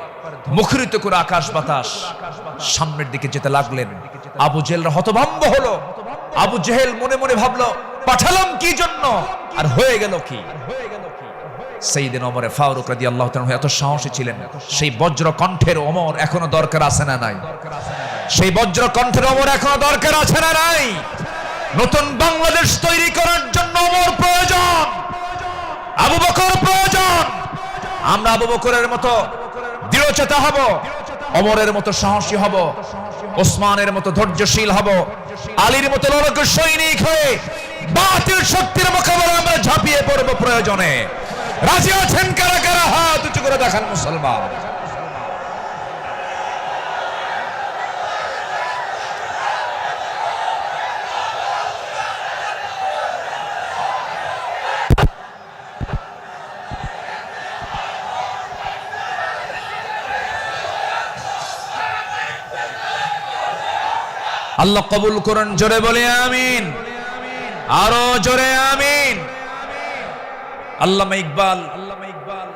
মুখরিত করে আকাশ বাতাস সামনের দিকে যেতে লাগলেন। আবু জেহেল হতভম্ব হলো। আবু জেহেল মনে মনে ভাবলো, পাঠালাম কি জন্য আর হয়ে গেল কি। সাইয়েদনা ওমর ফারুক রাদিয়াল্লাহু তাআলা এত সাহসী ছিলেন, সেই বজ্র কণ্ঠের ওমর এখনো দরকার আছে না নাই? সেই বজ্র কণ্ঠের ওমর এখনো দরকার আছে না নাই? নতুন বাংলাদেশ তৈরি করার জন্য ওমর প্রয়োজন, আবু বকর প্রয়োজন। আমরা আবু বকরের মতো দৃঢ়চেতা হব, ওমরের মতো সাহসী হব, ওসমানের মতো ধৈর্যশীল হব, আলীর মতো লড়াকু সৈনিক হয়ে বাতিল শক্তির মোকাবেলায় আমরা ঝাঁপিয়ে পড়ব প্রয়োজনে। রাজি আছেন কারা কারা? হাত উঁচু করে দেখান মুসলমান। আল্লাহ কবুল করুন, জোরে বলে আমিন, আরো জোরে আমিন। আল্লামা ইকবাল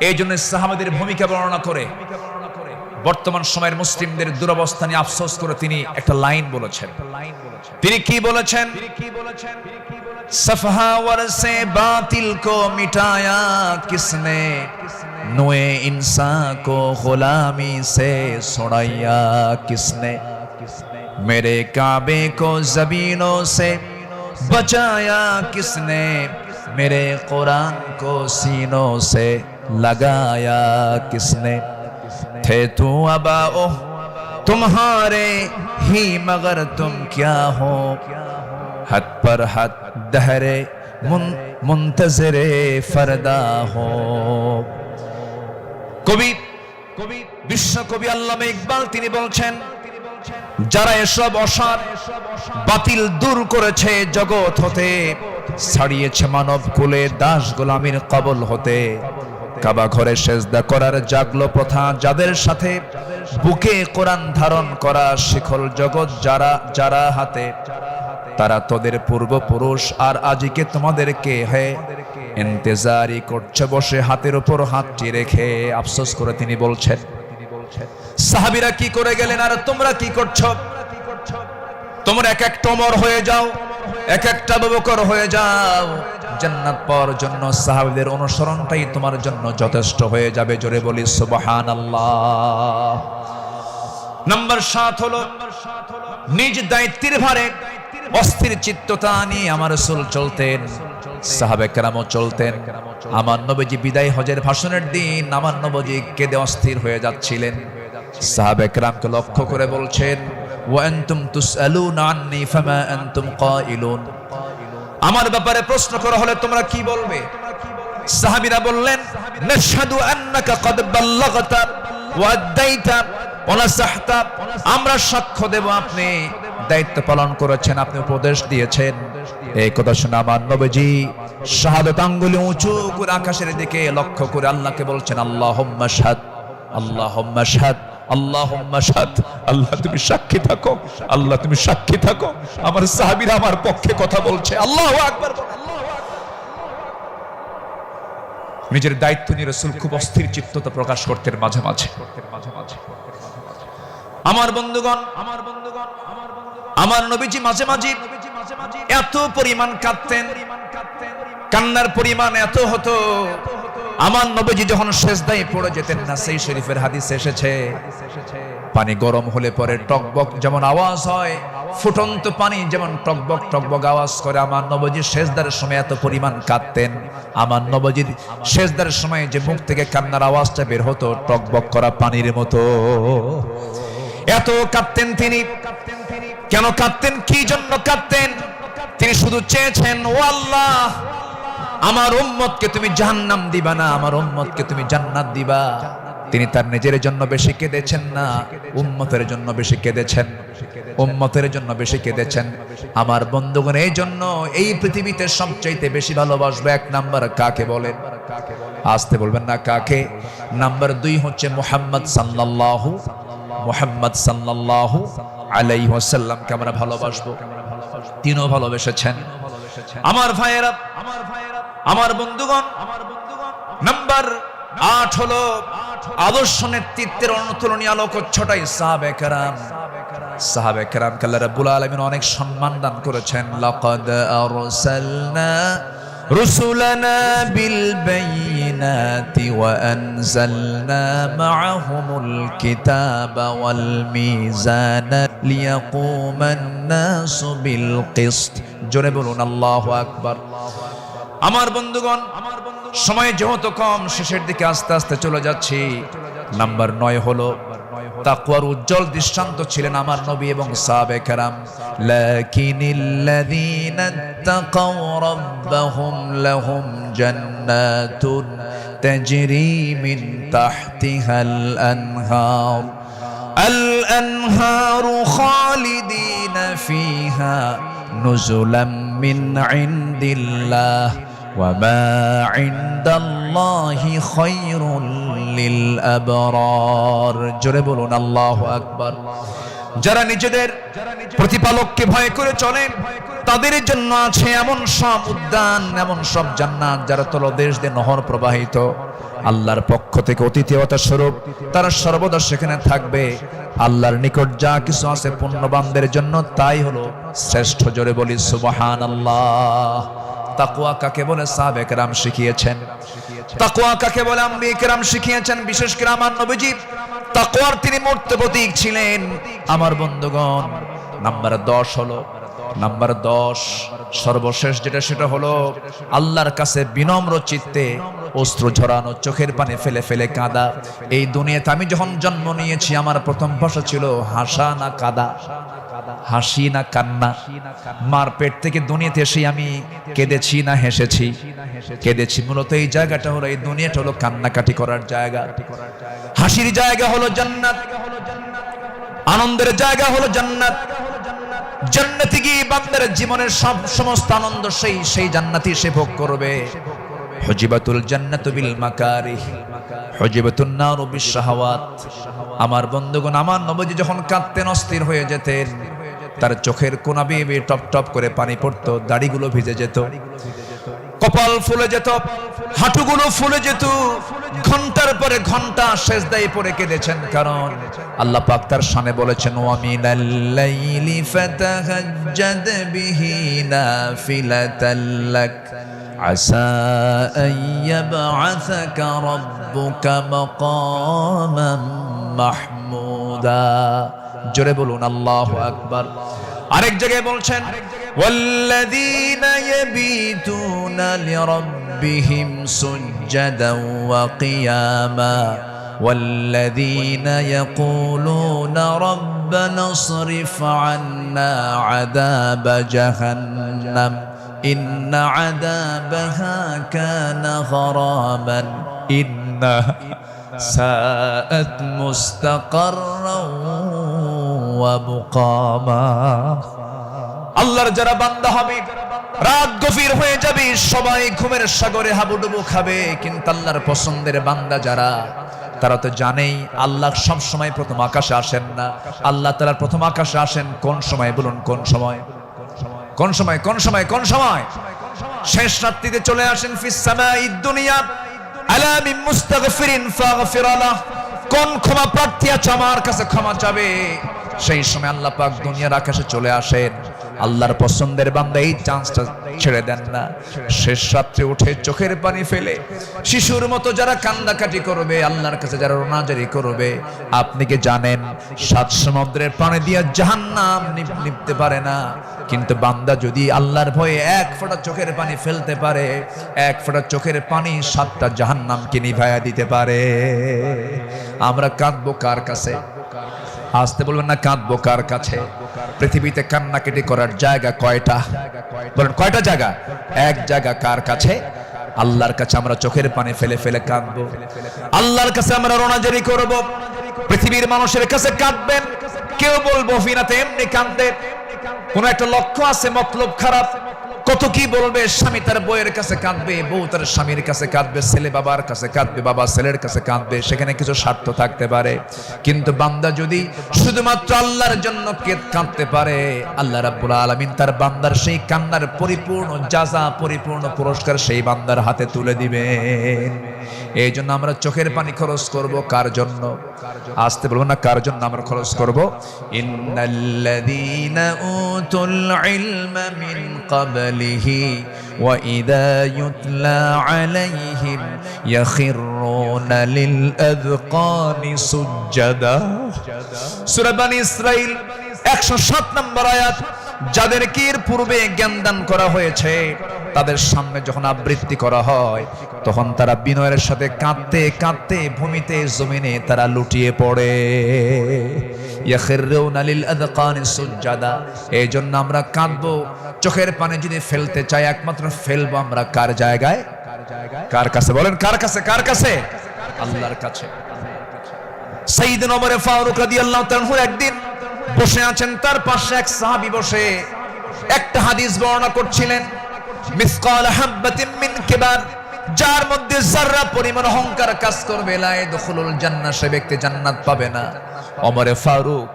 এই জন্য সাহাবাদের ভূমিকা বর্ণনা করে বর্তমান সময়ের মুসলিমদের দুরবস্থা নিয়ে আফসোস করে তিনি একটা লাইন বলেছেন। তিনি কি বলেছেন? সফহা ওয়ারসে বাতিল কো মিটায়া কিসনে, নোয়ে ইনসান কো গোলামি সে ছুড়ায়া কিসনে, मेरे काबे को जमीनों से बचाया किसने, मेरे कुरान को सीनों से लगाया किसने, थे तू अबाओ तुम्हारे ही मगर तुम क्या हो, हद पर हद दहरे मुंतजरे फरदा हो। কবি বিশ্ব কবি আল্লামা ইকবাল তিনি বলছেন, যারা এসব অসার বাতিল দূর করেছে জগৎ হতে, ছাড়িয়েছে মানব কুলে দাস গোলামীর কবল হতে, কাবা ঘরে সেজদা করার জাগলো প্রথা যাদের সাথে, বুকে কোরআন ধারণ করা শিখল জগৎ যারা যারা হাতে, তারা তোদের পূর্বপুরুষ আর আজিকে তোমাদেরকে হে ইন্তজারি করছে বসে হাতের উপর হাতটি রেখে। আফসোস করে তিনি বলছেন, সাহাবীরা কি করে গেলেন আর তোমরা কি করছো? তোমরা এক একটা ওমর হয়ে যাও, এক একটা আবু বকর হয়ে যাও, জান্নাত পাওয়ার জন্য সাহাবীদের অনুসরণটাই তোমার জন্য যথেষ্ট হয়ে যাবে। জোরে বলি সুবহানাল্লাহ। নাম্বার 7 হলো নিজ দায়িত্বের ভারে অস্থির চিত্ততা নিয়ে আমার রাসূল চলতেন, সাহাবে কেরামও চলতেন। আমার নবীজি বিদায় হজের ভাষণের দিন আমার নবীজি কেঁদে অস্থির হয়ে যাচ্ছিলেন। সাহাবে কেরামকে লক্ষ্য করে বলছেন, ওয়া আনতুম তুসআলুনা আন্নী ফামা আনতুম কাইলুন, আমার ব্যাপারে প্রশ্ন করা হলে তোমরা কি বলবে? সাহাবীরা বললেন, নাশহাদু আন্নাকা কদ বাল্লাগতা ওয়া আদাইতা ওয়া নাসাহতা, আমরা সাক্ষ্য দেব আপনি দায়িত্ব পালন করেছেন, আপনি উপদেশ দিয়েছেন। এই কথা শুনে আমার নবীজি শাহাদাত আঙ্গুলে উঁচু করে আকাশের দিকে লক্ষ্য করে আল্লাহকে বলছেন, আল্লাহুম্মা শাহাদ, আল্লাহুম্মা শাহাদ, আল্লাহুম্মা শাহাদ। আল্লাহ তুমি সাক্ষী থাকো, আল্লাহ তুমি সাক্ষী থাকো, আমার সাহাবীরা আমার পক্ষে কথা বলছে। আল্লাহু আকবার। নিজের দায়িত্ব নিয়ে রাসূল খুব অস্থির চিত্ততা প্রকাশ করতেন মাঝে মাঝে। আমার বন্ধুগণ, আমার নবীজি মাঝে মাঝে এত পরিমাণ কাঁদতেন, কান্নার পরিমাণ এত হতো, আমার নবীজি যখন সেজদায় পড়ে যেতেন না, সেই শরীফের হাদিসে এসেছে পানি গরম হলে পরে টকবক যেমন আওয়াজ হয়, ফুটন্ত পানি যেমন টকবক টকবক আওয়াজ করে, আমার নবীজি সেজদার সময় এত পরিমাণ কাঁদতেন। আমার নবীজির সেজদার সময় যে মুখ থেকে কান্নার আওয়াজটা বের হতো টকবক করা পানির মতো, এত কাঁদতেন তিনি। কেন কাঁদতেন? কি জন্য কাঁদতেন? তিনি শুধু চেয়েছেন, ও আল্লাহ, আমার উম্মতকে তুমি জাহান্নাম দিবা না, আমার উম্মতকে তুমি জান্নাত দিবা। তিনি তার নিজের জন্য বেশি কেঁদেছেন না উম্মতের জন্য বেশি কেঁদেছেন, উম্মতের জন্য বেশি কেঁদেছেন। আমার বন্ধুগণ, এই জন্য এই পৃথিবীতে সবচাইতে বেশি ভালোবাসবে এক নাম্বার কাকে বলেন? আসতে বলবেন না কাকে? নাম্বার 2 হচ্ছে মুহাম্মদ সাল্লাল্লাহু আলাইহি ওয়াসাল্লামকে আমরা ভালোবাসবো। তিনিও ভালোবেসেছেন। আমার ভাইয়েরা, আমার বন্ধুগণ, নাম্বার 8 হলো আদর্শ নেতৃত্বের অনুতুলনীয় আলোকচ্ছটাই সাহাবে কেরাম। সাহাবে কেরামকে আল্লাহ রাব্বুল আলামিন অনেক সম্মান দান করেছেন। লাকাদ আরসালনা রুসুলানা বিল বাইয়িনাতি ওয়া আনজালনা মাআহুমুল কিতাবা ওয়াল মিজানা লিয়াকুমান নাসু বিল কিসত। জোরে বলুন আল্লাহু আকবার। আমার বন্ধুগণ, সময় যেহেতু কম, শেষের দিকে আস্তে আস্তে চলে যাচ্ছি। নাম্বার 9 হলো তাকওয়ার উজ্জ্বল দৃষ্টান্ত ছিলেন আমার নবী এবং সাহাবে কেরাম। লাকিনিল্লাযীনা তাকাও রাব্বাহুম লাহুম জান্নাতুন তাজরি মিন তাহতিহাল আনহার আল-আনহারু খালিদিনা ফিহা নুজুলাম মিন ইনদিল্লাহ ওয়ামা ইনদাল্লাহি খায়রুল লিল আবরার। জোরে বলুন আল্লাহু আকবার। যারা নিজেদের প্রতিপালককে ভয় করে চলেন তাদের জন্য আছে এমন সব উদ্যান, এমন সব জান্নাত যারা তলদেশ দিয়ে নহর প্রবাহিত। আল্লাহর পক্ষ থেকে অতিথিয়তা স্বরূপ তারা সর্বদা সেখানে থাকবে। আল্লাহর নিকট যা কিছু আছে পুণ্যবানদের জন্য তাই হলো শ্রেষ্ঠ। জোরে বলি সুবহানাল্লাহ। তাকওয়া কাকে বলে সাহাবে কেরাম শিখিয়েছেন। তাকওয়া কাকে বলে আম্বিয়া কেরাম শিখিয়েছেন। বিশেষ করে আমার নবীজি তাকওয়ার তিনি মূর্ত প্রতীক ছিলেন। আমার বন্ধুগণ, নাম্বার 10 হলো, নাম্বার 10 সর্বশেষ যেটা, সেটা হলো আল্লাহর কাছে বিনম্র চিত্তে অশ্রু ঝরানো, চোখের পানি ফেলে ফেলে কাঁদা। এই দুনিয়াতে আমি যখন জন্ম নিয়েছি আমার প্রথম ভাষা ছিল হাসা না কাঁদা, হাসি না কান্না। মার পেট থেকে দুনিয়াতে এসে আমি কেঁদেছি না হেসেছি? কেঁদেছি। মূলত এই জায়গাটা হলো, এই দুনিয়াটা হলো কান্নাকাটি করার জায়গা। হাসির জায়গা হলো জান্নাত, আনন্দের জায়গা হলো জান্নাত। জান্নাতে গিয়ে বান্দার জীবনের সব সমস্ত আনন্দ সেই জান্নাতি সে ভোগ করবে। হুজিবাতুল জান্নাতু বিল মাকারিহ হুজিবাতুন নারু বিশ শাহাওয়াত। আমার বন্ধুগণ, আমার নবীজি যখন কাঁদতেন, অস্থির হয়ে যেতেন, তার চোখের কোনা বেয়ে বেয়ে টপ টপ করে পানি পড়তো, দাড়িগুলো ভিজে যেত, কপাল ফুলে যেত, হাঁটুগুলো ফুলে যেত। ঘন্টার পরে ঘন্টা সেজদায় পড়ে কেঁদেছেন, কারণ আল্লাহ পাক তার শানে বলেছেন ওয়া মিনাল লাইলি ফাতাহাজ্জাদ বিহি নাফিলাতাল লাক আসা আন ইয়াবআসাকা রাব্বুকা মাকামান মাহমুদা। জোরে বলুন আল্লাহু আকবার। আরেক জায়গায় বলছেন ওয়াল্লাযীনা ইয়াবিতুনা লিরাব্বিহিম সুজদান ওয়া কিয়ামা ওয়াল্লাযীনা ইয়াকুলুনা রাব্বানা ইসরিফ আন্না আযাবা জাহান্নাম ইন্না আযাবাহা কানা গরামান ইন্নাহা সাআত মুস্তাকাররাও ওয়া মুকামা। আল্লাহর যারা বান্দা হবে, রাত গভীর হয়ে যাবে, সবাই ঘুমের সাগরে হাবুডুবু খাবে, কিন্তু আল্লাহর পছন্দের বান্দা যারা, তারা তো জানেই আল্লাহ সব সময় প্রথম আকাশে আসেন না। আল্লাহ তাআলা প্রথম আকাশে আসেন কোন সময়? বলুন কোন সময়? কোন সময়? কোন সময়? কোন সময়? শেষ রাত্রিতে চলে আসেন। ফিস সামাঈদ দুনিয়া আলা মিন মুস্তাগফিরিন ফাগফির লাহ। কোন ক্ষমা প্রার্থী আছে আমার কাছে ক্ষমা চাবে? সেই সময় আল্লাহ পাক দুনিয়ার আকাশে চলে আসেন। আল্লাহর পছন্দের বান্দা এই চান্সটা ছেড়ে দেন না। শেষ রাত্রে উঠে চোখের পানি ফেলে শিশুর মতো যারা কান্দাকাটি করবে, আল্লাহর কাছে যারা রোনাজারি করবে, আপনি কি জানেন 7 সমুদ্রের পানি দিয়ে জাহান্নাম নিভতে পারে না, কিন্তু বান্দা যদি আল্লাহর ভয়ে 1 ফোঁটা চোখের পানি ফেলতে পারে, 1 ফোঁটা চোখের পানি 7টা জাহান্নামকে নিভাইয়া দিতে পারে। আমরা কাঁদবো কার কাছে? আসতে বলবেন না, কাঁদবো কার কাছে? পৃথিবীতে কান্নাকাটি করার জায়গা কয়টা? বলেন কয়টা জায়গা? এক জায়গা। কার কাছে? আল্লাহর কাছে আমরা চোখের পানি ফেলে ফেলে কাঁদবো, আল্লাহর কাছে আমরা রোনাজারি করব। পৃথিবীর মানুষের কাছে কাঁদবেন, কেউ বলবো ফিনাতে এমনি কাঁদে, কোন একটা লক্ষ্য আছে, মতলব খারাপ। কত কি বলবে, স্বামী তার বউয়ের কাছে কাঁদবে, বউ তার স্বামীর কাছে কাঁদবে, ছেলে বাবার কাছে কাঁদবে, বাবা ছেলের কাছে কাঁদবে, সেখানে কিছু স্বার্থ থাকতে পারে। কিন্তু বান্দা যদি শুধুমাত্র আল্লাহর জন্য কাঁদতে পারে, আল্লাহ রাব্বুল আলামিন তার বান্দার সেই কান্নার পরিপূর্ণ জাযা, পরিপূর্ণ পুরস্কার সেই বান্দার হাতে তুলে দিবেন। এই জন্য আমরা চোখের পানি খরচ করব। কার জন্য? আসতে বলবো না, কার জন্য আমরা খরচ করব? ইন্নাল্লাযীনা উতুল ইলমা মিন ক্বাবলিহি ওয়া ইযা ইউতলা আলাইহিম ইয়াখিরুনা লিল আযকানি সুজদা। সূরা বনী ইসরাঈল 107 নম্বর আয়াত। যাদেরকে এর পূর্বে জ্ঞান দান করা হয়েছে, তাদের সামনে যখন আবৃত্তি করা হয়, তখন তারা বিনয়ের সাথে কাঁদতে কাঁদতে ভূমিতে জমিনে তারা লুটিয়ে পড়ে। ইয়াখিরুনা লিল আযকানি সুজদা। এই জন্য আমরা কাঁদবো। চোখের পানি যদি ফেলতে চাই, একমাত্র ফেলবো আমরা কার জায়গায়? কার কাছে? বলেন কার কাছে? কার কাছে? আল্লাহর কাছে। সাইয়েদনা ওমর ফারুক রাদিয়াল্লাহু তাআলা একদিন বসে আছেন, তার পাশে এক সাহাবী বসে একটা হাদিস বর্ণনা করছিলেন। মিসকাল হাববাতিন মিন কিবার, যার মধ্যে যাররা পরিমাণ অহংকার কাজ করবে, লা ইয়াদখুলুল জান্নাহ, সে ব্যক্তি জান্নাত পাবে না। ওমর ফারুক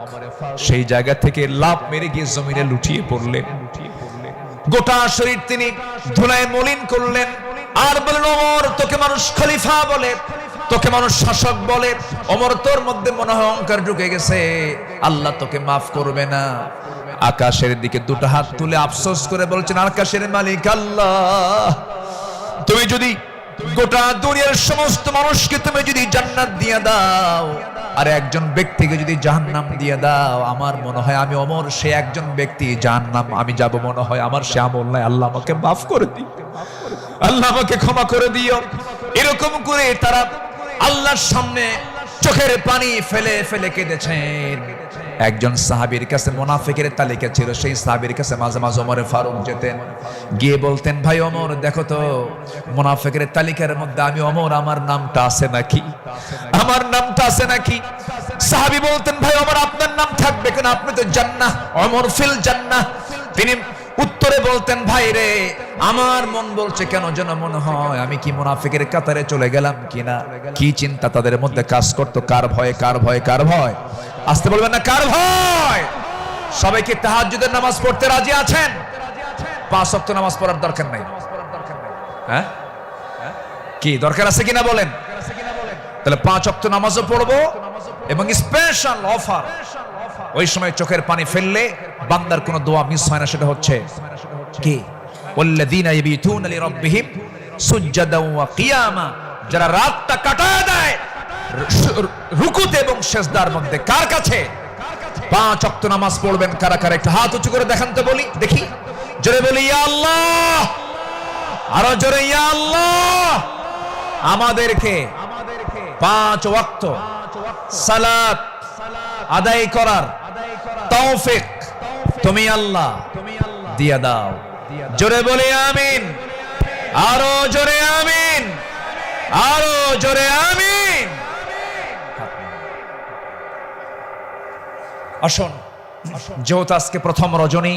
সেই জায়গা থেকে লাফ মেরে গিয়ে জমিনে লুটিয়ে পড়লেন। গোটা শরীর তিনি ধুলায় মলিন করলেন আর বললেন, ওমর, তোকে মানুষ খলিফা বলে, তোকে মানুষ শাসক বলে, ওমর তোর মধ্যে মনে হয় অহংকার ঢুকে গেছে, আল্লাহ তোকে মাফ করবে না। আকাশের দিকে দুটো হাত তুলে আফসোস করে বলছেন, আকাশের মালিক আল্লাহ, তুমি যদি গোটা দুনিয়ার সমস্ত মানুষকে তুমি যদি জান্নাত দিয়ে দাও আর একজন ব্যক্তিকে যদি জাহান্নাম দিয়ে দাও, আমার মনে হয় আমি ওমর সে একজন ব্যক্তি, জাহান্নাম আমি যাব মনে হয় আমার সে আমল নাই, আল্লাহ আমাকে মাফ করে দিও, আল্লাহ আমাকে ক্ষমা করে দিও। এরকম করে তারা আল্লাহর সামনে চোখের পানি ফেলে ফেলে কেঁদেছেন। একজন সাহাবীর কাছে মুনাফিকের তালিকা ছিল, সেই সাহাবীর কাছে মাঝে মাঝে ওমর ফারুক যেতেন, গিয়ে বলতেন, ভাই ওমর, দেখো তো মুনাফিকের তালিকার মধ্যে আমি ওমর, আমার নামটা আছে নাকি? আমার নামটা আছে নাকি? সাহাবী বলতেন, ভাই ওমর, আপনার নাম থাকবে কেন? আপনি তো জান্নাহ, ওমর ফিল জান্নাহ। তিনি উত্তরে বলতেন, ভাই রে, আমার মন বলছে কেন যেন মনে হয় আমি কি মুনাফিকের কাতারে চলে গেলাম কিনা। কি চিন্তা তাদের মধ্যে কাজ করতো, কার ভয়, কার ভয়, কার ভয়? আসতে বলবেন না, কার ভয়? সবাই কি তাহাজ্জুদের নামাজ পড়তে রাজি আছেন? 5 ওয়াক্ত নামাজ পড়ার দরকার নাই, হ্যাঁ? কি দরকার আছে কিনা বলেন? তাহলে 5 ওয়াক্ত নামাজও পড়বো এবং স্পেশাল অফার, ওই সময় চোখের পানি ফেললে বান্দার কোনো দোয়া মিস হয় না। সেটা হচ্ছে কি? ওয়াল্লাযীনা ইয়াবিতুনা লিরাব্বিহিম সুজদান ওয়া কিয়ামা, যারা রাতটা কাটায় দেয় রুকুতে এবং সিজদার মধ্যে। কার কাছে? 5 ওয়াক্ত নামাজ পড়বেন কারা কারা? একটু হাত উঁচু করে দেখান তো, বলি দেখি, জোরে বলি ইয়া আল্লাহ, আরো জোরে ইয়া আল্লাহ। আমাদেরকে 5 ওয়াক্ত সালাত আদায় করার তৌফিক তুমি আল্লাহ দিয়ে দাও। জোরে বলি আমিন, আরো জোরে আমিন, আরো জোরে আমিন। আসুন, যেহেতু আজকে প্রথম রজনী,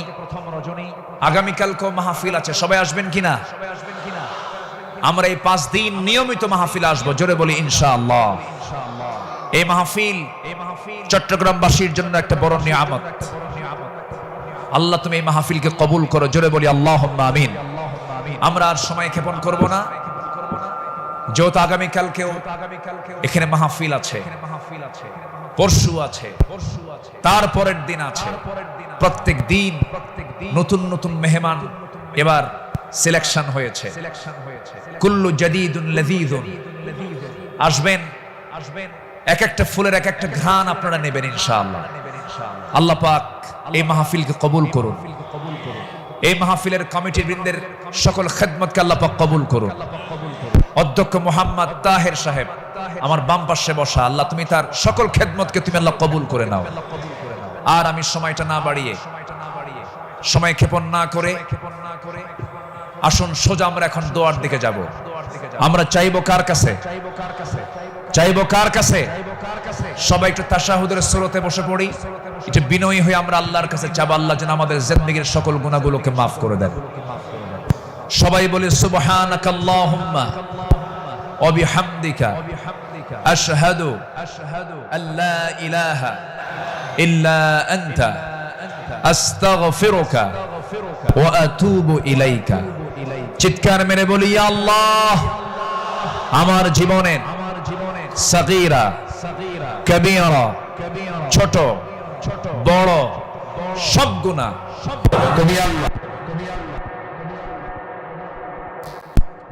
আগামীকালকে মাহফিল আছে, সবাই আসবেন কিনা? আমরা এই 5 দিন নিয়মিত মাহফিল আসবো। জোরে বলি ইনশাআল্লাহ। এই মাহফিল চট্টগ্রামবাসীর জন্য একটা বড় নিয়ামত। আল্লাহ তুমি এই মাহফিলকে কবুল করো। জোরে বলি আল্লাহুম্মা আমিন। আমরা আর সময় ক্ষেপণ করব না, যেহেতু আগামীকালকেও এখানে মাহফিল আছে, পরশু আছে, তারপরের দিন আছে, প্রত্যেক দিন নতুন নতুন মেহমান এবার সিলেকশন হয়েছে। কুল্লু জাদীদুন লাযীযুন, আসবেন, এক একটা ফুলের এক একটা ঘ্রাণ আপনারা নেবেন ইনশাআল্লাহ। আল্লাহ পাক এই মাহফিলকে কবুল করুন। এই মাহফিলের কমিটি বৃন্দের সকল খেদমতকে আল্লাহ পাক কবুল করুন। অধ্যক্ষ মোহাম্মদ তাহের সাহেব আমার বাম পাশে বসা, আল্লাহ তুমি তার সকল খেদমতকে তুমি আল্লাহ কবুল করে নাও। আর আমি সময়টা না বাড়িয়ে, সময় ক্ষেপণ না করে আসুন সোজা আমরা এখন দোয়ার দিকে যাব। আমরা চাইবো কার কাছে? চাইবো কার কাছে? সবাই একটু তাশাহুদের সুরতে বসে পড়ি, একটু বিনয়ী হয়ে আমরা আল্লাহর কাছে চাবো, আল্লাহ যেন আমাদের জিন্দেগীর সকল গুনাহগুলোকে মাফ করে দেন। সবাই বলি সুবহানাকাল্লাহুম্মা ওয়া বিহামদিকা আশহাদু আল্লা ইলাহা ইল্লা আনতা আস্তাগফিরুকা ওয়া আতুবু ইলাইকা। চিৎকার মেরে বলি, ইয়া আল্লাহ, আমার জীবনের সাগীরা কবীরা, ছোট বড় সব গুনাহ তুমি আল্লাহ।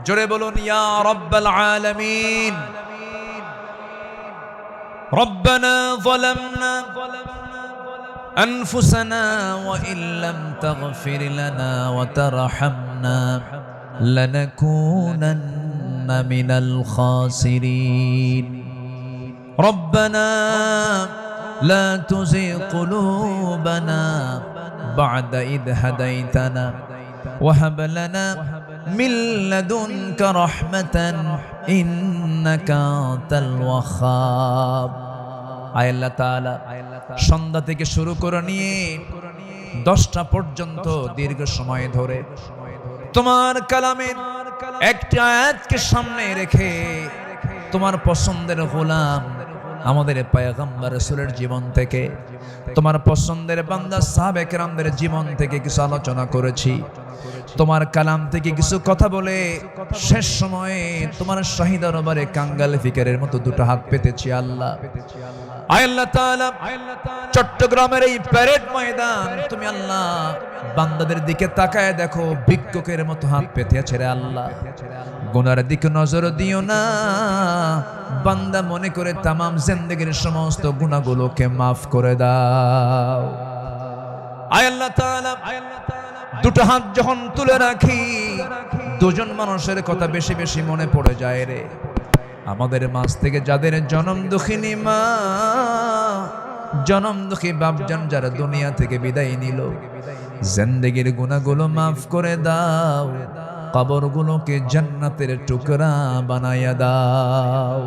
জোরে বলুন, ইয়া রাব্বাল আলামিন। রব্বানা যালামনা أنفسنا وإن لم تغفر لنا وترحمنا لنكونن من الخاسرين ربنا لا تزغ قلوبنا بعد إذ هديتنا وهب لنا من لدنك رحمة إنك أنت الوهاب। আয় আল্লাহ তাআলা, সন্ধ্যা থেকে শুরু করে নিয়ে 10টা পর্যন্ত দীর্ঘ সময় ধরে তোমার কালামের একটা আয়াতকে সামনে রেখে তোমার পছন্দের গোলাম আমাদের পয়গম্বর রাসূলের জীবন থেকে, তোমার পছন্দের বান্দা সাহাবে কেরামদের জীবন থেকে কিছু আলোচনা করেছি। তোমার কালাম থেকে কিছু কথা বলে শেষ সময়ে তোমার শাহী দরবারে কাঙ্গাল ফিকারের মতো দুটো হাত পেতেছি আল্লাহ। আয় আল্লাহ তাআলা, চট্টগ্রামের এই প্যারেড ময়দান তুমি আল্লাহ বান্দাদের দিকে তাকায় দেখো, ভিক্ষুকের মতো হাত পেতে আছে রে আল্লাহ। গুনার দিকে নজর দিও না, বান্দা মনে করে তামাম জিন্দেগীর সমস্ত গুনাহগুলোকে মাফ করে দাও। আয় আল্লাহ তাআলা, দুটো হাত যখন তুলে রাখি দুজন মানুষের কথা বেশি বেশি মনে পড়ে যায় রে। আমাদের মাঝ থেকে যাদের জনম দুঃখিনী মা, জনম দুঃখী বাপজান যারা দুনিয়া থেকে বিদায় নিল, জিন্দেগীর গুনাহগুলো মাফ করে দাও, কবরগুলোকে জান্নাতের টুকরা বানায়া দাও।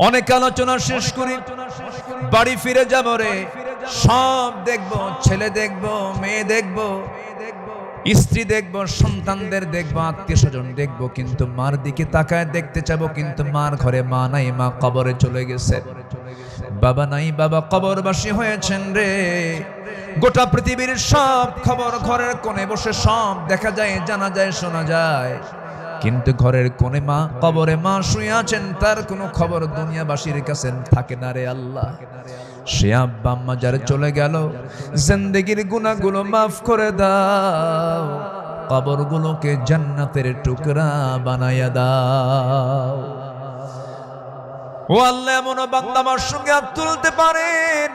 অনেক আলোচনা শেষ করি, বাড়ি ফিরে যাব রে। সব দেখবো, ছেলে দেখবো, মেয়ে দেখবো, স্ত্রী দেখবো, সন্তানদের দেখবো, আত্মীয় স্বজন দেখবো, কিন্তু মার দিকে তাকায় দেখতে চাবো, কিন্তু মার ঘরে মা নাই, মা কবরে চলে গেছে। বাবা নাই, বাবা কবরবাসী হয়েছেন রে। গোটা পৃথিবীর সব খবর ঘরের কোণে বসে সব দেখা যায়, জানা যায়, শোনা যায়, কিন্তু ঘরের কোণে মা, কবরে মা শুয়ে আছেন, তার কোনো খবর দুনিয়াবাসীর কাছে থাকে না রে আল্লাহ। সে আব্বা আম্মা যারা চলে গেল, জিন্দেগীর গুনাহগুলো মাফ করে দাও, কবরগুলোকে জান্নাতের টুকরা বানায়া দাও। ও আল্লাহ, এমন বান্দা আমার সঙ্গে হাত তুলতে পারেন,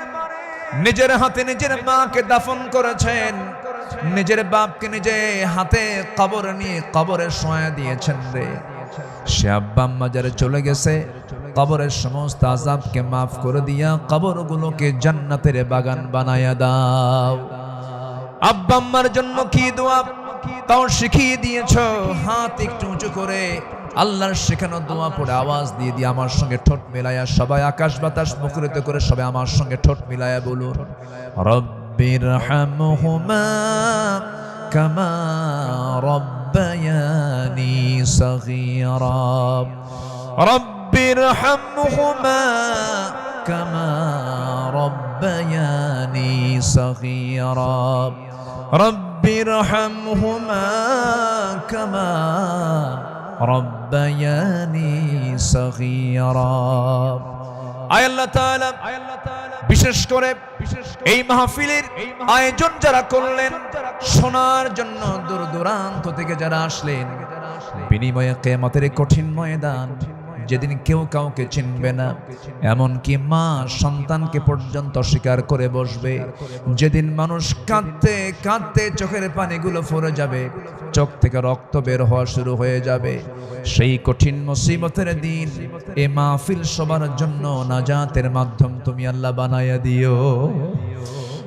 নিজের হাতে নিজের মাকে দাফন করেছেন, নিজের বাপকে নিজে হাতে কবর নিয়ে কবরে শোয়া দিয়েছেন রে। সে আব্বা আম্মা যারা চলে গেছে, কবরের সমস্ত আযাবকে মাফ করে দিয়া কবরগুলোকে জান্নাতের বাগান বানায়া দাও। আব্বা আম্মার জন্য কি দোয়া তাও শিখিয়ে দিয়েছো, হাত একটু উঁচু করে আল্লাহর শেখানো দোয়া পড়ে আওয়াজ দিয়ে দিয়ে আমার সঙ্গে ঠোঁট মিলায়া সবাই আকাশ বাতাস মুখরিত করে সবাই আমার সঙ্গে ঠোঁট মিলায়া বলুন, রব্বিরহামহুমা কামা রব্বায়ানি সগীরা, রব্বিরহামহুমা কামা রব্বায়ানি সগীরা, রব্বিরহামহুমা কামা রব্বায়ানি সগীরা। আয় আল্লাহ তাআলা, বিশেষ করে এই মাহফিলের আয়োজন যারা করলেন, শোনার জন্য দূর দূরান্ত থেকে যারা আসলেন, বিনিময়ে কিয়ামতের কঠিন ময়দান যেদিন কেউ কাউকে চিনবে না, এমনকি মা সন্তানকে পর্যন্ত স্বীকার করে বসবে, যেদিন মানুষ কাঁদতে কাঁদতে চোখের পানিগুলো ফরে যাবে, চোখ থেকে রক্ত বের হওয়া শুরু হয়ে যাবে, সেই কঠিন মুসিবতের দিন এ মাহফিল সবার জন্য নাজাতের মাধ্যম তুমি আল্লাহ বানায়া দিও।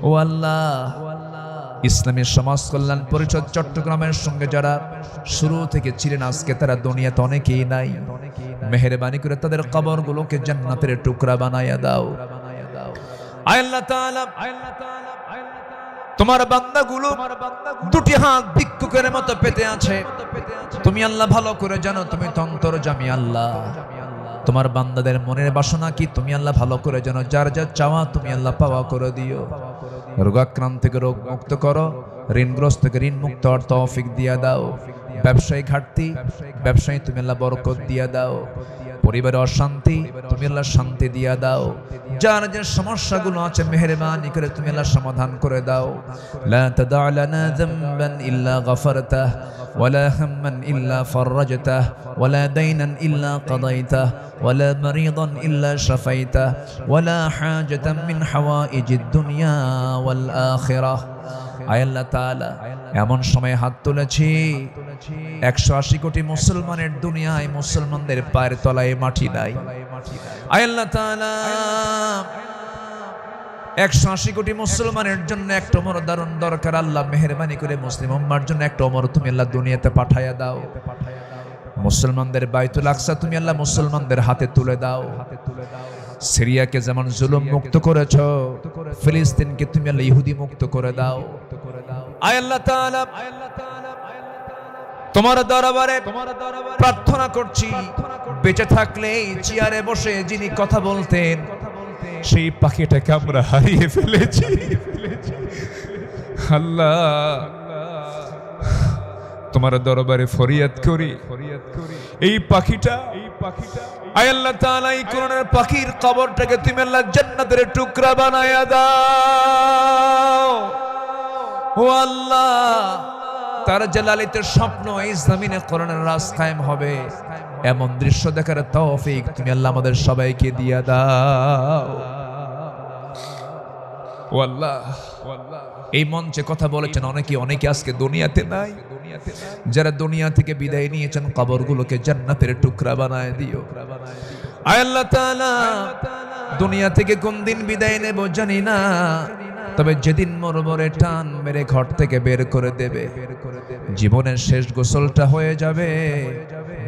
ও আল্লাহ, ইসলামী সমাজ কল্যাণ পরিষদ চট্টগ্রামের সঙ্গে যারা শুরু থেকে ছিলেন, আজকে তারা দুনিয়াতে অনেকেই নাই। মেহেরবানি করে তাদের কবরগুলোকে জান্নাতের টুকরা বানায়া দাও। আয় আল্লাহ তাআলা, তোমার বান্দাগুলো দুটি হাত ভিক্ষুকের মতো পেতে আছে। তুমি আল্লাহ ভালো করে জানো, তুমি তো অন্তর্যামী আল্লাহ। তোমার বান্দাদের মনের বাসনা কি তুমি আল্লাহ ভালো করে জানো। যার যা চাওয়া তুমি আল্লাহ পাওয়া করে দিও। রোগাক্রান্ত থেকে রোগ মুক্ত করো, ঋণগ্রস্ত থেকে ঋণ মুক্ত হওয়ার তৌফিক দিয়া দাও। ব্যবসায়ী ঘাটতি, ব্যবসায়ী তুমি আল্লাহ বরকত দিয়া দাও। পরিবারে অশান্তি, তুমি আল্লাহ শান্তি দিয়া দাও। যার যে সমস্যাগুলো আছে মেহেরবানি করে তুমি আল্লাহ সমাধান করে দাও। লা তাদা লানা যামবান ইল্লা গফরতাহ ওয়ালা হাম্মান ইল্লা ফাররাজতাহ ওয়ালা দাইনান ইল্লা কাদাইতাহ ওয়ালা মারিদান ইল্লা শাফাইতাহ ওয়ালা হাজাতাম মিন হাওয়াইজিদ দুনিয়া ওয়াল আখিরাহ। আয় আল্লাহ তাআলা, এমন সময় হাত তুলেছি 180 কোটি মুসলমানের দুনিয়ায় মুসলমানদের পায়ের তলায় মাটি নাই। আয় আল্লাহ তাআলা, 180 কোটি মুসলমানের জন্য একটা ওমর দারুণ দরকার। আল্লাহ মেহেরবানি করে মুসলিম উম্মার জন্য একটা ওমর তুমি আল্লাহ দুনিয়াতে পাঠায়া দাও। মুসলমানদের বাইতুল আকসা তুমি আল্লাহ মুসলমানদের হাতে তুলে দাও। সিরিয়াকে যেমন জুলুম মুক্ত করেছো, ফিলিস্তিনকে তুমি আল্লাহ ইহুদি মুক্ত করে দাও। আয় আল্লাহ তাআলা, তোমার দরবারে প্রার্থনা করছি, বেঁচে থাকলে এই চেয়ারে বসে যিনি কথা বলতেন সেই পাখিটাকে আমরা হারিয়ে ফেলেছি। আল্লাহ, তোমার দরবারে ফরিয়াদ করি, এই পাখিটা আয় আল্লাহ তাআলা, এই কোরআনের পাখির কবরটাকে তুমি আল্লাহ জান্নাতের টুকরা বানায়া দাও। ও আল্লাহ, তার জালালিতের স্বপ্ন এই জমিনে কোরআনের রাজ কায়েম হবে, এমন দৃশ্য দেখার তৌফিক তুমি আল্লাহ আমাদের সবাইকে দিয়া দাও। ও আল্লাহ, এই মঞ্চে কথা বলেছেন অনেকে আজকে দুনিয়াতে নাই। যারা দুনিয়া থেকে বিদায় নিয়েছেন কবরগুলোকে জান্নাতের টুকরা বানায় দিও। আয় আল্লাহ তাআলা, দুনিয়া থেকে কোন দিন বিদায় নেব জানি না, তবে যেদিন মরমরে টান মেরে ঘর থেকে বের করে দেবে, জীবনের শেষ গোসলটা হয়ে যাবে,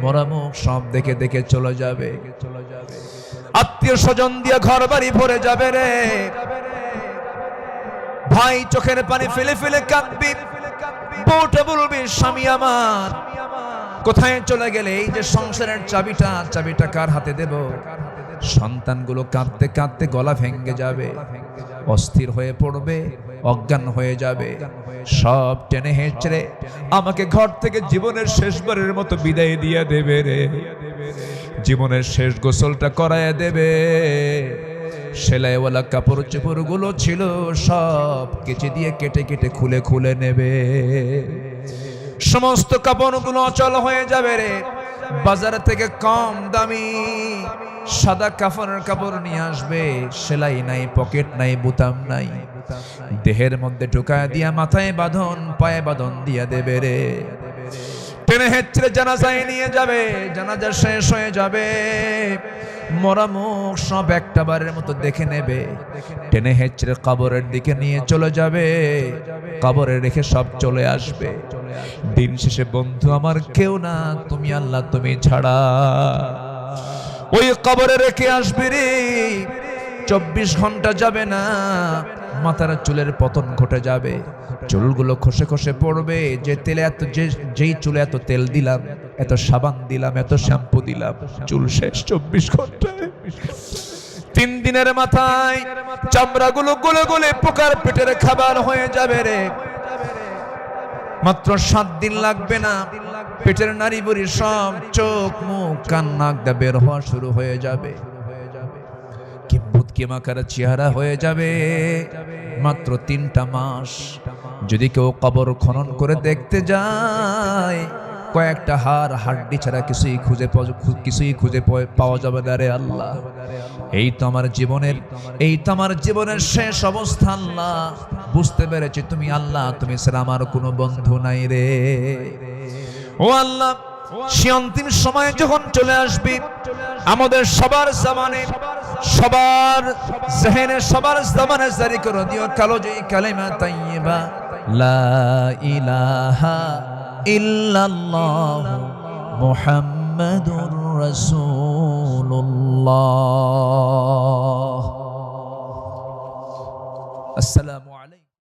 মরামুখ সব দেখে দেখে চলে যাবে, আত্মীয় স্বজন দিয়ে ঘর বাড়ি ভরে যাবে রে ভাই। চোখের পানি ফেলে ফেলে কাঁদবি, বউটা বলবি স্বামী আমার কোথায় চলে গেলে, এই যে সংসারের চাবিটা কার হাতে দেব। সন্তানগুলো কাঁদতে কাঁদতে গলা ভেঙে যাবে, অস্থির হয়ে পড়বে, অজ্ঞান হয়ে যাবে, সব টেনে হেঁচড়ে আমাকে ঘর থেকে জীবনের শেষবারের মতো বিদায় দিয়ে দেবে রে। জীবনের শেষ গোসলটা করায় দেবে। সেলাইওয়ালা কাপড় চোপড় গুলো ছিল সব কেচে দিয়ে কেটে কেটে খুলে খুলে নেবে। সমস্ত কাপড়গুলো অচল হয়ে যাবে রে। বাজার থেকে কম দামি সাদা কাফনের কাপড় নিয়ে আসবে, সেলাই নাই, পকেট নাই, বুতাম নাই, দেহের মধ্যে ঢুকায় দিয়া মাথায় বাঁধন, পায়ে বাঁধন দিয়া দেবে রে। টেনে হেঁচড়ে জানাজায় নিয়ে যাবে, জানাজা শেষ হয়ে যাবে, মরা মুখ সব একটা বারের মতো দেখে নেবে, টেনে হেঁচড়ে কবরের দিকে নিয়ে চলে যাবে, কবরে রেখে সব চলে আসবে। দিন শেষে বন্ধু আমার কেউ না, তুমি আল্লাহ, তুমি ছাড়া। ওই কবরে রেখে আসবি রে, 24 ঘন্টা যাবে না, মাথার চুলের পতন ঘটে যাবে, চুলগুলো খসে খসে পড়বে। যে তেলে যেই চুলে এত তেল দিলাম, এত সাবান দিলাম, এত শ্যাম্পু দিলাম, চুল শেষ 24 ঘন্টায়। 3 দিনের মাথায় চামড়াগুলো গলে গলে পোকার পেটের খাবার হয়ে যাবে রে। মাত্র 7 দিন লাগবে না, পেটের নারী বুড়ি সব চোখ মুখ কান নাক দিয়ে বের হওয়া শুরু হয়ে যাবে, কিম্ভূত কিমাকার চেহারা হয়ে যাবে। মাত্র 3টা মাস। যদি কেউ কবর খনন করে দেখতে যায়, কয়েকটা হাড্ডি ছাড়া কিছুই খুঁজে পাওয়া যাবে না রে আল্লাহ। এই তো আমার জীবনের শেষ অবস্থা আল্লাহ। বুঝতে পেরেছি তুমি আল্লাহ, তুমি ছাড়া আমার কোনো বন্ধু নাই রে। ও আল্লাহ, সে অন্তিম সময় যখন চলে আসবি, আমাদের সবার জামানে, সবার জেহেনে, সবার জামানে জারি করে দিও কালো যে কালেমা তাইয়্যিবা লা ইলাহা ইল্লাল্লাহ মুহাম্মাদুর রাসূলুল্লাহ।